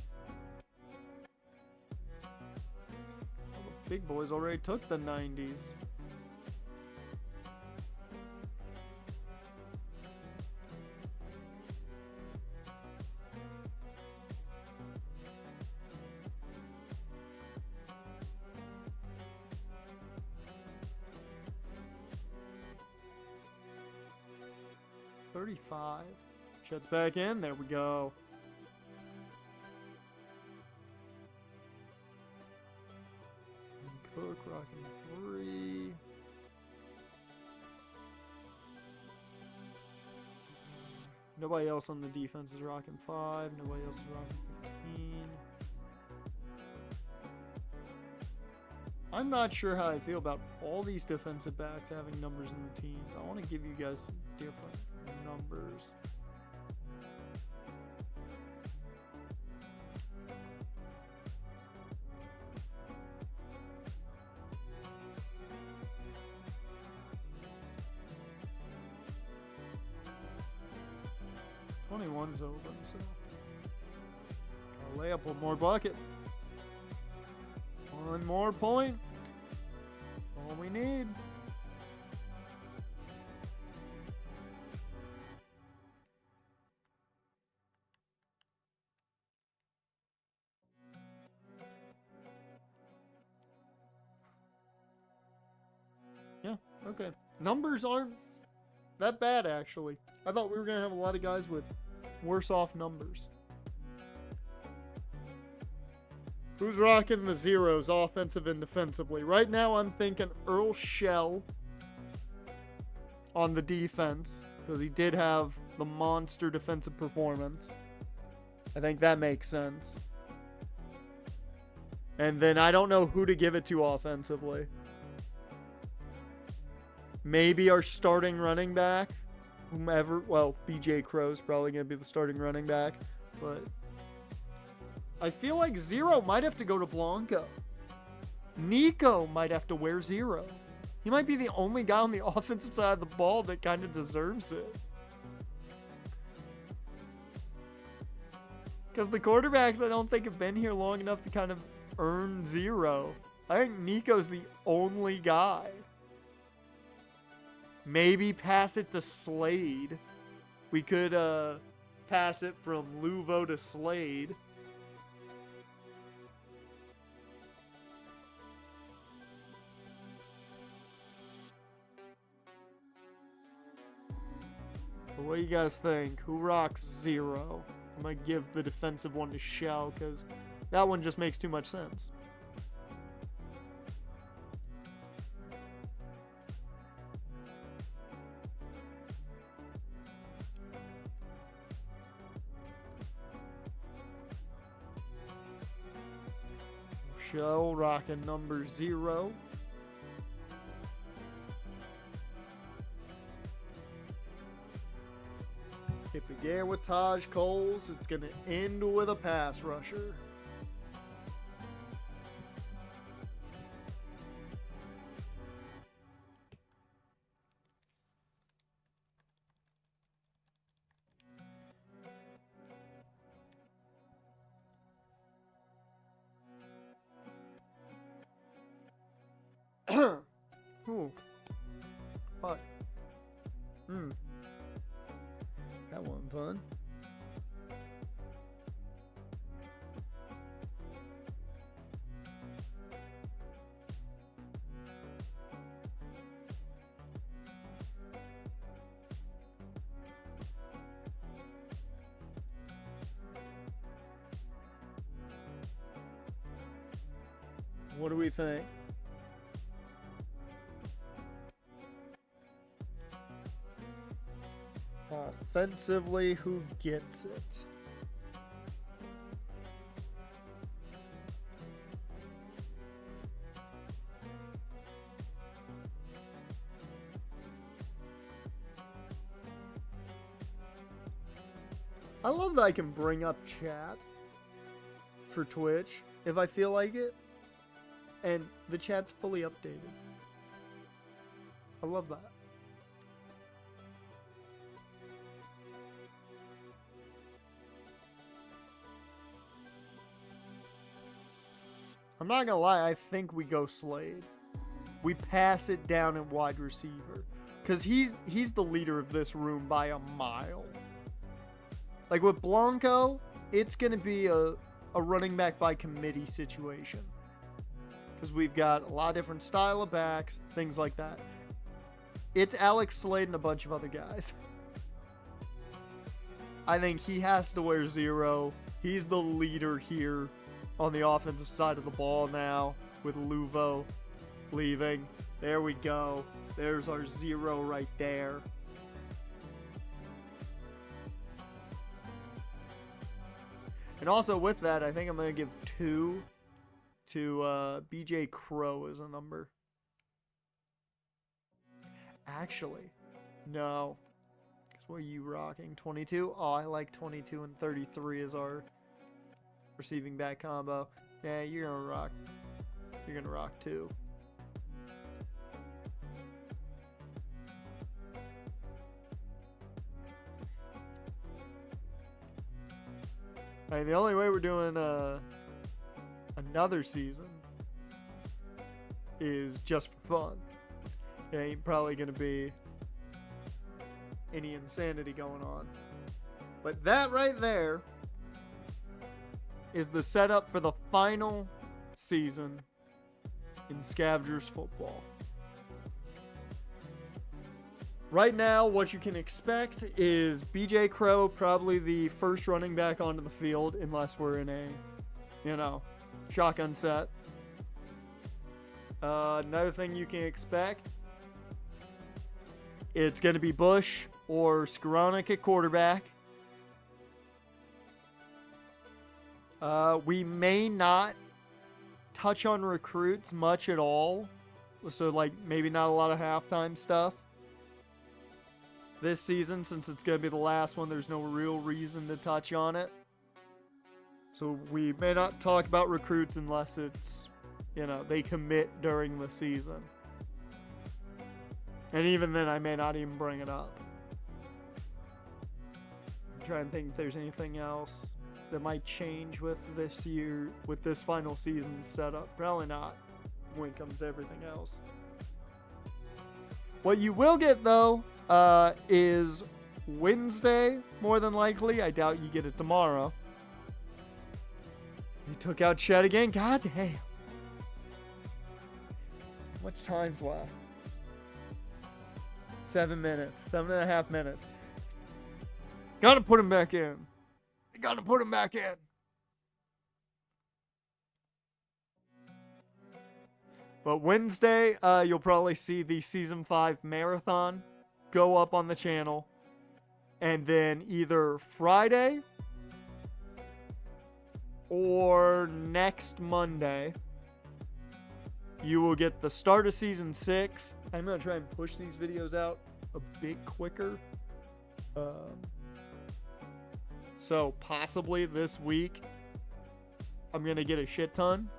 Well, the big boys already took the 90s. Jets back in. There we go. Cook rocking 3. Nobody else on the defense is rocking 5. Nobody else is rocking 15. I'm not sure how I feel about all these defensive backs having numbers in the teens. I want to give you guys some different numbers. One's open, so I'll lay up one more bucket. One more point. That's all we need. Yeah, okay. Numbers aren't that bad, actually. I thought we were going to have a lot of guys with worse off numbers. Who's rocking the 0s, offensive and defensively? Right now, I'm thinking Earl Shell on the defense, because he did have the monster defensive performance. I think that makes sense. And then I don't know who to give it to offensively. Maybe our starting running back. Whomever, well, BJ Crow's probably going to be the starting running back, but I feel like 0 might have to go to Blanco. Nico might have to wear 0. He might be the only guy on the offensive side of the ball that kind of deserves it. Because the quarterbacks, I don't think, have been here long enough to kind of earn 0. I think Nico's the only guy. Maybe pass it to Slade. We could pass it from Luvo to Slade. But what do you guys think? Who rocks 0? I'm going to give the defensive one to Shell because that one just makes too much sense. Shell rocking number 0. It began with Taj Coles. It's going to end with a pass rusher. Ooh. What? That wasn't fun. What do we think? Offensively, who gets it? I love that I can bring up chat for Twitch if I feel like it, and the chat's fully updated. I love that. I'm not gonna lie, I think we go Slade. We pass it down in wide receiver. Because he's the leader of this room by a mile. Like with Blanco, it's gonna be a running back by committee situation. Because we've got a lot of different style of backs, things like that. It's Alex Slade and a bunch of other guys. I think he has to wear 0. He's the leader here on the offensive side of the ball now with Luvo leaving. There we go. There's our 0 right there. And also with that, I think I'm going to give 2 to BJ Crow as a number. Actually, no. Because what are you rocking? 22? Oh, I like 22 and 33 as our receiving back combo. Yeah, you're gonna rock. You're gonna rock 2. I mean, the only way we're doing another season is just for fun. It ain't probably gonna be any insanity going on. But that right there is the setup for the final season in Scavengers football. Right now, what you can expect is BJ Crow probably the first running back onto the field, unless we're in a, shotgun set. Another thing you can expect, it's going to be Bush or Skoranek at quarterback. We may not touch on recruits much at all. So, like, maybe not a lot of halftime stuff this season, since it's going to be the last one. There's no real reason to touch on it. So we may not talk about recruits unless it's, they commit during the season. And even then, I may not even bring it up. I'm trying to think if there's anything else that might change with this year, with this final season setup. Probably not. when it comes to everything else. What you will get, though, is Wednesday, more than likely. I doubt you get it tomorrow. You took out Chet again? God damn. How much time's left? 7 minutes. 7.5 minutes. Gotta put him back in. Gotta put him back in. But Wednesday, you'll probably see the Season 5 Marathon go up on the channel. And then either Friday or next Monday, you will get the start of Season 6. I'm going to try and push these videos out a bit quicker. So possibly this week, I'm going to get a shit ton.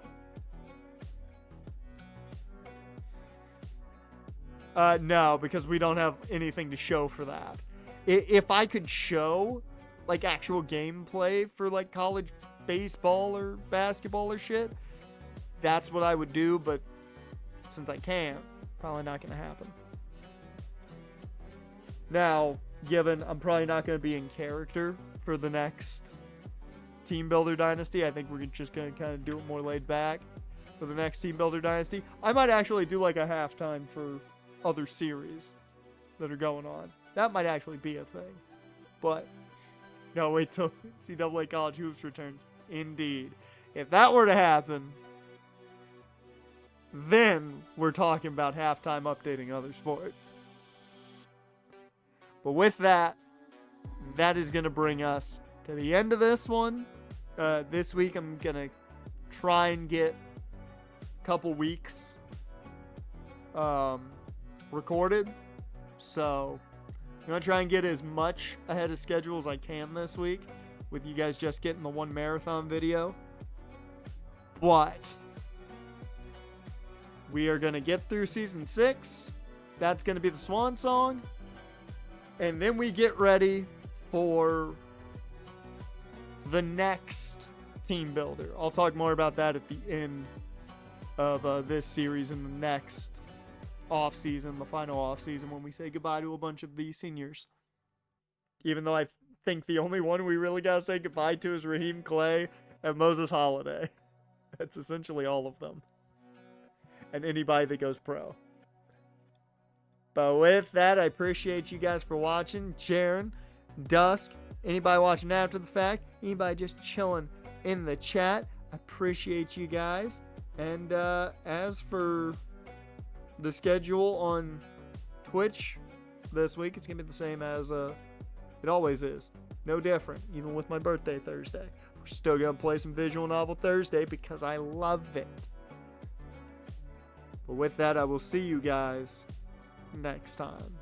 No, because we don't have anything to show for that. If I could show, like, actual gameplay for, like, college baseball or basketball or shit, that's what I would do, but since I can't, probably not going to happen. Now, given I'm probably not going to be in character for the next Team Builder Dynasty, I think we're just going to kind of do it more laid back for the next Team Builder Dynasty. I might actually do, like, a halftime for other series that are going on. That might actually be a thing. But, no, wait till NCAA College Hoops returns. Indeed. If that were to happen, then we're talking about halftime updating other sports. But with that, that is going to bring us to the end of this one. This week, I'm going to try and get a couple weeks recorded. So I'm going to try and get as much ahead of schedule as I can this week, with you guys just getting the one marathon video. But we are going to get through Season 6. That's going to be the swan song. And then we get ready for the next team builder. I'll talk more about that at the end of this series in the next offseason, the final offseason, when we say goodbye to a bunch of these seniors. Even though I think the only one we really got to say goodbye to is Raheem Clay and Moses Holiday. That's essentially all of them. And anybody that goes pro. But with that, I appreciate you guys for watching. Jaron, Dusk, anybody watching after the fact, anybody just chilling in the chat, I appreciate you guys. And as for the schedule on Twitch this week, it's going to be the same as it always is. No different, even with my birthday Thursday. We're still going to play some visual novel Thursday because I love it. But with that, I will see you guys next time.